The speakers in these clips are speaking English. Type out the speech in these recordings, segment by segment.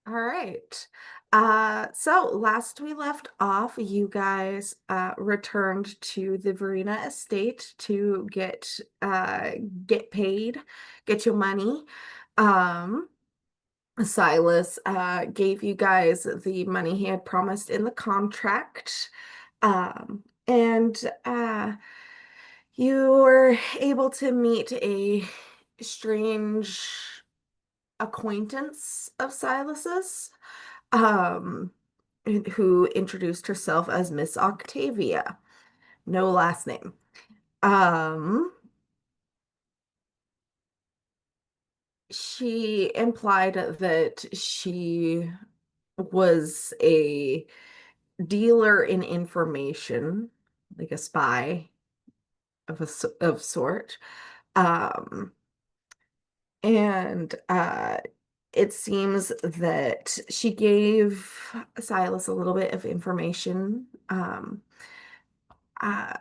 All right. So last we left off, you guys returned to the Verena estate to get paid, get your money. Um, Silas gave you guys the money he had promised in the contract. And you were able to meet a strange acquaintance of Silas's, um, who introduced herself as Miss Octavia. No last name. Um, she implied that she was a dealer in information, like a spy of sort. Um, and it seems that she gave Silas a little bit of information. Uh,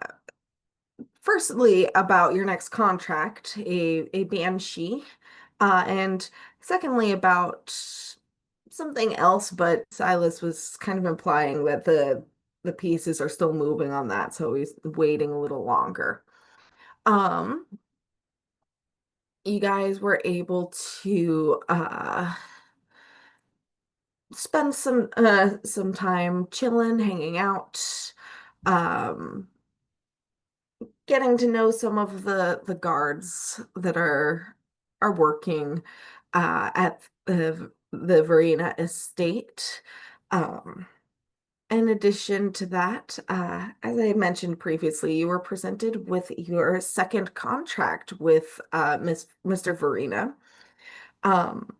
Firstly, about your next contract, a banshee, and secondly, about something else, but Silas was kind of implying that the pieces are still moving on that, so he's waiting a little longer. Um, you guys were able to spend some time chilling, hanging out, um, getting to know some of the guards that are working at the Verena estate. Um, in addition to that, as I mentioned previously, you were presented with your second contract with Mr. Verena. Um,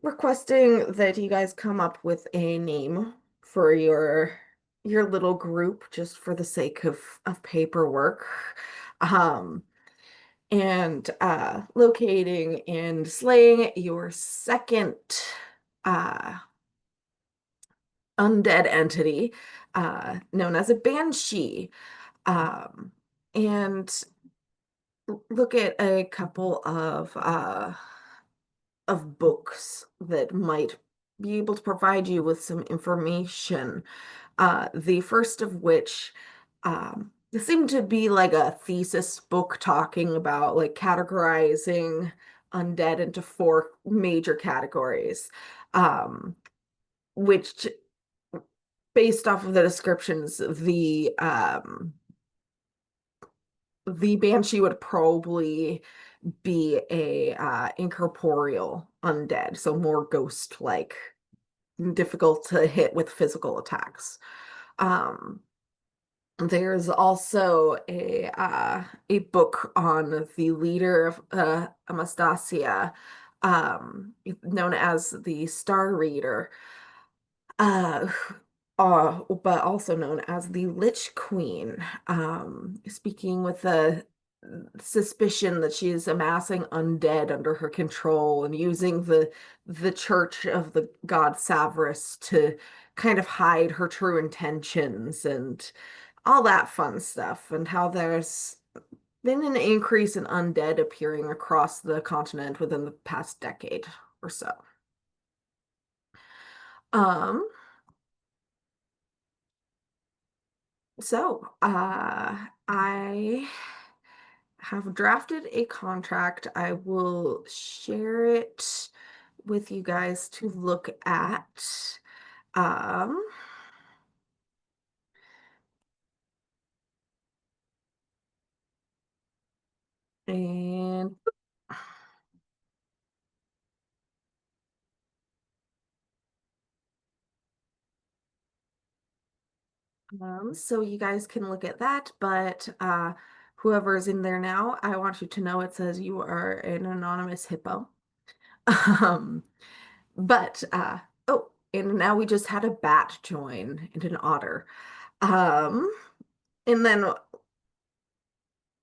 Requesting that you guys come up with a name for your little group just for the sake of paperwork. Um, and locating and slaying your second uh undead entity known as a banshee. Um, and look at a couple of books that might be able to provide you with some information. The first of which seemed to be like a thesis book talking about like categorizing undead into four major categories, um, which, based off of the descriptions, the banshee would probably be a incorporeal undead, so more ghost-like, difficult to hit with physical attacks. Um, there's also a book on the leader of Anastasia, known as the Star Reader, uh, but also known as the Lich Queen, speaking with the suspicion that she is amassing undead under her control and using the Church of the God Savras to kind of hide her true intentions and all that fun stuff, and how there's been an increase in undead appearing across the continent within the past decade or so. Um, I have drafted a contract. I will share it with you guys to look at. Um, and so you guys can look at that, but whoever's in there now, I want you to know it says you are an anonymous hippo. Um, but oh, and now we just had a bat join and an otter. Um, and then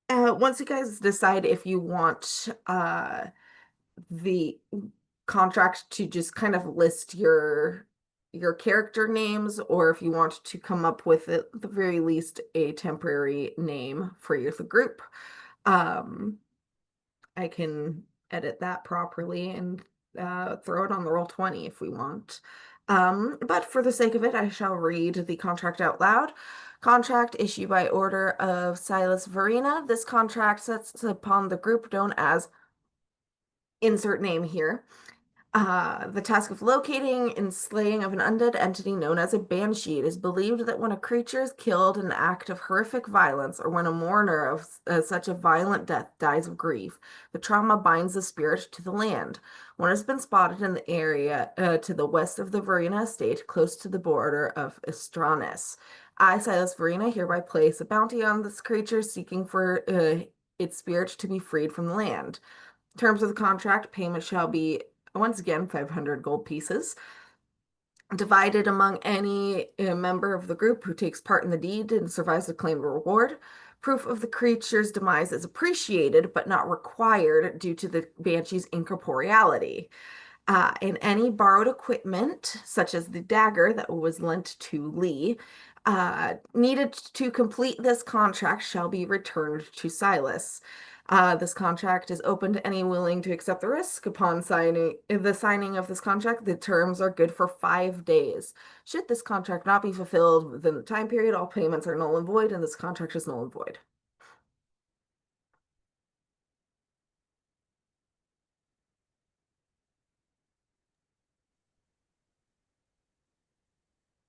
once you guys decide if you want the contract to just kind of list your character names, or if you want to come up with at the very least a temporary name for your the group, um, I can edit that properly and throw it on the roll 20 if we want. But for the sake of it, I shall read the contract out loud. Contract issued by order of Silas Verena. This contract sets upon the group known as insert name here. The task of locating and slaying of an undead entity known as a banshee. It is believed that when a creature is killed in an act of horrific violence, or when a mourner of such a violent death dies of grief, the trauma binds the spirit to the land. One has been spotted in the area to the west of the Verena estate, close to the border of Estranes. I, Silas Verena, hereby place a bounty on this creature, seeking for its spirit to be freed from the land. Terms of the contract, payment shall be once again 500 gold pieces, divided among any member of the group who takes part in the deed and survives the claimed reward. Proof of the creature's demise is appreciated but not required due to the banshee's incorporeality. And any borrowed equipment, such as the dagger that was lent to Lee, needed to complete this contract shall be returned to Silas. This contract is open to any willing to accept the risk. Upon signing of this contract, the terms are good for 5 days. Should this contract not be fulfilled within the time period, all payments are null and void, and this contract is null and void.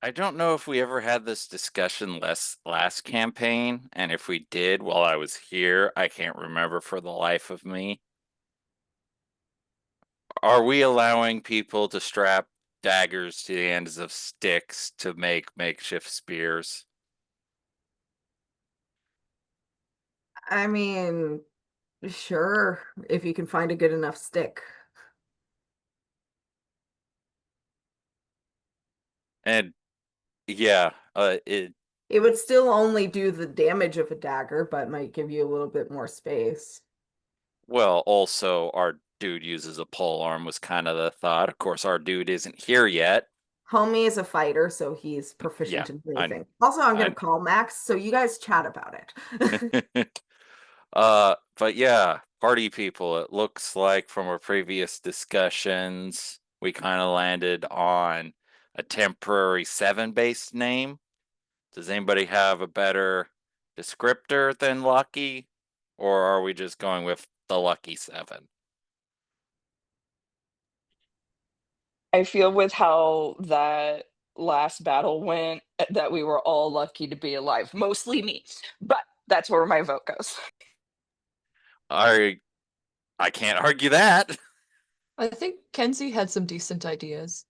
I don't know if we ever had this discussion last campaign, and if we did while I was here, I can't remember for the life of me. Are we allowing people to strap daggers to the ends of sticks to make makeshift spears? I mean, sure, if you can find a good enough stick. And yeah, It would still only do the damage of a dagger, but might give you a little bit more space. well, also our dude uses a pole arm was kind of the thought. Of course, our dude isn't here yet. Homie is a fighter, so he's Yeah, proficient in I anything. Also, I'm gonna I call Max, so you guys chat about it. But yeah, party people, it looks like from our previous discussions, we kind of landed on a temporary 7 based name. Does anybody have a better descriptor than Lucky? Or are we just going with the Lucky 7? I feel with how that last battle went that we were all lucky to be alive, mostly me. But that's where my vote goes. I I can't argue that. I think Kenzie had some decent ideas.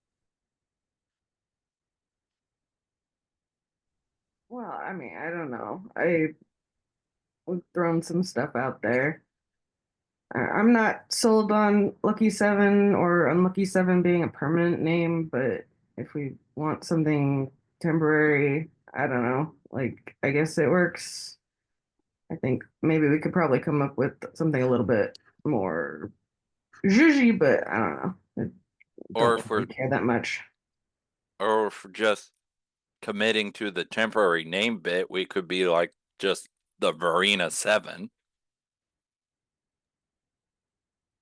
Well, I mean, I don't know. We've thrown some stuff out there. I'm not sold on Lucky Seven or Unlucky Seven being a permanent name, but if we want something temporary, I don't know. Like, I guess it works. I think maybe we could probably come up with something a little bit more zhuzhy, but I don't know. I or don't if really we're care that much. or if we're just committing to the temporary name bit, we could be like just the Verena 7.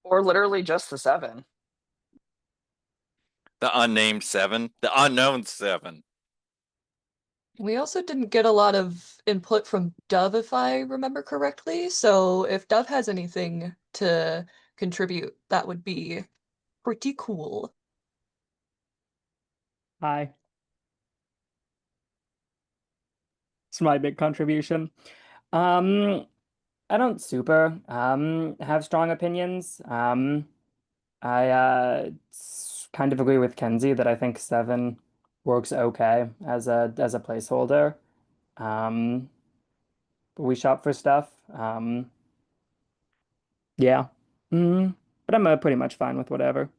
Or literally just the 7. The unnamed 7, the unknown 7. We also didn't get a lot of input from Dove, if I remember correctly. So if Dove has anything to contribute, that would be pretty cool. Hi. It's my big contribution. Um, I don't super have strong opinions. I kind of agree with Kenzie that I think 7 works okay as a placeholder. Um, but we shop for stuff. Yeah. But I'm pretty much fine with whatever.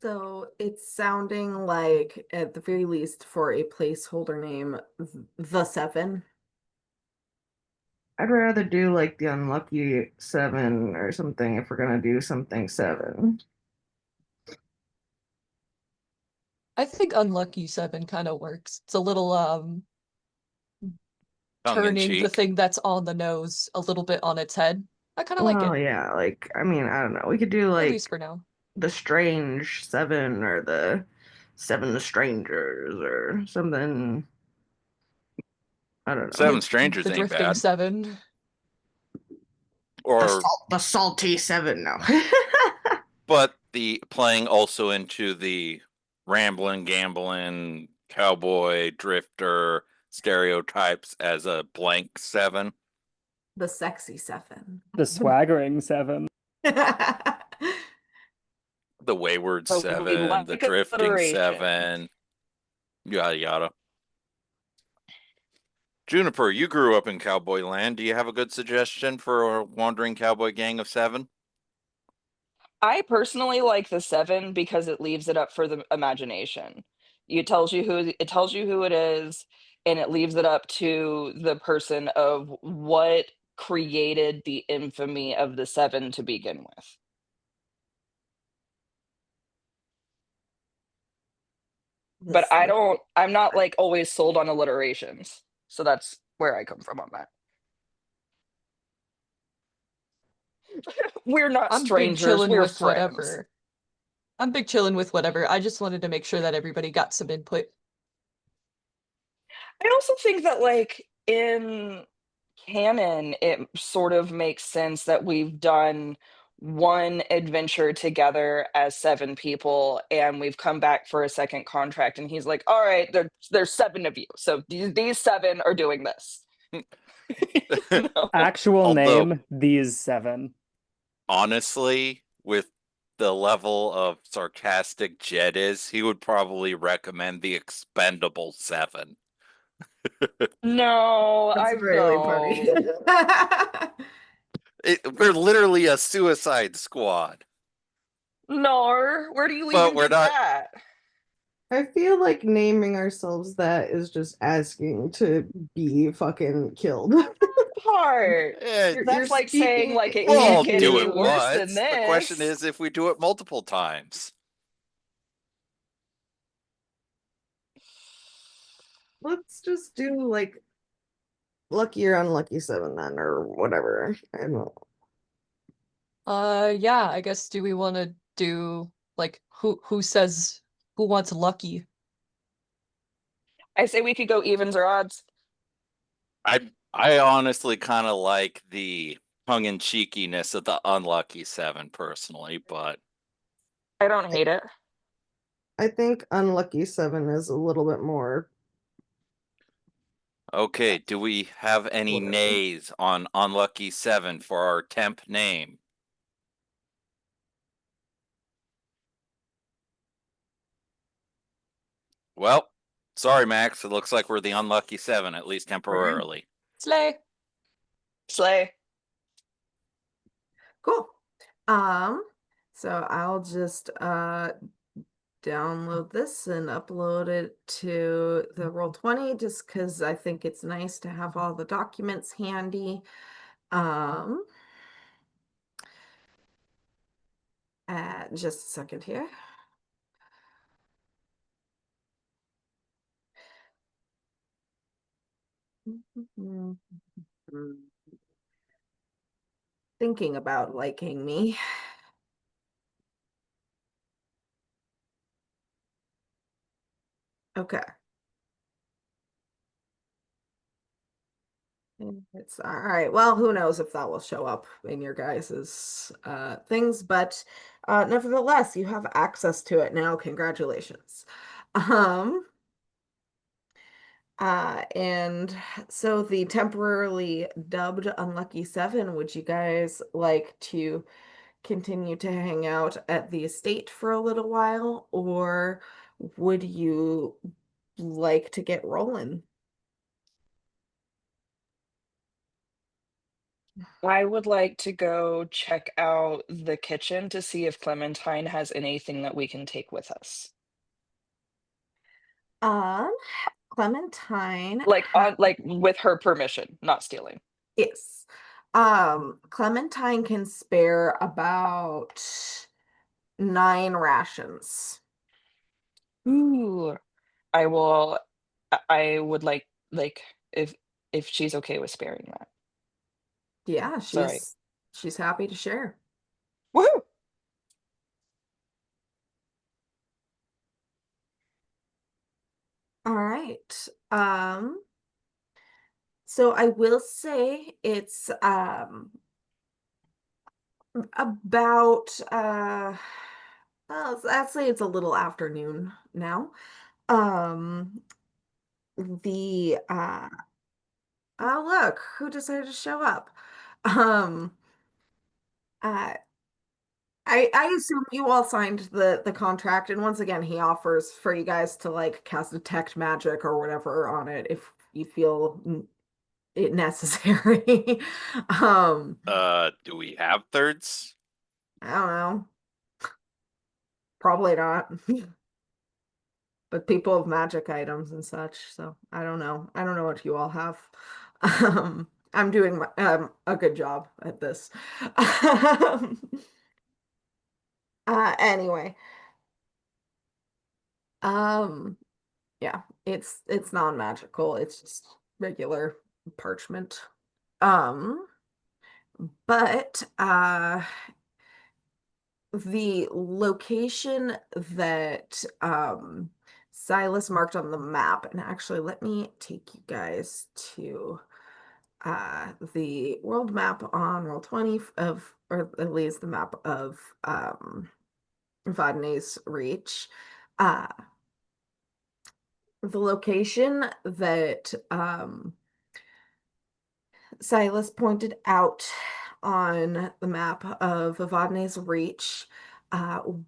So it's sounding like, at the very least, for a placeholder name, the Seven. I'd rather do like the Unlucky Seven or something if we're gonna do something seven. I think unlucky 7 kind of works. It's a little Tongue in turning the cheek. thing that's on the nose a little bit on its head. I kind of like Well, it, yeah, like I mean, I don't know. We could do at like least for now. the Strange Seven or the Seven Strangers or something. I don't know. Seven The Strangers ain't drifting bad. 7. Or The Salty Seven, no. but the playing also into the rambling, gambling, cowboy, drifter stereotypes as a blank 7. The sexy 7. The swaggering 7. The wayward But we 7, the like drifting alliteration. 7, yada yada. Juniper, you grew up in cowboy land. Do you have a good suggestion for a wandering cowboy gang of 7? I personally like the 7 because it leaves it up for the imagination. It tells you who it is, and it leaves it up to the person of what created the infamy of the 7 to begin with. But I'm not like always sold on alliterations. So that's where I come from on that. We're not I'm big strangers, chillin' we're with friends. whatever. I'm big chillin' with whatever. I just wanted to make sure that everybody got some input. I also think that, like, in canon, it sort of makes sense that we've done one adventure together as 7 people, and we've come back for a second contract, and he's like, "All right, there's 7 of you, so these 7 are doing this." You know? Actual Although- name, these 7. Honestly, with the level of sarcastic Jed is, he would probably recommend the expendable 7. No, That's I really funny. don't. We're literally a suicide squad. No, where do you But even we're get not- that? I feel like naming ourselves that is just asking to be fucking killed. Part. Eh, That's like saying, speaking like, it we'll all can't get do any it worse than once. The question this. is if we do it multiple times. Let's just do like lucky or unlucky 7 then, or whatever. I don't know. Yeah, I guess do we want to do like who wants lucky? I say we could go evens or odds. I honestly kind of like the tongue-in-cheekiness of the unlucky 7 personally, but I don't hate it. I think unlucky 7 is a little bit more. okay, do we have any Whatever. nays on unlucky 7 for our temp name? Well, sorry, Max. It looks like we're the unlucky 7, at least temporarily. Slay. Slay. Cool. So I'll just download this and upload it to the Roll20 just because I think it's nice to have all the documents handy. Just a second here. Thinking about liking me. Okay. It's all right. Well, who knows if that will show up in your guys's things, but nevertheless, you have access to it now. Congratulations. And so the temporarily dubbed Unlucky 7, would you guys like to continue to hang out at the estate for a little while, or would you like to get rolling? I would like to go check out the kitchen to see if Clementine has anything that we can take with us. Um, Clementine Like with her permission, not stealing. yes. Clementine can spare about 9 rations. Ooh, I will. I would like if she's okay with sparing that. Yeah, Sorry. she's happy to share. Woohoo! All right. So I will say it's about well, I'd say it's a little afternoon now. Um the oh look, who decided to show up? Um uh I assume you all signed the contract, and once again he offers for you guys to like cast detect magic or whatever on it if you feel it necessary. um Do we have thirds? I don't know. Probably not. But people have magic items and such, so I don't know. I don't know what you all have. I'm doing a good job at this. Anyway, um, yeah, it's non-magical. It's just regular parchment. Um, but the location that Silas marked on the map, and actually let me take you guys to the world map on roll 20 of, or at least the map of Vadney's Reach. Uh, the location that Silas pointed out on the map of Evadne's Reach,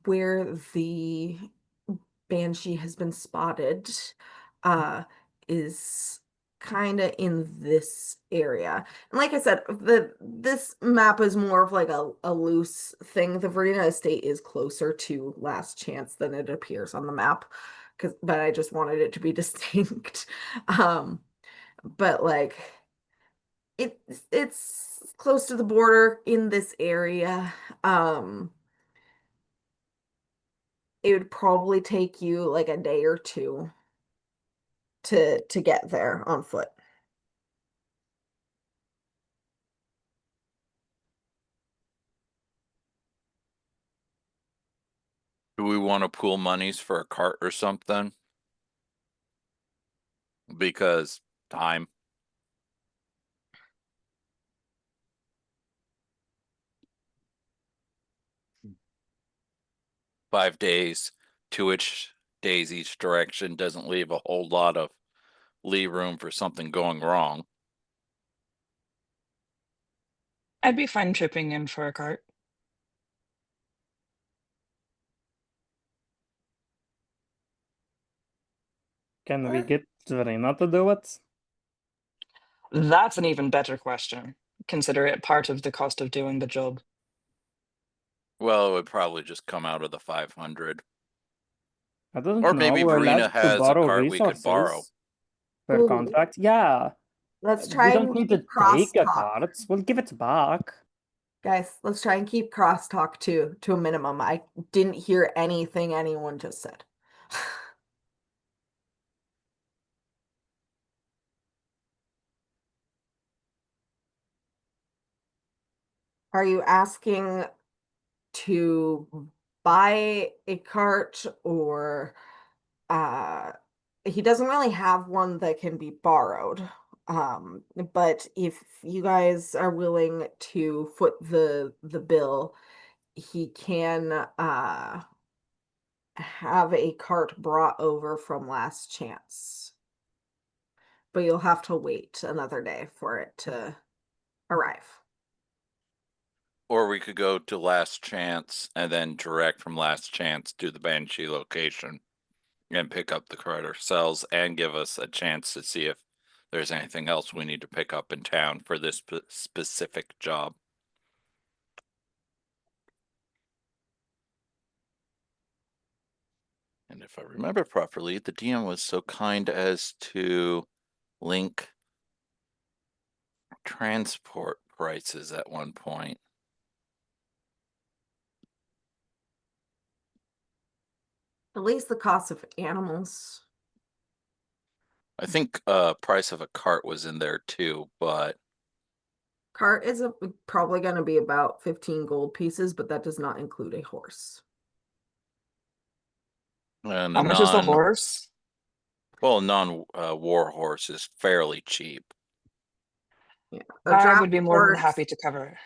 where the banshee has been spotted, is kind of in this area. And like I said, this map is more of like a loose thing. The Verena estate is closer to Last Chance than it appears on the map, but I just wanted it to be distinct. But like it's close to the border in this area. It would probably take you like a day or two to get there on foot. Do we want to pool monies for a cart or something? Because time. Five days, days each direction doesn't leave a whole lot of lee room for something going wrong. I'd be fine chipping in for a cart. Can we get Verena to do it? That's an even better question. Consider it part of the cost of doing the job. Well, it would probably just come out of the 500. I don't Or know. maybe We're Verena allowed to has a borrow cart we could borrow. resources per Ooh, contract. Yeah, let's we try don't and need keep to take a crosstalk. card. We'll give it back. Guys, let's try and keep crosstalk to a minimum. I didn't hear anything anyone just said. Are you asking to buy a cart, or he doesn't really have one that can be borrowed. But if you guys are willing to foot the bill, he can have a cart brought over from Last Chance. But you'll have to wait another day for it to arrive. Or we could go to Last Chance and then direct from Last Chance to the Banshee location and pick up the card ourselves and give us a chance to see if there's anything else we need to pick up in town for this specific job. And if I remember properly, the DM was so kind as to link transport prices at one point. At least the cost of animals. I think price of a cart was in there too, but Cart is probably going to be about 15 gold pieces, but that does not include a horse. and How a much is the non horse? well non war horse is fairly cheap. Yeah. I would be more than happy to cover.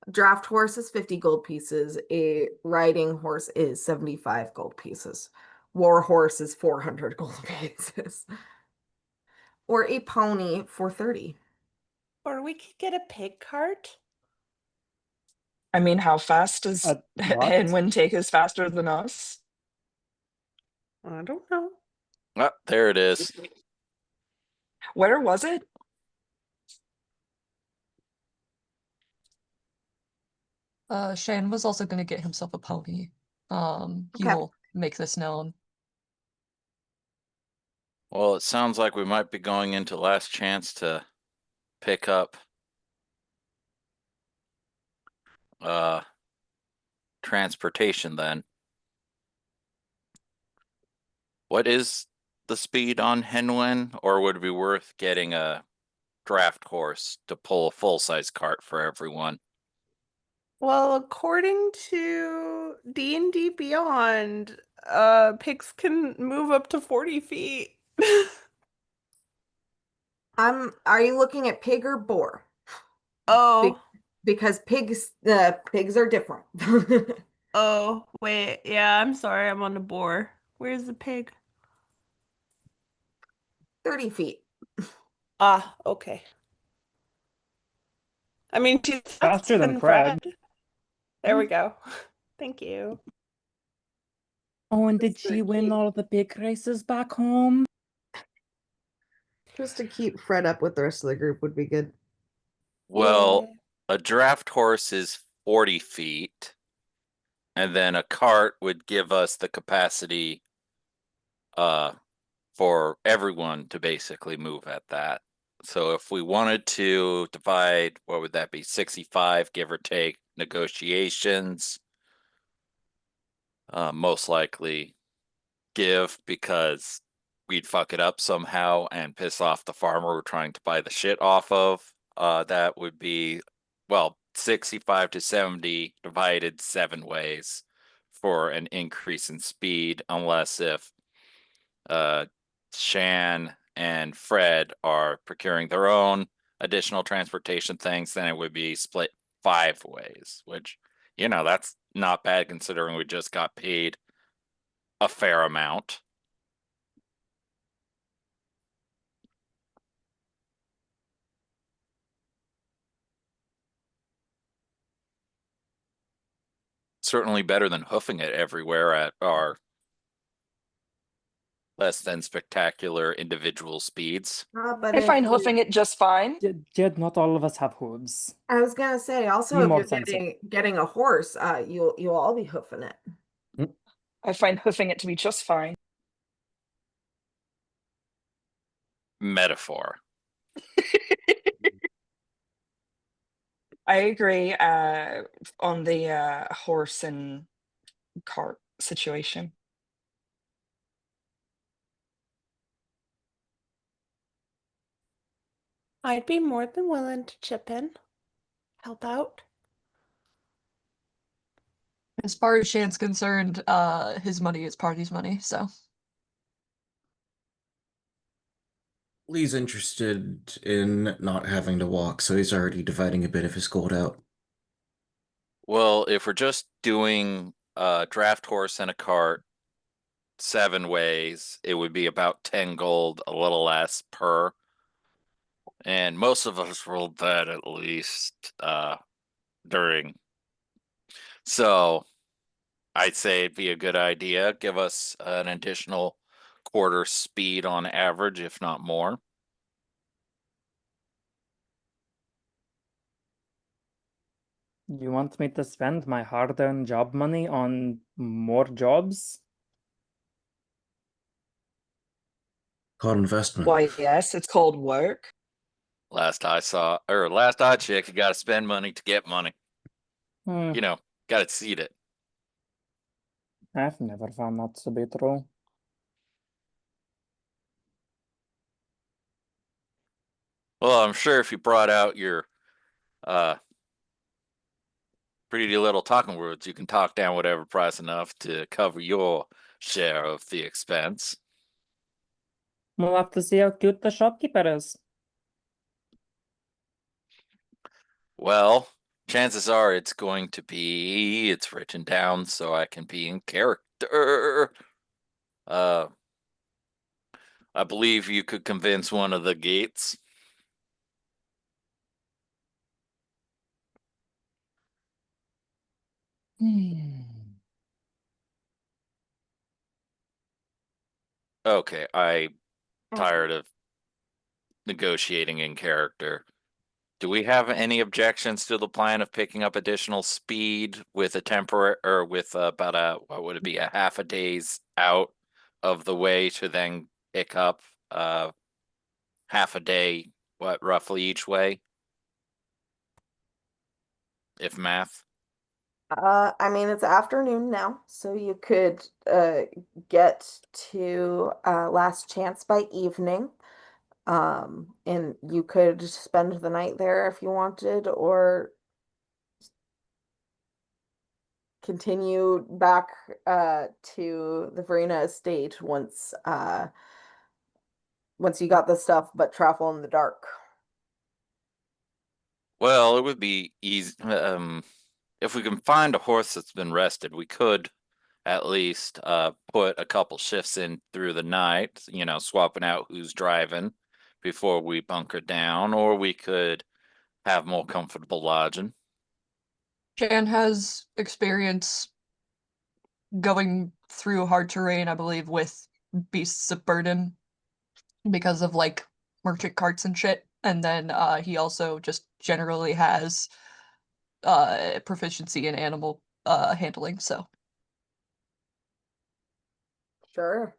Draft horse is 50 gold pieces. A riding horse is 75 gold pieces. War horse is 400 gold pieces. Or a pony for 30. Or we could get a pig cart. I mean, how fast does What? Henwin take is faster than us? I don't know. Ah, there it is. Where was it? Shane was also gonna get himself a pony. He Okay. will make this known. Well, it sounds like we might be going into last chance to pick up transportation then. What is the speed on Henwen, or would it be worth getting a draft horse to pull a full-size cart for everyone? Well, according to D&D Beyond, pigs can move up to 40 feet. Are you looking at pig or boar? Oh, Because pigs are different. oh, wait. Yeah, I'm sorry. I'm on the boar. Where's the pig? 30 feet. Ah, okay. I mean, she's Faster than Fred. There we go. Thank you. Oh, and did Just she to win keep- all the big races back home? Just to keep Fred up with the rest of the group would be good. Well, Yeah. a draft horse is 40 feet, and then a cart would give us the capacity for everyone to basically move at that. So if we wanted to divide, what would that be? 65, give or take, negotiations. Most likely give, because we'd fuck it up somehow and piss off the farmer we're trying to buy the shit off of. That would be, well, 65 to 70 divided 7 ways for an increase in speed, unless if Shan and Fred are procuring their own additional transportation things, then it would be split 5 ways, which, that's not bad considering we just got paid a fair amount. Certainly better than hoofing it everywhere at our less than spectacular individual speeds. But I if find you, hoofing it just fine. Jed, not all of us have hooves. I was gonna say also Be if more you're sensitive. getting a horse, you'll all be hoofing it. I find hoofing it to be just fine. Metaphor. I agree on the horse and cart situation. I'd be more than willing to chip in, help out. As far as Shane's concerned, his money is party's money, so. Lee's interested in not having to walk, so he's already dividing a bit of his gold out. Well, if we're just doing a draft horse and a cart 7 ways, it would be about 10 gold, a little less per. And most of us rolled that at least during. So I'd say it'd be a good idea. Give us an additional quarter speed on average, if not more. You want me to spend my hard-earned job money on more jobs? Called investment. Why, yes, it's called work. Last I checked, you gotta spend money to get money. Hmm. Gotta seed it. I've never found that to be true. Well, I'm sure if you brought out your uh pretty little talking words, you can talk down whatever price enough to cover your share of the expense. We'll have to see how cute the shopkeeper is. Well, chances are it's going to be, it's written down so I can be in character. Uh, I believe you could convince one of the gates. Hmm. Okay, I'm tired of negotiating in character. Do we have any objections to the plan of picking up additional speed with a temporary or with about a what would it be, a half a day's out of the way to then pick up half a day, what, roughly each way, if math? I mean, it's afternoon now, so you could get to Last Chance by evening. And you could spend the night there if you wanted, or continue back to the Verena estate once you got the stuff, but travel in the dark. Well, it would be easy. If we can find a horse that's been rested, we could at least put a couple shifts in through the night, swapping out who's driving before we bunker down, or we could have more comfortable lodging. Jan has experience going through hard terrain, I believe, with beasts of burden because of like merchant carts and shit. And then he also just generally has proficiency in animal handling, so Sure.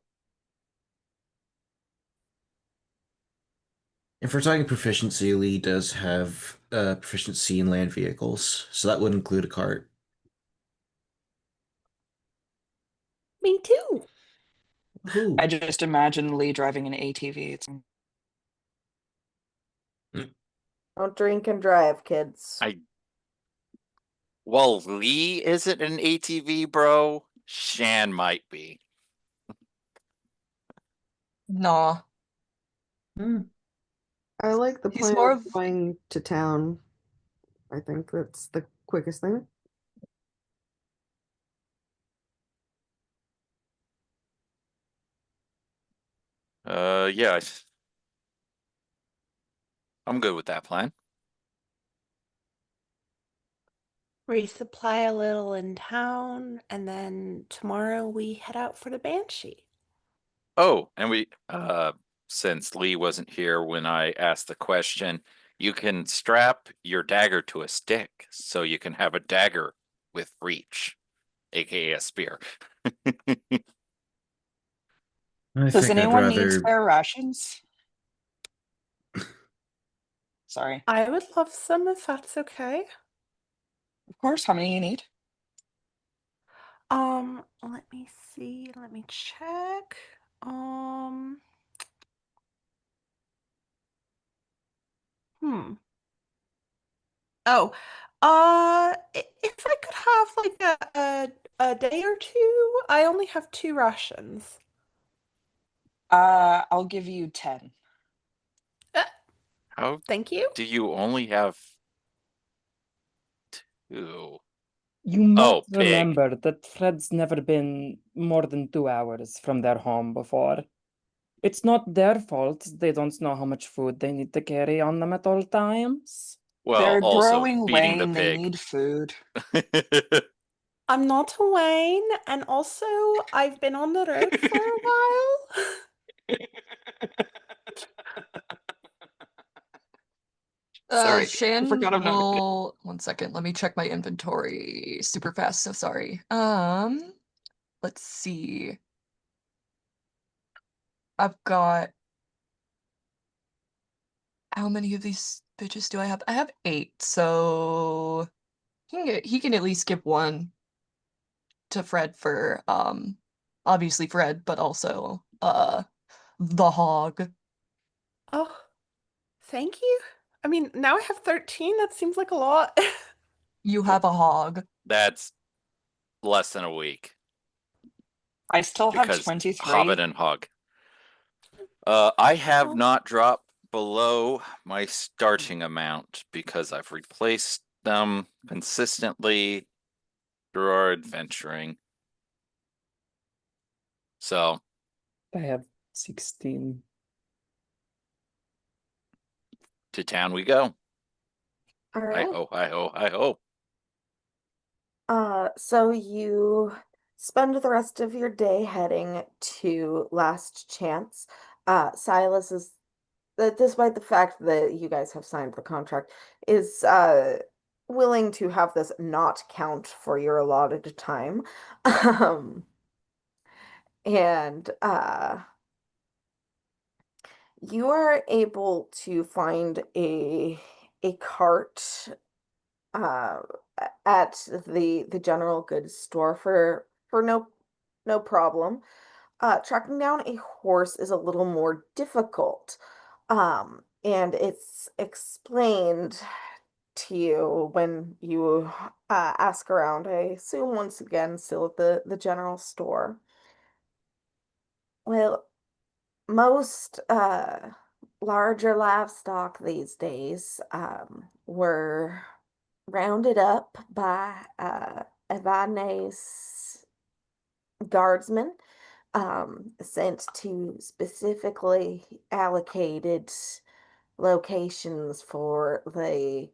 If we're talking proficiency, Lee does have proficiency in land vehicles, so that would include a cart. Me too. I Ooh. just imagine Lee driving an ATV. Don't drink and drive, kids. I Well, Lee isn't an ATV bro. Shan might be. nah. I like the He's plan more of of going to town. I think that's the quickest thing. Yeah, I'm good with that plan. Resupply a little in town, and then tomorrow we head out for the banshee. Oh, and since Lee wasn't here when I asked the question, you can strap your dagger to a stick so you can have a dagger with reach, aka a spear. I Does think I'd anyone need rather. spare rations? Sorry. I would love some if that's okay. Of course, how many you need? Let me see. Let me check. Um, hmm. Oh, if I could have like a day or two, I only have 2 rations. I'll give you 10. Uh, How thank you. do you only have two? You must Oh, pig. remember that Fred's never been more than 2 hours from their home before. It's not their fault they don't know how much food they need to carry on them at all times. Well, They're also growing feeding the Wayne, they pig. need food. I'm not Wayne, and also I've been on the road for a while. Sorry, I Shan forgot I'm not. will 1 second, let me check my inventory super fast, so sorry. Let's see. I've got how many of these bitches do I have? I have 8, so he can at least give one. to Fred for obviously Fred, but also the hog. Oh, thank you. I mean, now I have 13. That seems like a lot. You have a hog. That's less than a week I still have because Hobbit 23. and Hog. I have Oh. not dropped below my starting amount because I've replaced them consistently through our adventuring. So I have 16. to town we go. All Hi right. ho, hi ho, hi ho. So you spend the rest of your day heading to Last Chance. Silas is, despite the fact that you guys have signed the contract, is willing to have this not count for your allotted time. Um, and you are able to find a cart uh at the general goods store for no problem. Tracking down a horse is a little more difficult. And it's explained to you when you ask around. I assume once again still at the general store. Well, most larger livestock these days were rounded up by Evadne's guardsmen, sent to specifically allocated locations for the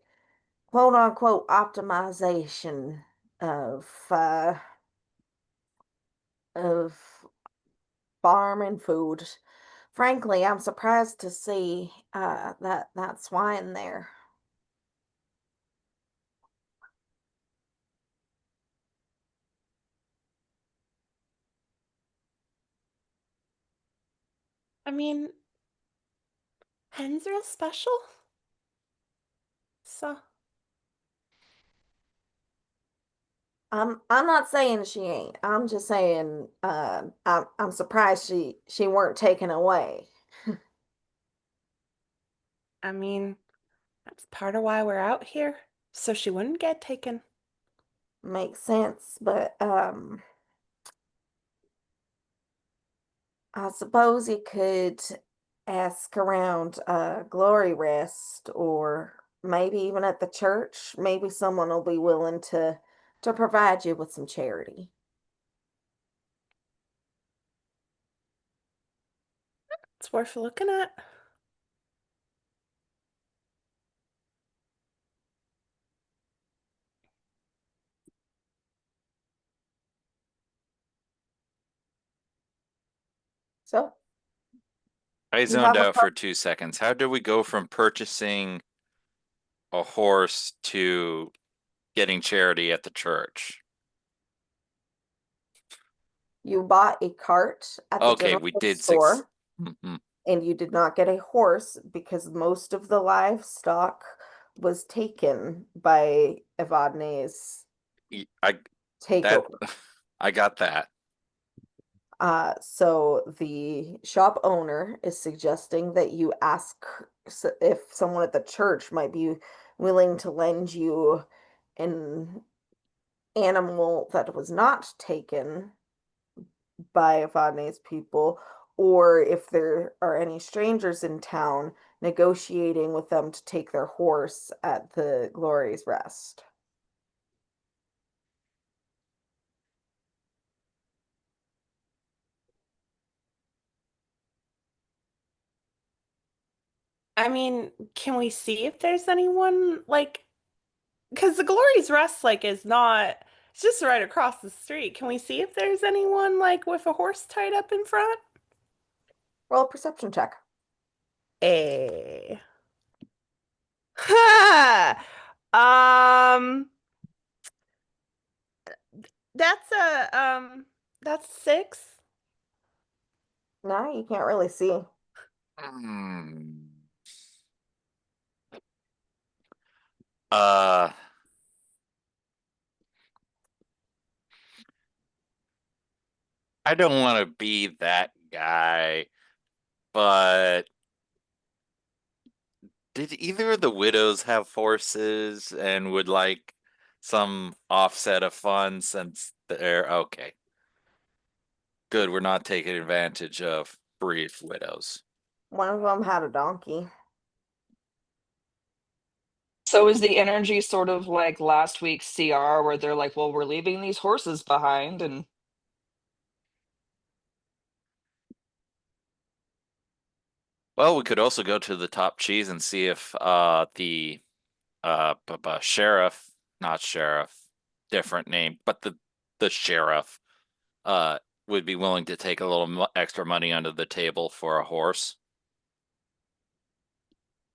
quote unquote optimization of uh, of farm and food. Frankly, I'm surprised to see that swine there. I mean, hen's real special. So, I'm not saying she ain't. I'm just saying I'm surprised she weren't taken away. I mean, that's part of why we're out here, so she wouldn't get taken. Makes sense, but I suppose you could ask around Glory Rest or maybe even at the church. Maybe someone will be willing to provide you with some charity. It's worth looking at. So I you zoned have a out for 2 seconds. How did we go from purchasing a horse to getting charity at the church? you bought a cart at the Okay, general we goods did six. store Mhm. and you did not get a horse because most of the livestock was taken by Evadne's I that takeover. I got that. So the shop owner is suggesting that you ask if someone at the church might be willing to lend you an animal that was not taken by Evadne's people, or if there are any strangers in town, negotiating with them to take their horse at the Glory's Rest. I mean, can we see if there's anyone like, because the Glory's Rest like is not, it's just right across the street. Can we see if there's anyone like with a horse tied up in front? Roll a perception check. Eh. Ha! Um, that's a that's 6. No, you can't really see. Hmm. Uh, I don't want to be that guy, but did either of the widows have horses and would like some offset of funds since they're okay? Good, we're not taking advantage of bereaved widows. One of them had a donkey. So is the energy sort of like last week's CR where they're like, well, we're leaving these horses behind and Well, we could also go to the top cheese and see if the sheriff, not sheriff, different name, but the sheriff uh would be willing to take a little extra money under the table for a horse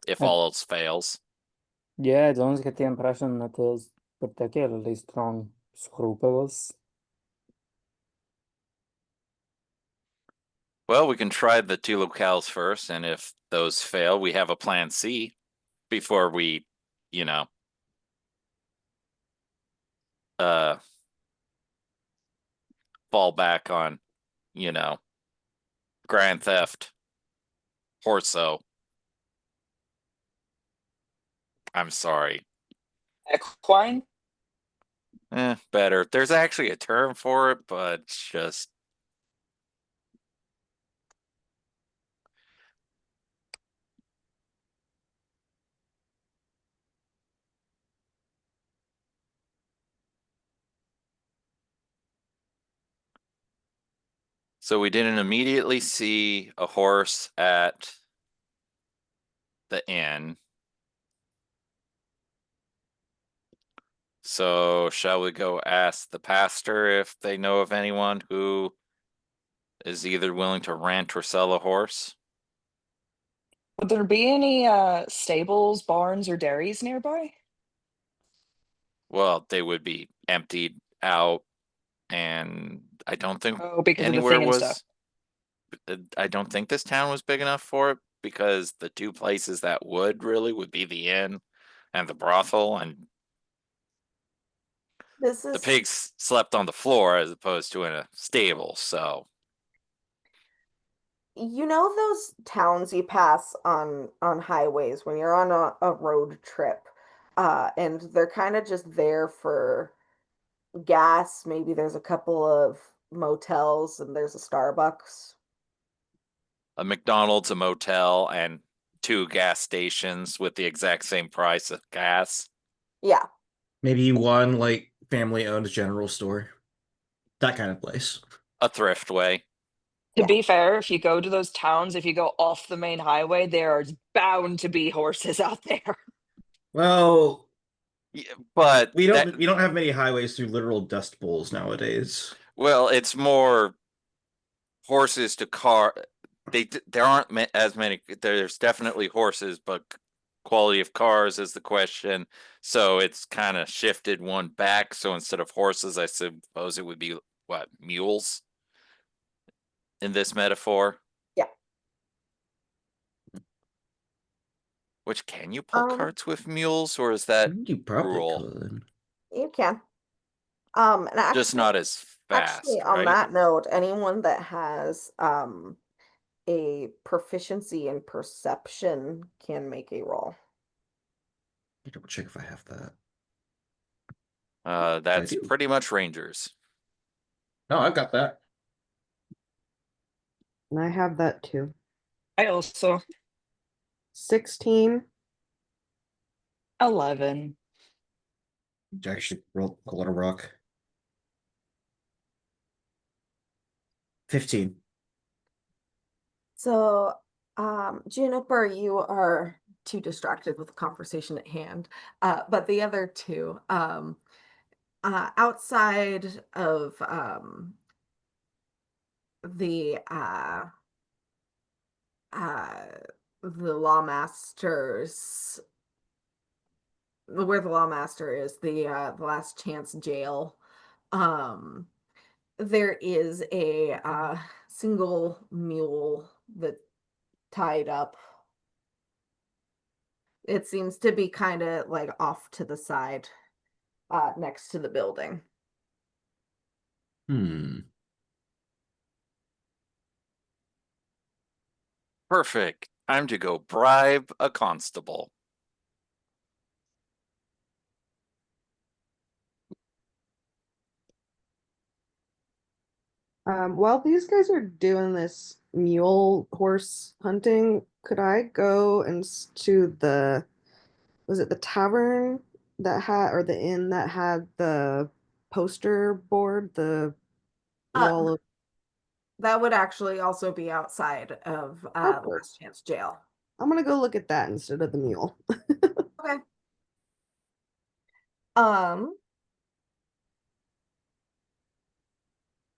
if I, all else fails. yeah, I don't get the impression that he's particularly strong scruples. Well, we can try the two locales first, and if those fail, we have a plan C before we, you know, uh fall back on, you know, grand theft, horso. I'm sorry. equine. Better. There's actually a term for it, but it's just so we didn't immediately see a horse at the inn. So shall we go ask the pastor if they know of anyone who is either willing to rent or sell a horse? Would there be any stables, barns, or dairies nearby? Well, they would be emptied out, and I don't think Oh, because of the anywhere thing and stuff. was. I don't think this town was big enough for it because the two places that would be the inn and the brothel, and This the is, pigs slept on the floor as opposed to in a stable. So you know, those towns you pass on highways when you're on a road trip, and they're kind of just there for gas. Maybe there's a couple of motels and there's a Starbucks. a McDonald's, a motel, and two gas stations with the exact same price of gas. Yeah. Maybe one like family-owned general store. That kind of place. A thriftway. To Yeah. be fair, if you go to those towns, if you go off the main highway, there are bound to be horses out there. Well, Yeah, but we don't have many highways through literal dust bowls nowadays. well, it's more horses to car. There aren't as many. There's definitely horses, but quality of cars is the question. So it's kind of shifted one back. So instead of horses, I suppose it would be what, mules in this metaphor. Yeah. Which, can you pull Um, carts with mules, or is that You probably rule? could. you can. And Just actually, not as fast, on right? that note, anyone that has a proficiency in perception can make a roll. Let me double check if I have that. That's do. pretty much rangers. No, I've got that. And I have that too. I also 16. 11. I should roll a lot of rock. 15. So, Juniper, you are too distracted with the conversation at hand. But the other two, outside of the uh, the lawmasters, where the lawmaster is, the last chance jail, um, there is a single mule that tied up. It seems to be kind of like off to the side, next to the building. Hmm. Perfect. Time to go bribe a constable. While these guys are doing this mule horse hunting, could I go to was it the tavern that had, or the inn that had the poster board, the Uh, wall of, that would actually also be outside of oh, the cool. Last Chance jail. I'm gonna go look at that instead of the mule. Okay. Um,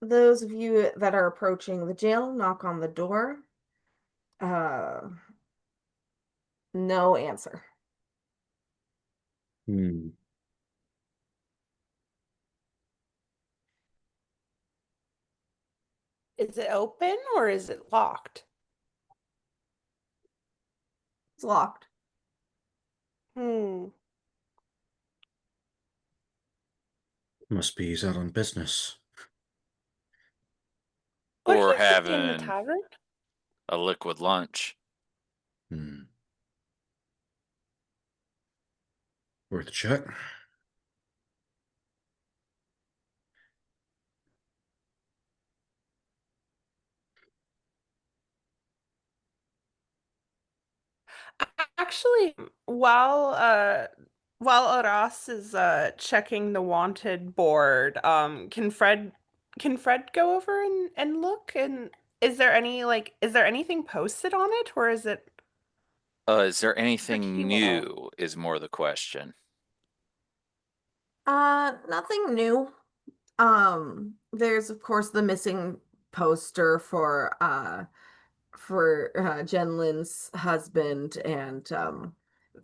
those of you that are approaching the jail, knock on the door. No answer. Hmm. Is it open or is it locked? It's locked. Hmm. Must be he's out on business. What Or are you thinking in the having tavern? a liquid lunch. Hmm. Worth a check. Actually, while Aras is checking the wanted board, can Fred go over and look? And is there anything posted on it, or is it Is there pretty anything well? new is more the question. Nothing new. There's of course the missing poster for Jen Lynn's husband, and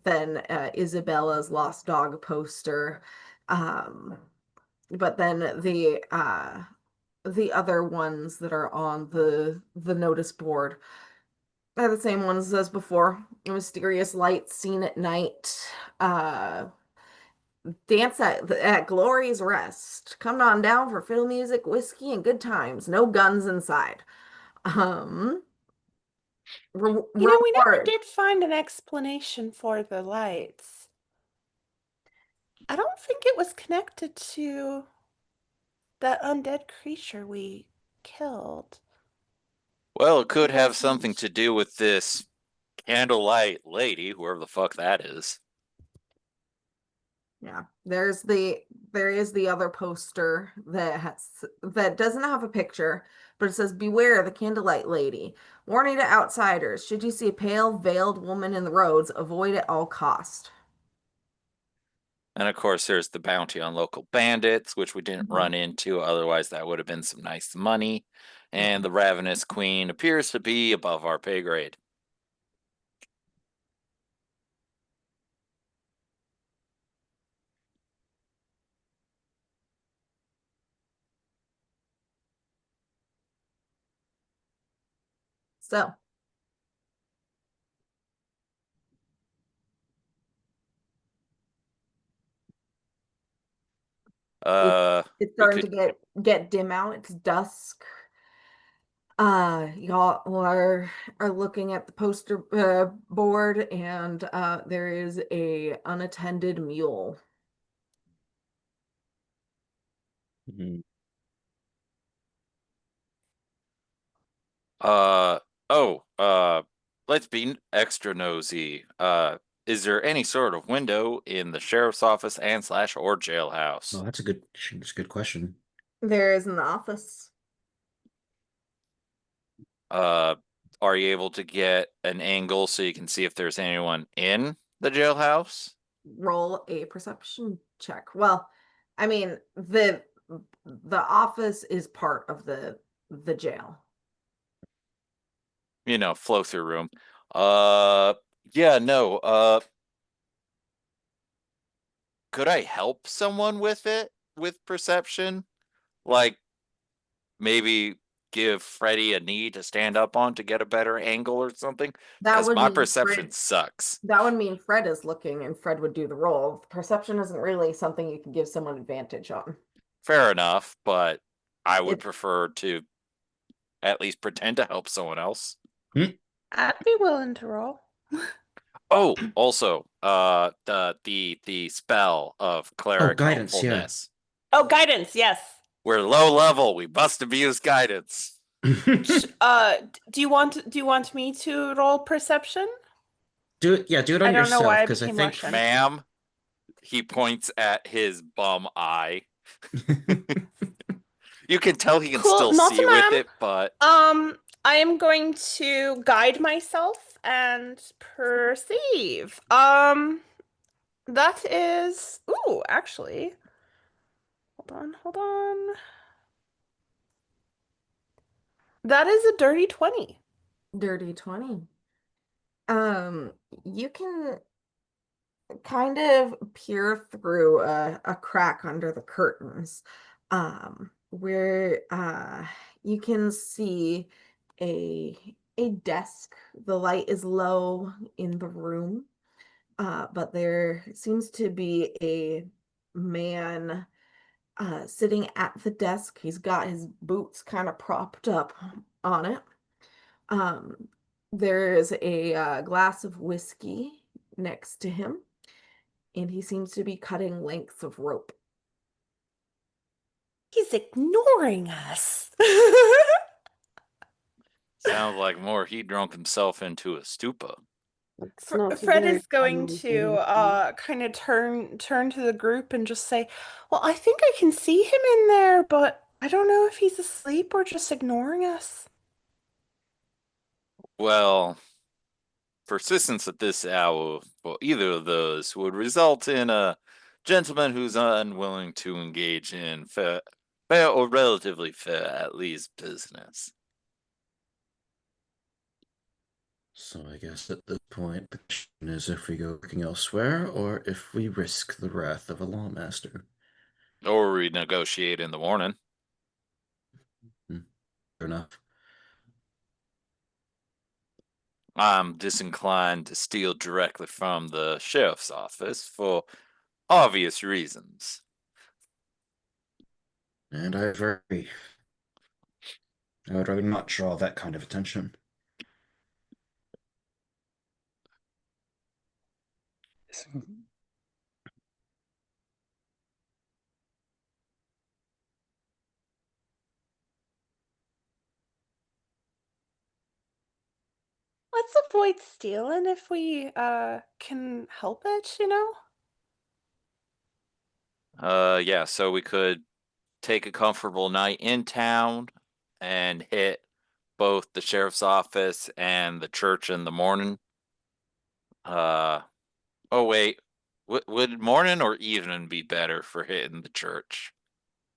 then Isabella's lost dog poster. Um, but then the other ones that are on the notice board are the same ones as before. Mysterious lights seen at night. Dance at Glory's Rest. Come on down for fiddle music, whiskey, and good times. No guns inside. Um, We never reward. did find an explanation for the lights. I don't think it was connected to that undead creature we killed. Well, it could It have something wasn't. to do with this candlelight lady, whoever the fuck that is. Yeah, there is the other poster that doesn't have a picture, but it says beware the candlelight lady. Warning to outsiders. Should you see a pale veiled woman in the roads, avoid at all cost. And of course, there's the bounty on local bandits, which we didn't Mhm. run into. Otherwise, that would have been some nice money. Yeah. And the Ravenous Queen appears to be above our pay grade. So, it, it's We starting to could get dim out. It's dusk. Y'all are looking at the poster board, and there is a unattended mule. Hmm. Uh oh, let's be extra nosy. Is there any sort of window in the sheriff's office and slash or jailhouse? Well, that's a good question. There is an office. Uh, are you able to get an angle so you can see if there's anyone in the jailhouse? Roll a perception check. Well, I mean, the office is part of the jail. You know, flow through room. Uh, yeah, no. Could I help someone with it with perception? Like maybe give Freddy a knee to stand up on to get a better angle or something? That Because would my mean perception sucks. that would mean Fred is looking and Fred would do the roll. Perception isn't really something you can give someone advantage on. Fair enough, but I would It prefer to at least pretend to help someone else. Hmm. I'd be willing to roll. Oh, also, the spell of Oh, cleric guidance, yeah. helpfulness. Oh, guidance, yes. We're low level. We must abuse guidance. Do you want me to roll perception? Do it, yeah, do it on I don't know yourself, why I because I became think Russian. Ma'am, he points at his bum eye. You can tell he can Cool, still not a see with ma'am. it, but I am going to guide myself and perceive. That is, ooh, actually, hold on. That is a dirty 20. Dirty 20. Um, you can kind of peer through a crack under the curtains, where you can see a desk. The light is low in the room, but there seems to be a man sitting at the desk. He's got his boots kind of propped up on it. Um, there is a glass of whiskey next to him, and he seems to be cutting lengths of rope. He's ignoring us. sounds like more he drunk himself into a stupor. It's not a Fred very is going common to thing to kind of turn to the group and just say, "Well, I think I can see him in there, but I don't know if he's asleep or just ignoring us." Well, persistence at this hour for either of those would result in a gentleman who's unwilling to engage in fair or relatively fair, at least, business. so. I guess at this point, the question is if we go looking elsewhere or if we risk the wrath of a lawmaster. Or renegotiate in the morning. Fair enough. I'm disinclined to steal directly from the sheriff's office for obvious reasons. And I very. I would rather not draw that kind of attention. Let's avoid stealing if we can help it, you know? Yeah, so we could take a comfortable night in town and hit both the sheriff's office and the church in the morning. Uh, oh wait, would morning or evening be better for hitting the church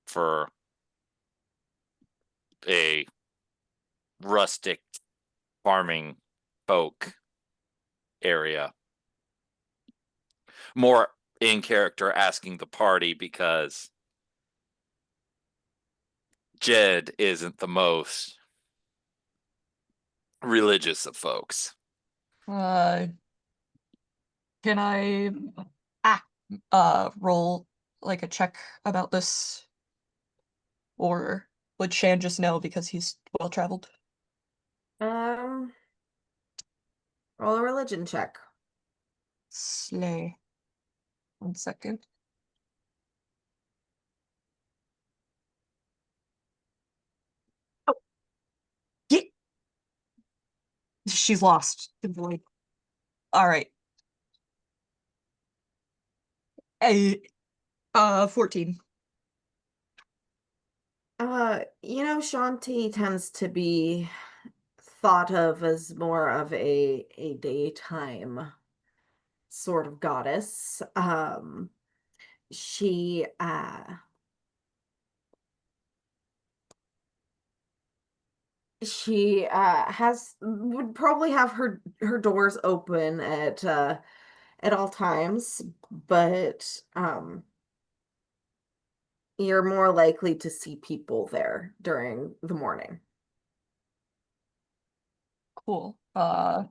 for a rustic farming folk area? More in character asking the party because Jed isn't the most religious of folks. Uh, can I roll like a check about this? Or would Shan just know because he's well traveled? Um, roll a religion check. Slay. 1 second. Oh, yeah. She's lost. Good boy. All right. 14. Shanti tends to be thought of as more of a daytime sort of goddess. She has would probably have her doors open at all times, but you're more likely to see people there during the morning. Cool. Yeah,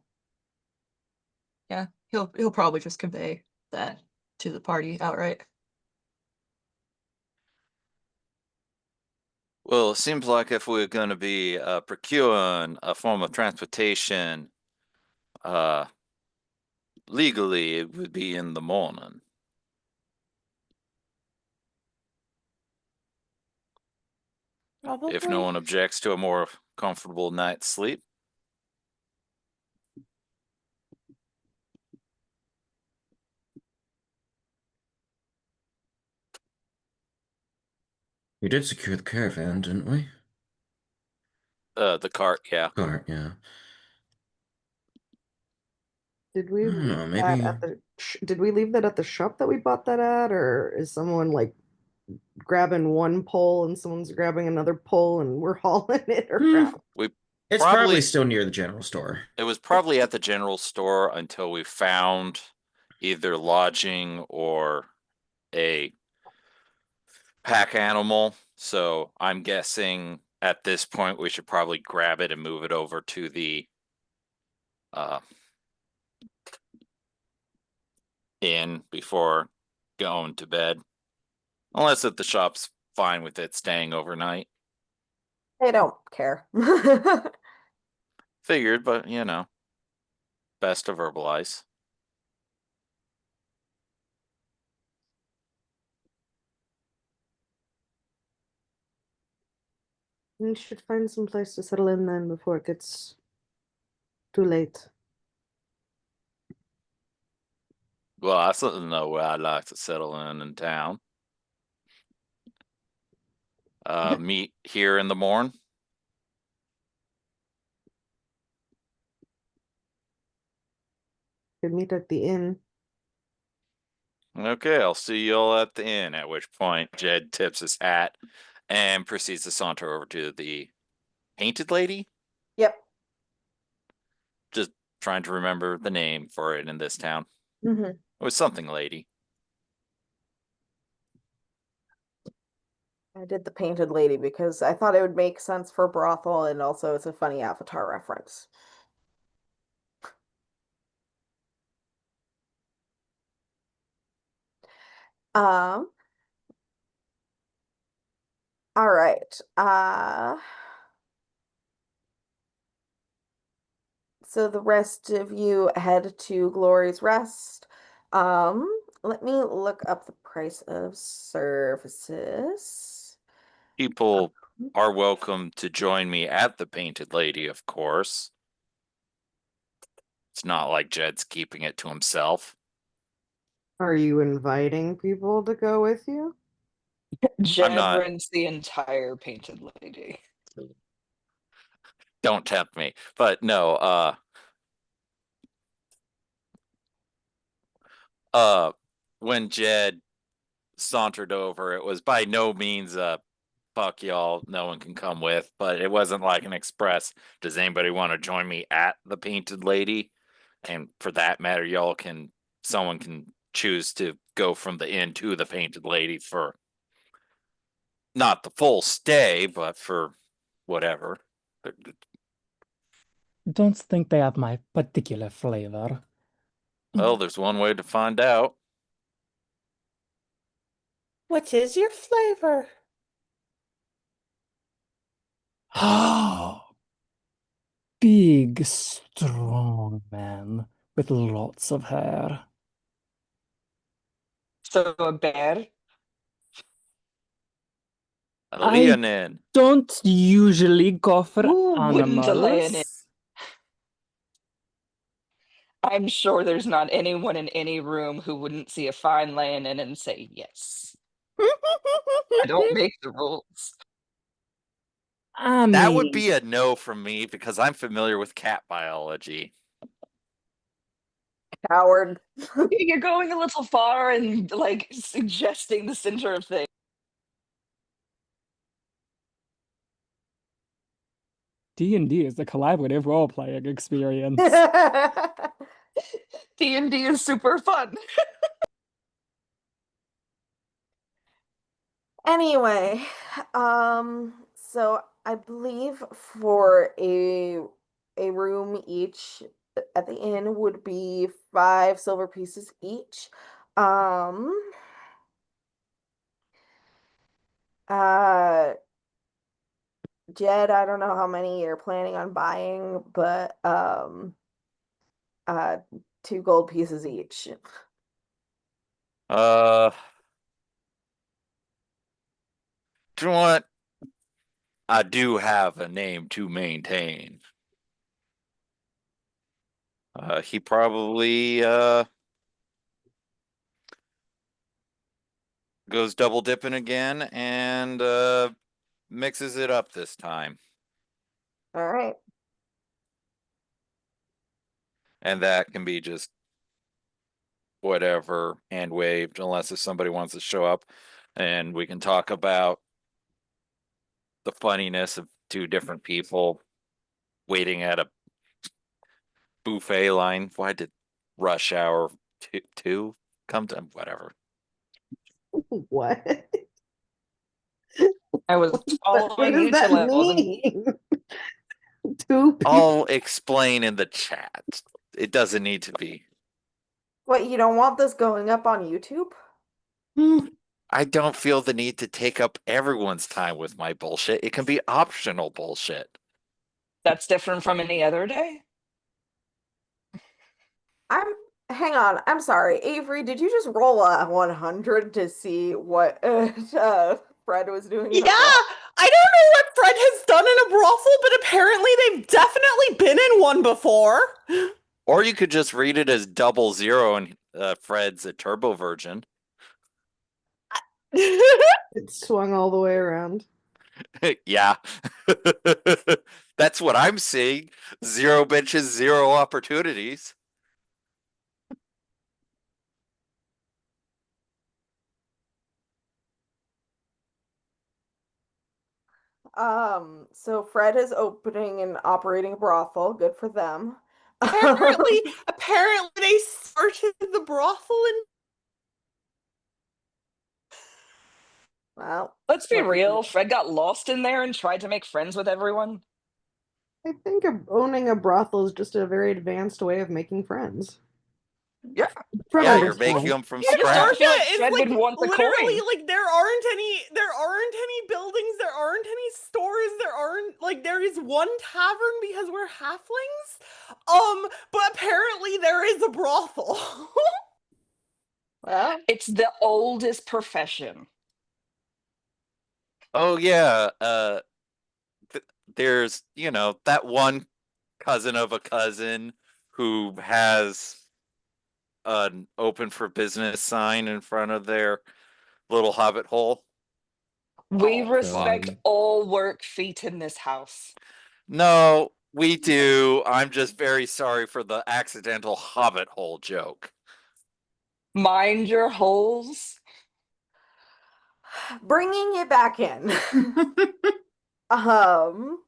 he'll probably just convey that to the party outright. Well, it seems like if we're going to be procuring a form of transportation Legally, it would be in the morning. If no Probably. one objects to a more comfortable night's sleep. We did secure the caravan, didn't we? The cart, yeah. Cart, yeah. Did we I don't leave know, that maybe. at the did we leave that at the shop that we bought that at, or is someone like grabbing one pole and someone's grabbing another pole and we're hauling it Hmm. around? We It's probably still near the general store. It was probably at the general store until we found either lodging or a pack animal. So I'm guessing at this point we should probably grab it and move it over to the uh, inn before going to bed. Unless if the shop's fine with it staying overnight. They don't care. Figured, but you know, best to verbalize. We should find some place to settle in then before it gets too late. Well, I certainly know where I'd like to settle in town. Meet here in the morn. Could meet at the inn. Okay, I'll see you all at the inn, at which point Jed tips his hat and proceeds to saunter over to the painted lady. Yep. Just trying to remember the name for it in this town. Mm-hmm. It was something lady. I did the painted lady because I thought it would make sense for brothel, and also it's a funny Avatar reference. Um, all right. So the rest of you head to Glory's Rest. Let me look up the price of services. People are welcome to join me at the painted lady, of course. It's not like Jed's keeping it to himself. Are you inviting people to go with you? I'm Jed not. rents the entire painted lady. Don't tempt me. But no, when Jed sauntered over, it was by no means a fuck y'all, no one can come with, but it wasn't like an express. Does anybody want to join me at the painted lady? And for that matter, someone can choose to go from the inn to the painted lady for not the full stay, but for whatever. Don't think they have my particular flavor. Well, there's one way to find out. What is your flavor? Big, strong man with lots of hair. So a bear? A I leonine. don't usually go for Who wouldn't a lion? animals. I'm sure there's not anyone in any room who wouldn't see a fine laying in and say yes. I don't make the rules. I That would mean, be a no from me because I'm familiar with cat biology. Howard. You're going a little far and like suggesting the center of things. D&D is a collaborative role-playing experience. D&D is super fun. Anyway, so I believe for a room each at the inn would be 5 silver pieces each. Um, uh, Jed, I don't know how many you're planning on buying, but uh 2 gold pieces each. Uh, do you know what? I do have a name to maintain. He probably goes double dipping again and mixes it up this time. All right. And that can be just whatever hand waved, unless if somebody wants to show up and we can talk about the funniness of 2 different people waiting at a buffet line. Why did rush hour two come to whatever? What? I was What following does you till that I wasn't. mean? Two people. I'll explain in the chat. It doesn't need to be. What, you don't want this going up on YouTube? I don't feel the need to take up everyone's time with my bullshit. It can be optional bullshit. That's different from any other day. Hang on, I'm sorry. Avery, did you just roll a 100 to see what Fred was doing in Yeah, a brothel? I don't know what Fred has done in a brothel, but apparently they've definitely been in one before. Or you could just read it as 00 and Fred's a turbo virgin. It swung all the way around. Yeah. That's what I'm seeing. 0 benches, 0 opportunities. So Fred is opening and operating a brothel. Good for them. Apparently they started the brothel in. Well, Let's be what can real. you- Fred got lost in there and tried to make friends with everyone. I think owning a brothel is just a very advanced way of making friends. Yeah. From Yeah, my you're making perspective. them from I just don't scratch. feel like It's Fred would want the literally coin. like there aren't any buildings, there aren't any stores, there is one tavern because we're halflings. But apparently there is a brothel. Well, It's the oldest profession. Oh yeah, there's, that one cousin of a cousin who has an open for business sign in front of their little hobbit hole. We Oh, respect fuck. all work feet in this house. No, we do. I'm just very sorry for the accidental hobbit hole joke. Mind your holes. bringing it back in. Um,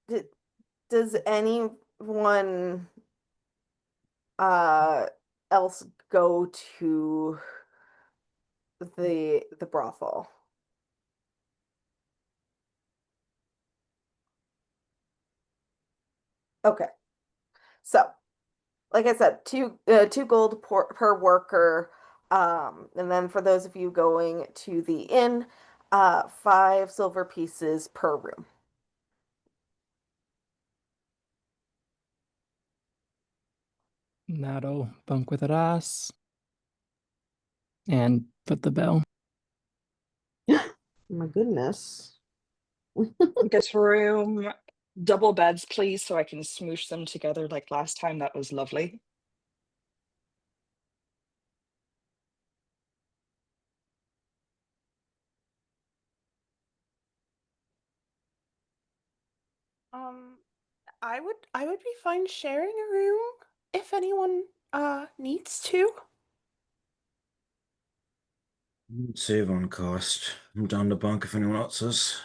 d does anyone uh else go to the brothel? Okay. So, like I said, 2 gold per worker. And then for those of you going to the inn, 5 silver pieces per room. That'll bunk with it ass. And foot the bill. My goodness. Guest room. Double beds, please, so I can smoosh them together like last time. That was lovely. Um, I would be fine sharing a room if anyone needs to. Save on cost. I'm down to bunk if anyone else is.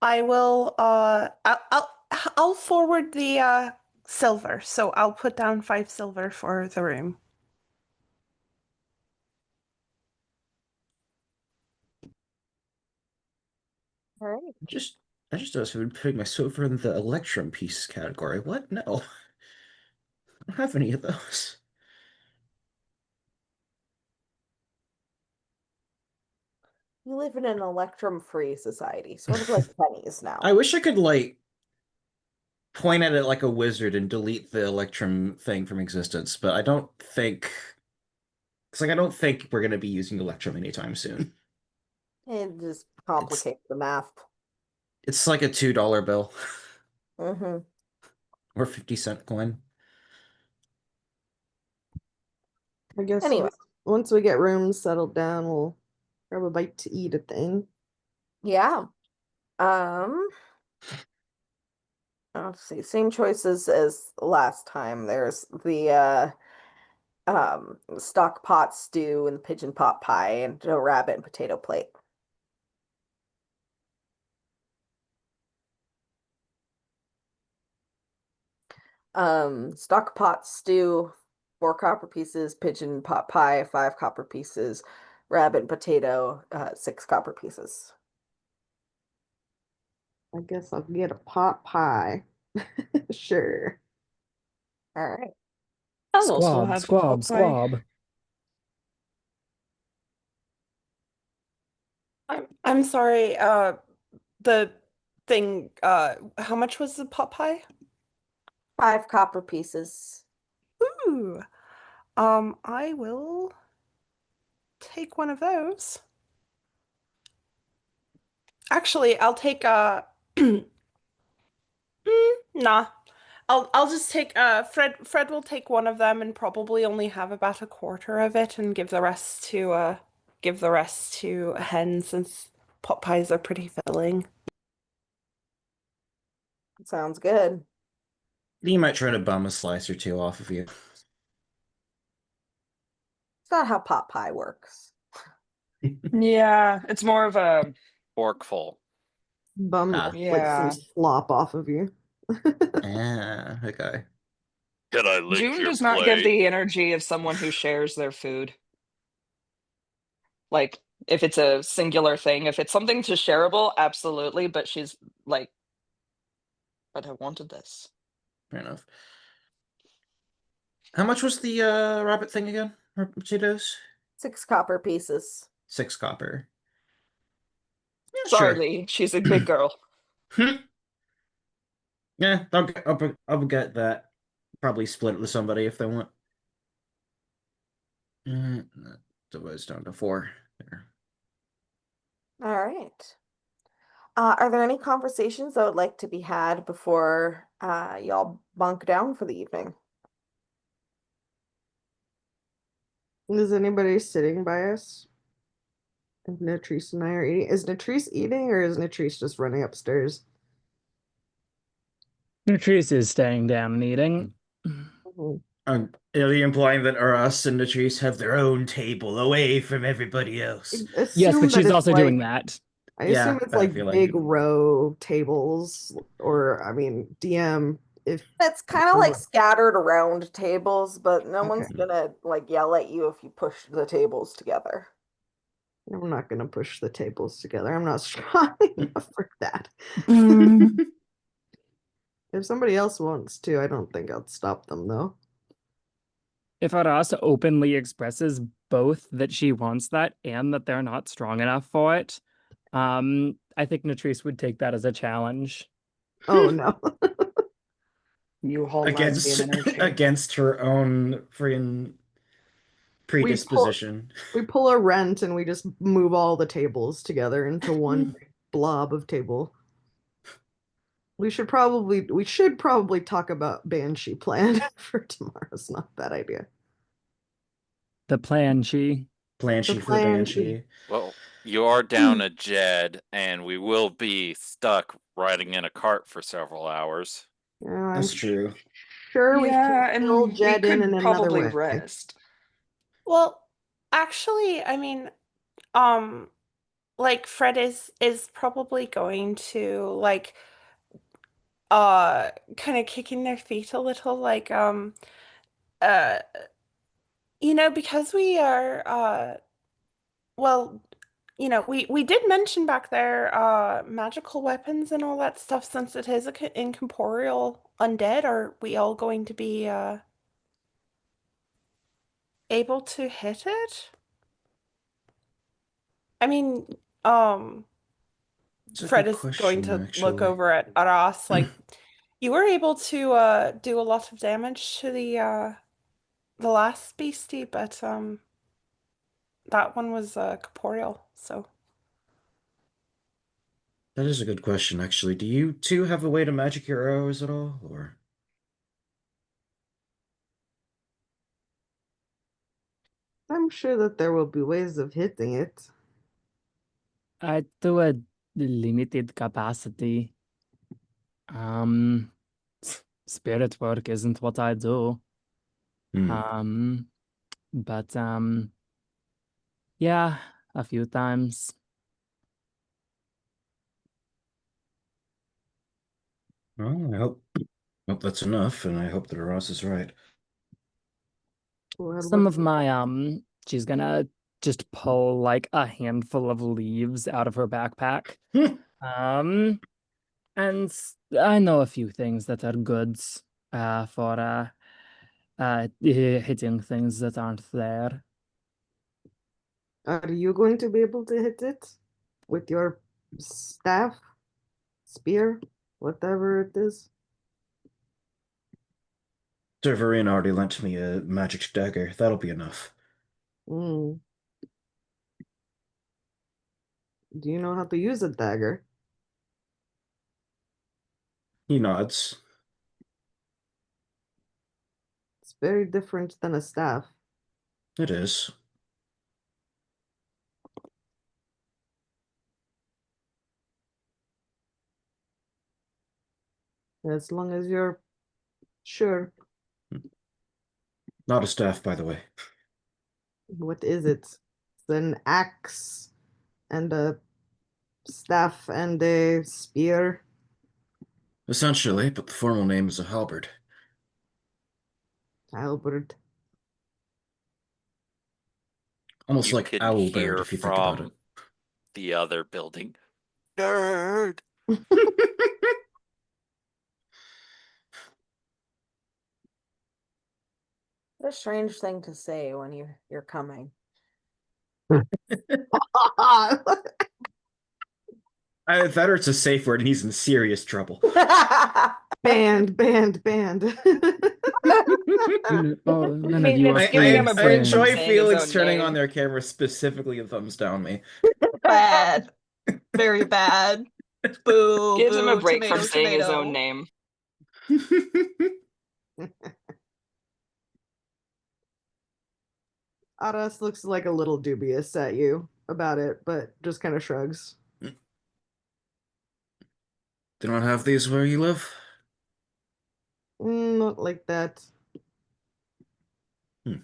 I will I'll forward the silver. So I'll put down 5 silver for the room. All right. I just noticed I've been putting my silver in the Electrum piece category. What? No. I don't have any of those. We live in an electrum-free society, sort of like pennies now. I wish I could, like, point at it like a wizard and delete the Electrum thing from existence, but I don't think it's like I don't think we're gonna be using Electrum anytime soon. It just It's complicates the math. it's like a $2 bill Mm-hmm. or 50-cent coin. I guess Anyway, once we get rooms settled down, we'll grab a bite to eat a thing. yeah. Um, let's see. Same choices as last time. There's the stock pot stew and the pigeon pot pie and a rabbit and potato plate. Stock pot stew, 4 copper pieces, pigeon pot pie, 5 copper pieces, rabbit and potato, 6 copper pieces. I guess I'll get a pot pie. Sure. All right. I'll also Squab, have a squab, pot pie. squab. I'm sorry, the thing, how much was the pot pie? 5 copper pieces. Ooh. I will take one of those. Actually, I'll take nah. I'll just take Fred will take one of them and probably only have about a quarter of it and give the rest to Hen since pot pies are pretty filling. Sounds good. He might try to bum a slice or two off of you. It's not how pot pie works. Yeah, it's more of a Forkful. Bum Ah. like some yeah. slop off of you. Ah, okay. Can I lick June your does not give plate? the energy of someone who shares their food. Like, if it's a singular thing, if it's something to shareable, absolutely. But she's like, but I wanted this. Fair enough. How much was the rabbit thing again? Or potatoes? 6 copper pieces. 6 copper. Yeah, Sorry, sure. Lee. She's a big girl. Yeah, I'll get that. Probably split it with somebody if they want. That divides down to 4. There. All right. Are there any conversations that would like to be had before y'all bunk down for the evening? Is anybody sitting by us? If Natrice and I are eating. Is Natrice eating or is Natrice just running upstairs? Nutrice is staying down and eating. Mhm. Are you implying that us and Latrice have their own table away from everybody else? I Yes, assume but that she's it's also doing like that. I assume Yeah, it's I have a like big feeling. row tables, or I mean DM if It's kind of like scattered around tables, but no okay. one's gonna like yell at you if you push the tables together. I'm not gonna push the tables together. I'm not strong enough for that. If somebody else wants to, I don't think I'll stop them though. If Arasa openly expresses both that she wants that and that they're not strong enough for it, I think Natrice would take that as a challenge. Oh no. You hold my Against energy. against her own freaking We pull predisposition. we pull a rent and we just move all the tables together into one big blob of table. We should probably talk about banshee plan for tomorrow. It's not a bad idea. The plan, she. The Blanchie for the plan is Banshee. Well, you are down a Jed, and we will be stuck riding in a cart for several hours. I'm That's true. sure we can Yeah, fill and we Jed in could another probably way. rest. Well, actually, I mean, um, like Fred is probably going to like kind of kicking their feet a little, like uh because we are well, we did mention back there magical weapons and all that stuff since it is a incorporeal undead. Are we all going to be able to hit it? I mean, um It's a Fred good is going question, to look actually. over at Aras like, You were able to do a lot of damage to the last beastie, but that one was corporeal, so That is a good question, actually. Do you two have a way to magic your arrows at all, or? I'm sure that there will be ways of hitting it. I do a limited capacity. Um, Spirit work isn't what I do. Hmm. But yeah, a few times. Well, I hope that's enough, and I hope that Ross is right. Well, Some what of my she's gonna just pull like a handful of leaves out of her backpack. Um, and I know a few things that are good for hitting things that aren't there. are you going to be able to hit it with your staff, spear, whatever it is? Severin already lent me a magic dagger. That'll be enough. Hmm. Do you know how to use a dagger? He nods. It's very different than a staff. It is. As long as you're sure. Not a staff, by the way. What is it? It's an axe and a staff and a spear. Essentially, but the formal name is a halberd. Albert. Almost You like can owlbird, hear if you think about from the other building. Nerd. A strange thing to say when you're coming. it. Better it's a safe word, and he's in serious trouble. Banned. Oh, none of mean, you are it's giving him a I break from enjoy saying his Felix own turning on name. their camera, specifically a thumbs down me. Bad. Very bad. Boo, Gives him a boo, break from tomato, saying his own tomato. name. Aras looks like a little dubious at you about it, but just kind of shrugs. Do not have these where you live? Not like that. Hmm.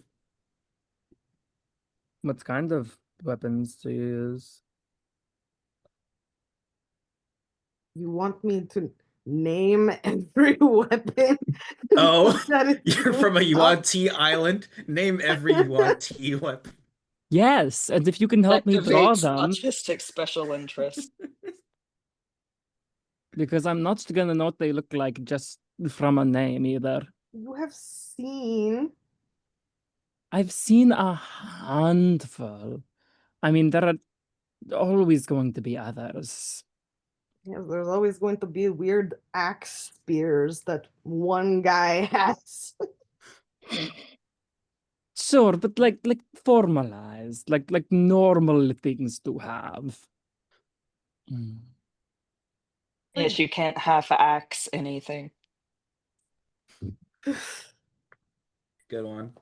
What kind of weapons do you use? You want me to name every weapon Oh, that is you're used from a on- Yuan-Ti island? Name every Yuan-Ti weapon. Yes, and if you can help me draw Activates them, autistic special interest. because I'm not gonna know what they look like just from a name either. You have seen. I've seen a handful. I mean, there are always going to be others. Yes, there's always going to be weird axe spears that one guy has. Sure, but like formalized, like normal things to have. Mm. Yes, you can't half-axe anything. Good one.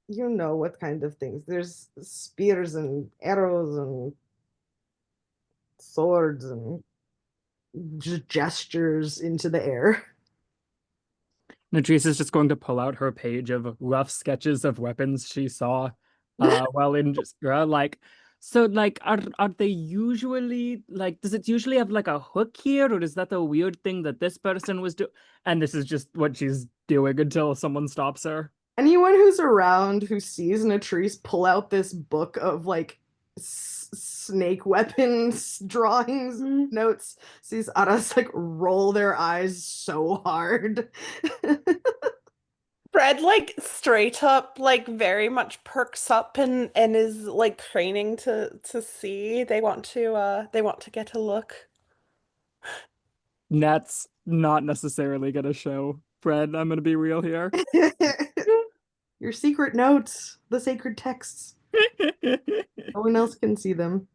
You know what kind of things. There's spears and arrows and swords and gestures into the air. Nadris is just going to pull out her page of rough sketches of weapons she saw while in just like so like are they usually like does it usually have like a hook here or is that a weird thing that this person was doing? And this is just what she's doing until someone stops her. Anyone who's around who sees Natrice pull out this book of like snake weapons drawings notes sees Aras like roll their eyes so hard. Fred like straight up like very much perks up and is like craning to see. They want to get a look. That's not necessarily gonna show, Fred. I'm gonna be real here. Your secret notes, the sacred texts. No one else can see them.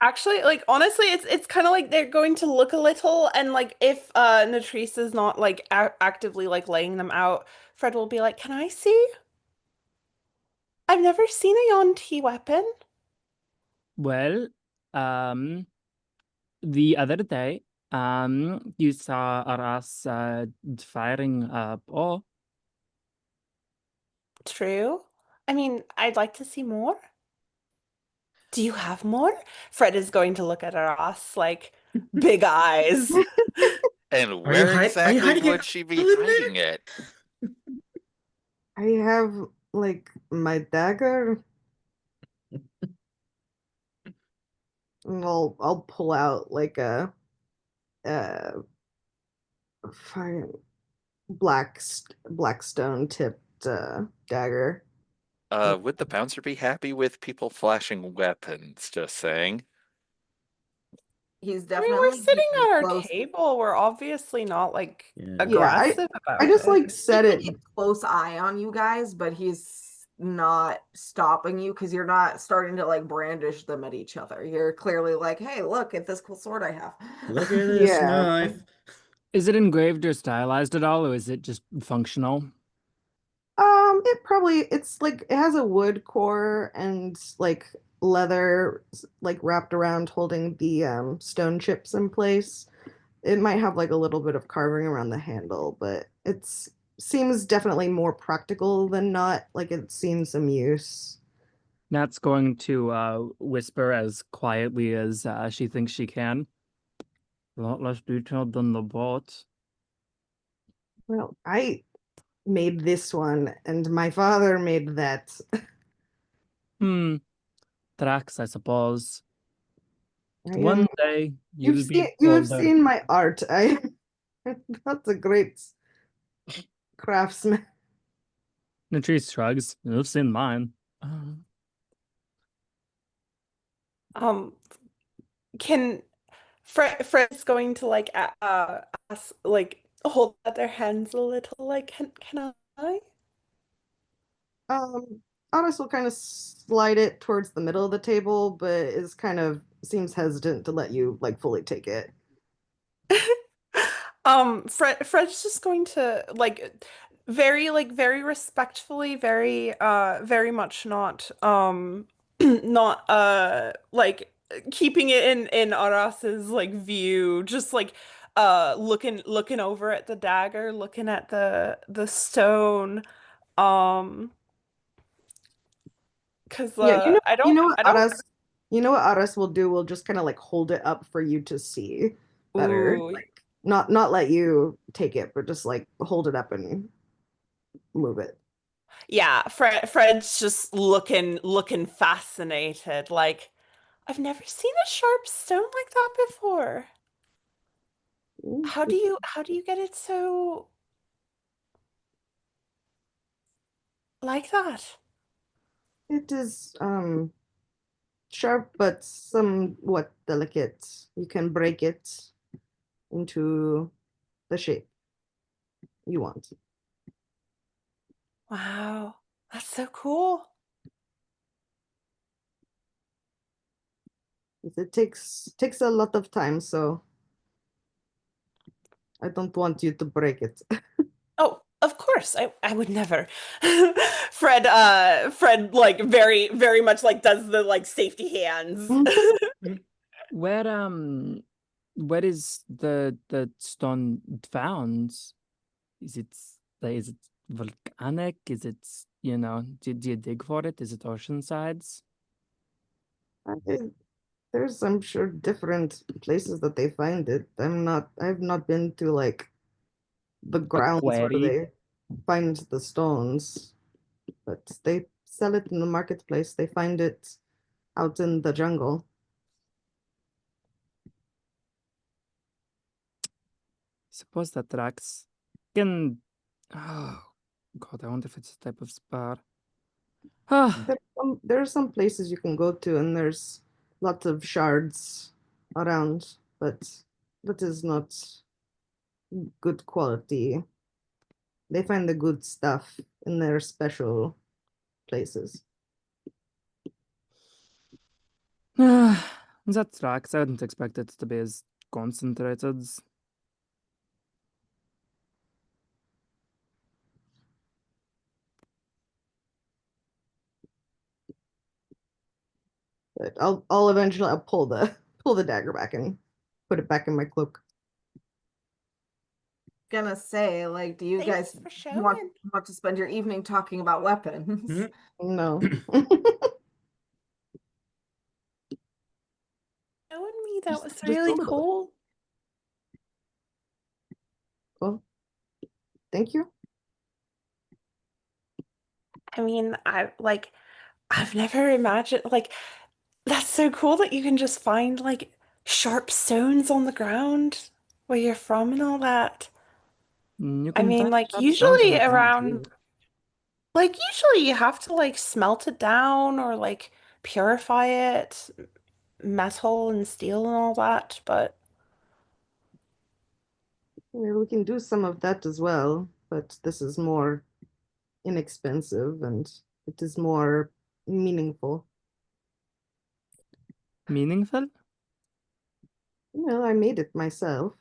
Actually, like honestly, it's kind of like they're going to look a little, and like if Natrice is not like actively like laying them out, Fred will be like, "Can I see? I've never seen a Yuan-Ti weapon." Well, um, the other day, you saw us firing a ball. True. I mean, I'd like to see more. Do you have more? Fred is going to look at Aras like big eyes. And Are you where exactly hiding would it? she be hiding it? I have like my dagger, and I'll pull out like a fine black stone tipped dagger. Would the bouncer be happy with people flashing weapons? Just saying. He's I mean, we're definitely sitting keeping at our close. table. We're obviously not like Yeah. Yeah, aggressive I about just it. like set it. Keeping a close eye on you guys, but he's not stopping you because you're not starting to like brandish them at each other. You're clearly like, hey, look at this cool sword I have. Look at this Yeah. knife. Is it engraved or stylized at all, or is it just functional? It's like it has a wood core and like leather like wrapped around holding the stone chips in place. It might have like a little bit of carving around the handle, but it's seems definitely more practical than not. Like it's seen some use. Nat's going to whisper as quietly as she thinks she can. A lot less detailed than the boat. Well, I made this one and my father made that. Hmm. Tracks, I suppose. I One am day you'll be you have older. seen my art. I am not a great craftsman. Natrice shrugs. You've seen mine. Um, can Fred's going to like ask, like hold out their hands a little, like, can I? Honest will kind of slide it towards the middle of the table, but is kind of seems hesitant to let you like fully take it. Fred's just going to like very respectfully, very much not not like keeping it in Aras's like view, just like looking over at the dagger, looking at the stone. Um, because Yeah, you know what I don't Aras, you know what Aras will do? Will just kind of like hold it up for you to see better. ooh Like not let you take it, but just like hold it up and move it. yeah, Fred's just looking fascinated, like I've never seen a sharp stone like that before. Mm, How do you get it so like that? It is sharp but somewhat delicate. You can break it into the shape you want. Wow, that's so cool. It takes a lot of time, so I don't want you to break it. Oh, of course. I would never. Fred like very much like does the like safety hands. Where where is the stone found? Is it is it volcanic? Is it, do you dig for it? Is it ocean sides? I- There's, I'm sure, different places that they find it. I've not been to like the A grounds where quarry? they find the stones, but they sell it in the marketplace. They find it out in the jungle. Suppose that tracks. Can oh God, I wonder if it's a type of spar. Ah, There are some places you can go to, and there's lots of shards around, but that is not good quality. They find the good stuff in their special places. That tracks. I didn't expect it to be as concentrated. But I'll eventually pull the dagger back and put it back in my cloak. Gonna say, like, do you Thanks guys for showing. want to spend your evening talking about weapons? Mhm. No. Showing me that was Just really go for it. cool. Well, thank you. I mean, I've never imagined that's so cool that you can just find like sharp stones on the ground where you're from and all that. You I can mean, find like sharp stones usually underground around too. like usually you have to like smelt it down or like purify it, metal and steel and all that, but Yeah, we can do some of that as well, but this is more inexpensive and it is more meaningful. Meaningful? Well, I made it myself.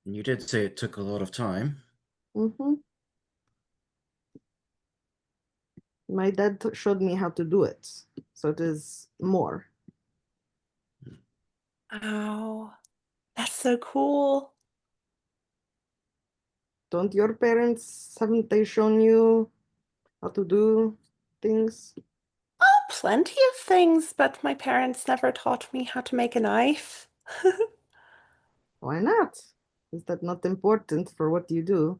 You did say it took a lot of time. Mm-hmm. My dad showed me how to do it, so it is more. oh, that's so cool. Don't your parents, haven't they shown you how to do things? Oh, plenty of things, but my parents never taught me how to make a knife. Why not? Is that not important for what you do?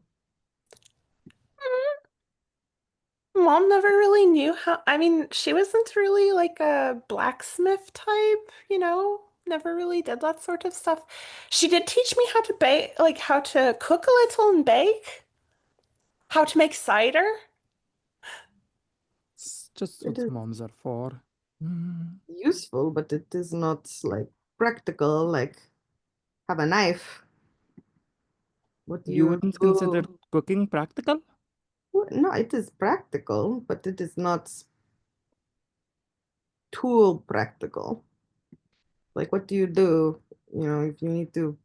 Mom never really knew how. I mean, she wasn't really like a blacksmith type, you know, never really did that sort of stuff. She did teach me how to bake, like how to cook a little and bake, how to make cider. It's just It what is moms are for. useful, but it is not like practical, like have a knife. What You you wouldn't consider do? cooking practical? No, it is practical, but it is not tool practical. Like, what do you do? You know, if you need to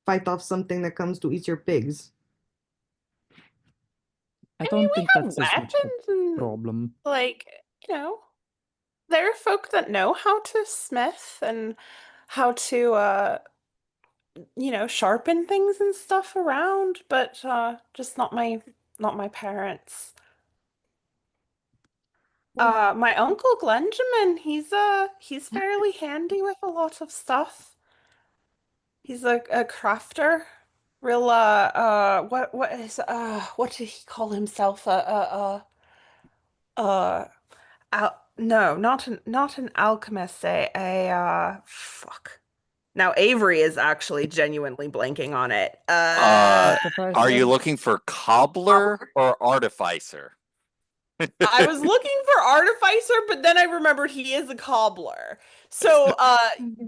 fight off something that comes to eat your pigs. I I mean, don't we think have that's as much of a weapons and problem. like, you know, there are folk that know how to smith and how to you know, sharpen things and stuff around, but just not my parents. My uncle Glenjamin, he's fairly handy with a lot of stuff. He's a crafter. Real what did he call himself? No, not an alchemist, fuck. Now Avery is actually genuinely blanking on it. Are you Artificer? looking for cobbler or artificer? I was looking for artificer, but then I remembered he is a cobbler. So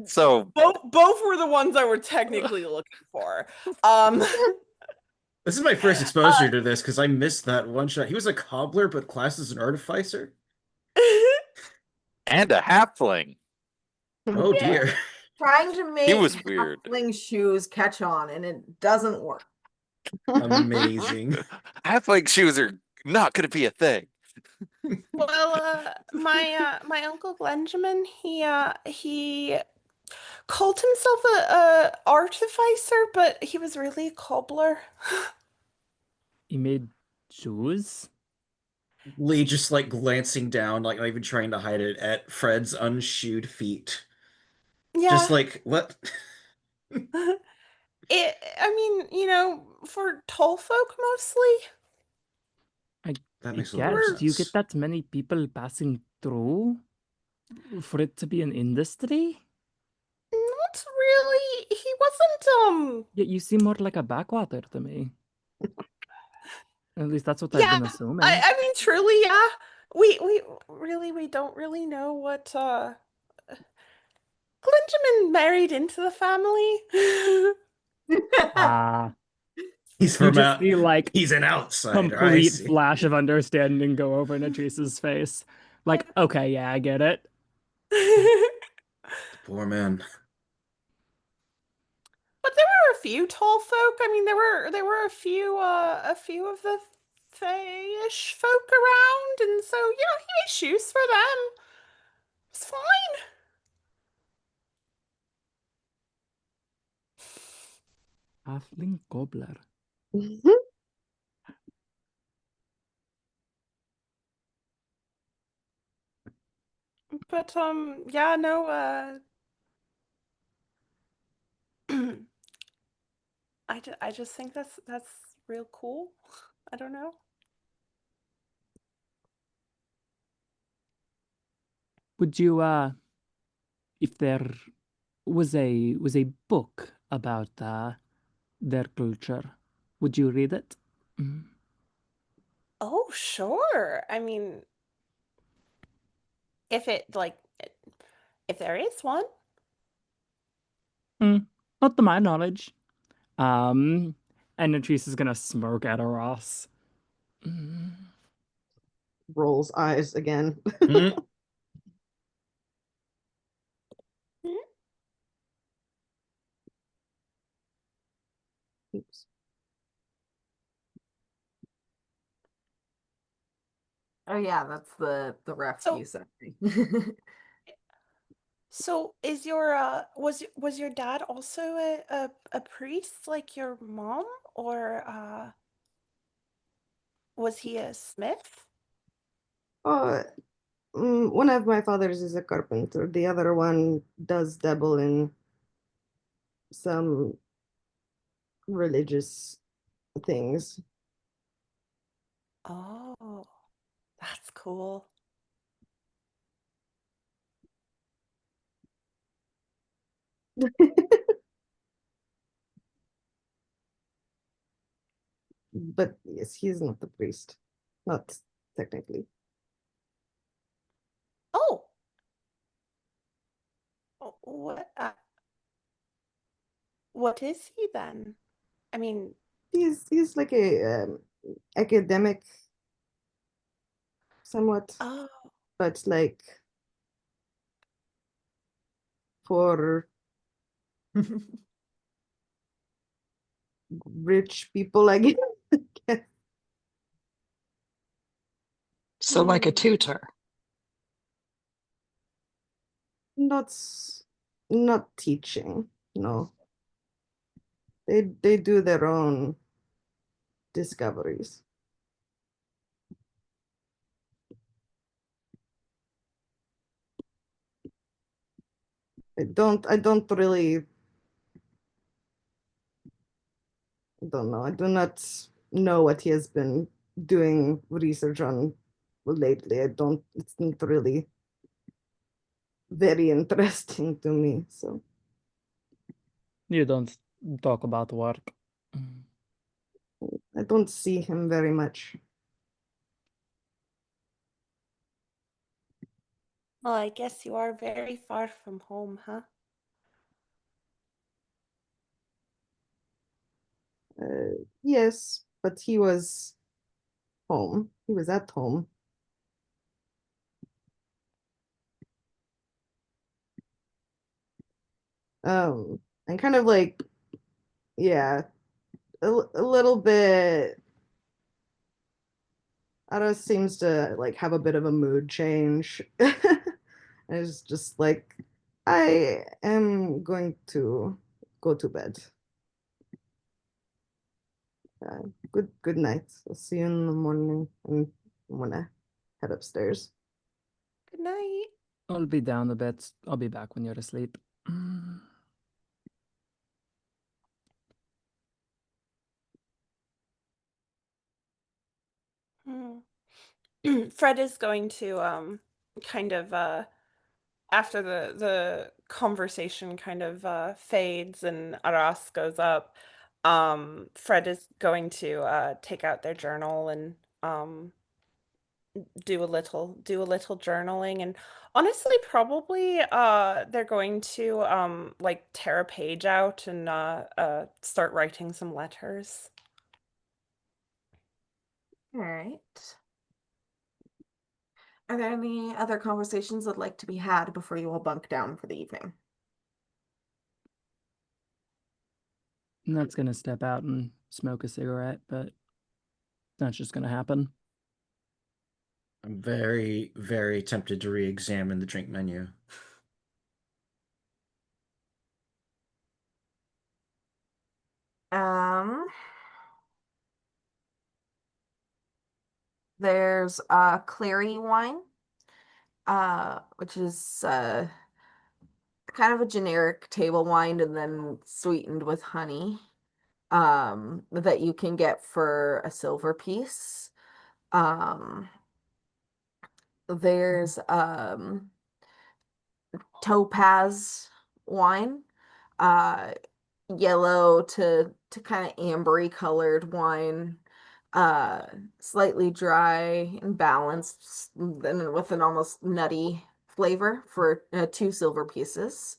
So both were the ones I were technically looking for. Um This is my first uh, exposure to this because I missed that one shot. He was a cobbler, but classed as an artificer. and a halfling. Oh yeah. dear. Trying to He make was weird. halfling shoes catch on, and it doesn't work. Amazing. Halfling shoes are not going to be a thing. Well, my uncle Glenjamin, he called himself a artificer, but he was really a cobbler. He made shoes? Lee just like glancing down, like not even trying to hide it at Fred's unshoed feet. Just Yeah. like, what? I mean, you know, for tall folk mostly. I, That I makes a lot of guess. Do you get sense. that many people passing through for it to be an industry? Not really. He wasn't Yeah, you seem more like a backwater to me. At least that's what I've yeah, been I assuming. I mean truly, yeah. We don't really know what Glenjamin married into the family? Ah, He's you from just out. see like He's an outsider. I complete see. flash of understanding go over Natrice's face. Like, okay, yeah, I get it. Poor man. But there were a few tall folk. I mean, there were a few of the Fayish folk around, and so yeah, he made shoes for them. It's fine. Halfling gobbler. But yeah, no, I just think that's real cool. I don't know. Would you if there was a book about their culture, would you read it? Mm. Oh, sure. I mean, if it like if there is one. Mm, not to my knowledge. Um, and Natrice is gonna smirk at Ross. Mm. Rolls eyes again. Hmm? Oops. Oh yeah, that's the rescue So sentry. so is your was your dad also a priest like your mom, or was he a smith? Oh, one of my fathers is a carpenter. The other one does dabble in some religious things. Oh, that's cool. But yes, he's not the priest. Not technically. Oh, what is he then? I mean, He's like a academic somewhat, oh, but like for rich people, I guess. So like a hmm. tutor. Not not teaching. No, they do their own discoveries. I don't really don't know. I do not know what he has been doing research on lately. I don't. It's not really very interesting to me. So You don't talk about work. Mm. I don't see him very much. Well, I guess you are very far from home, huh? Yes, but he was home. He was at home. And kind of like, yeah, a little bit. Ada seems to like have a bit of a mood change. It's just like, I am going to go to bed. Good night. I'll see you in the morning. And I'm gonna head upstairs. Good night. I'll be down a bit. I'll be back when you're asleep. Mm. Hmm. Fred is going to kind of after the conversation kind of fades and Aras goes up, Fred is going to take out their journal and um do a little journaling, and honestly probably they're going to like tear a page out and start writing some letters. All right. Are there any other conversations that'd like to be had before you all bunk down for the evening? That's gonna step out and smoke a cigarette, but that's just gonna happen. I'm very, very tempted to re-examine the drink menu. Um, there's clary wine, which is kind of a generic table wine and then sweetened with honey, that you can get for a silver piece. Um, there's topaz wine, uh, yellow to kind of ambery colored wine, uh, slightly dry and balanced, then with an almost nutty flavor for 2 silver pieces.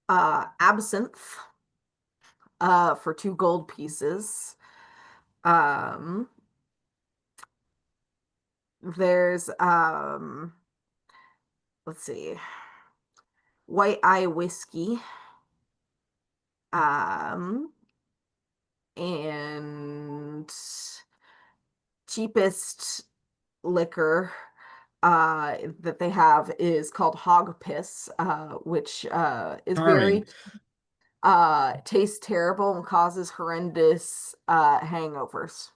Absinthe, for 2 gold pieces. Um, there's let's see, white eye whiskey, um, and cheapest liquor that they have is called hog piss, which is very Charming. tastes terrible and causes horrendous hangovers.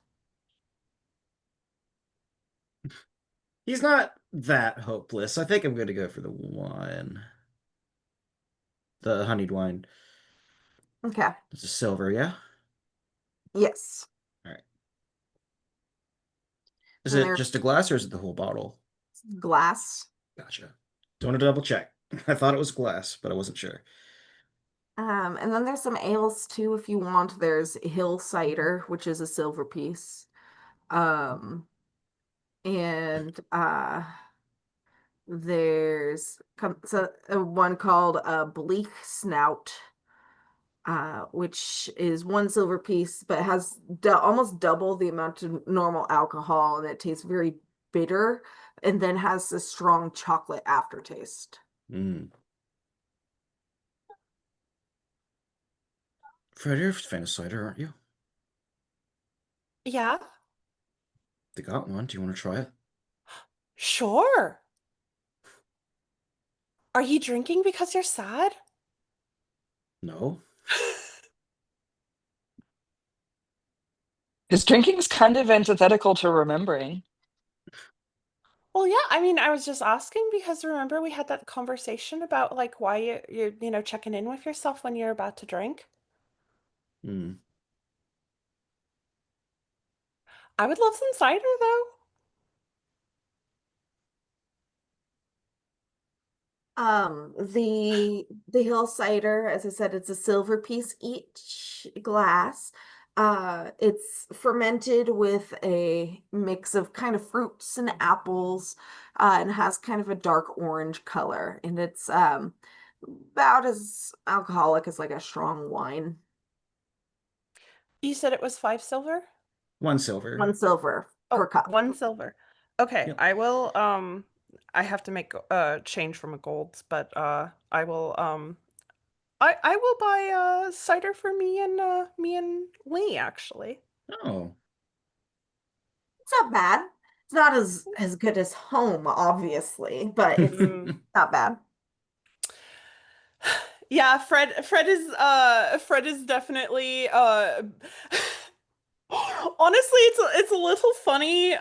He's not that hopeless. I think I'm going to go for the wine. The honeyed wine. Okay. It's a silver, yeah? Yes. All right. Is And it there's just a glass or is it the whole bottle? glass. Gotcha. Don't want to double check. I thought it was glass, but I wasn't sure. And then there's some ales too if you want. There's hill cider, which is a silver piece. And there's one called Bleak Snout, which is 1 silver piece, but has almost double the amount of normal alcohol, and it tastes very bitter, and then has this strong chocolate aftertaste. Mm. Fred, you're a fan of cider, aren't you? Yeah, They got one. Do you want to try it? sure. Are you drinking because you're sad? No. His drinking's kind of antithetical to remembering. Well, yeah, I mean, I was just asking because remember we had that conversation about like why you're checking in with yourself when you're about to drink. Hmm. I would love some cider though. The hill cider, as I said, it's a silver piece each glass. It's fermented with a mix of kind of fruits and apples, and has kind of a dark orange color, and it's about as alcoholic as like a strong wine. You said it was 5 silver? 1 silver. 1 silver per Oh, cup. 1 silver. Okay, Yep. I will I have to make change from a golds, but I will I will buy cider for me and Lee actually. Oh. It's not bad. It's not as good as home, obviously, but it's Mm. not bad. Yeah, Fred is definitely honestly it's a little funny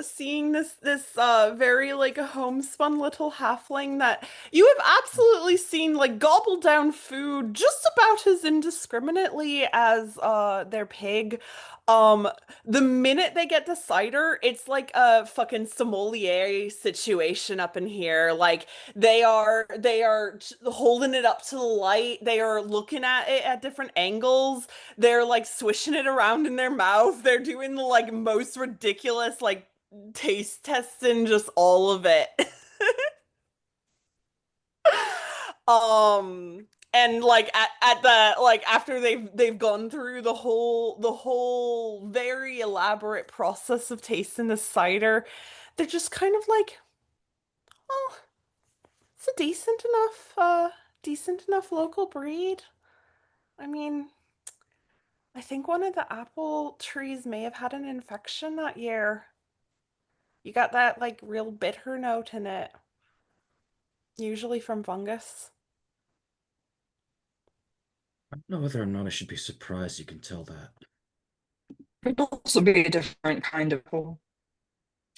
seeing this very like homespun little halfling that you have absolutely seen like gobble down food just about as indiscriminately as their pig. Um the minute they get to cider, it's like a fucking sommelier situation up in here. Like they are holding it up to the light. They are looking at it at different angles. They're like swishing it around in their mouth. They're doing the like most ridiculous like taste testing just all of it. And like at the like after they've gone through the whole very elaborate process of tasting the cider, they're just kind of like, oh, it's a decent enough local breed. I mean, I think one of the apple trees may have had an infection that year. You got that like real bitter note in it, usually from fungus. I don't know whether or not I should be surprised you can tell that. Could also be a different kind of apple,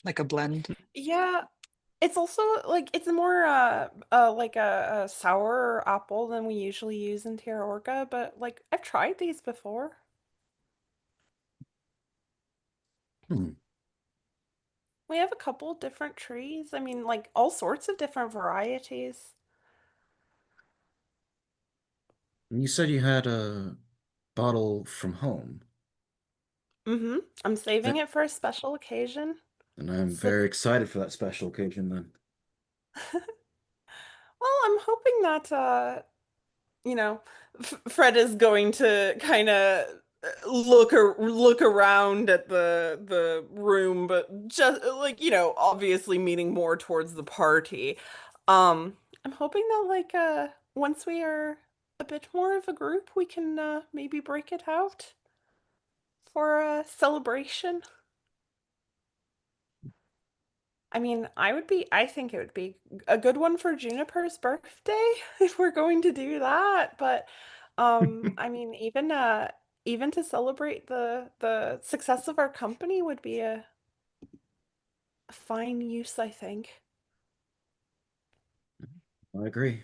like a blend. Yeah, it's also like it's more like a sour apple than we usually use in Terra Orga, but like I've tried these before. Hmm. We have a couple different trees. I mean, like all sorts of different varieties. And you said you had a bottle from home. Mm-hmm. I'm saving Th- it for a special occasion. And I'm So, very excited for that special occasion then. well, I'm hoping that you know, Fred is going to kind of look around at the room, but just like, obviously meaning more towards the party. I'm hoping that like once we are a bit more of a group, we can maybe break it out for a celebration. I mean, I think it would be a good one for Juniper's birthday if we're going to do that. But I mean, even to celebrate the success of our company would be a fine use, I think. I agree.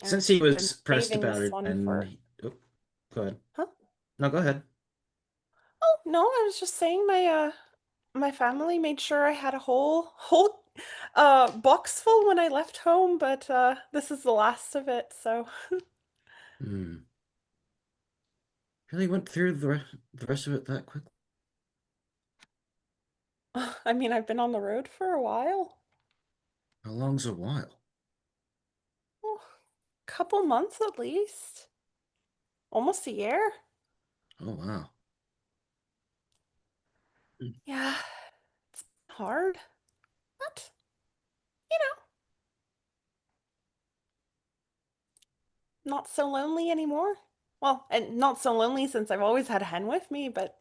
Since he I've been was pressed saving about this it one and for, oh, go ahead. huh? No, go ahead. Oh, no, I was just saying my family made sure I had a whole box full when I left home, but this is the last of it, so Hmm. Really went through the rest of it that quickly. I mean, I've been on the road for a while. How long's a while? Oh, couple months at least. Almost a year. Oh wow. Hmm. Yeah, it's hard. But, you know, not so lonely anymore. Well, and not so lonely since I've always had a hen with me, but,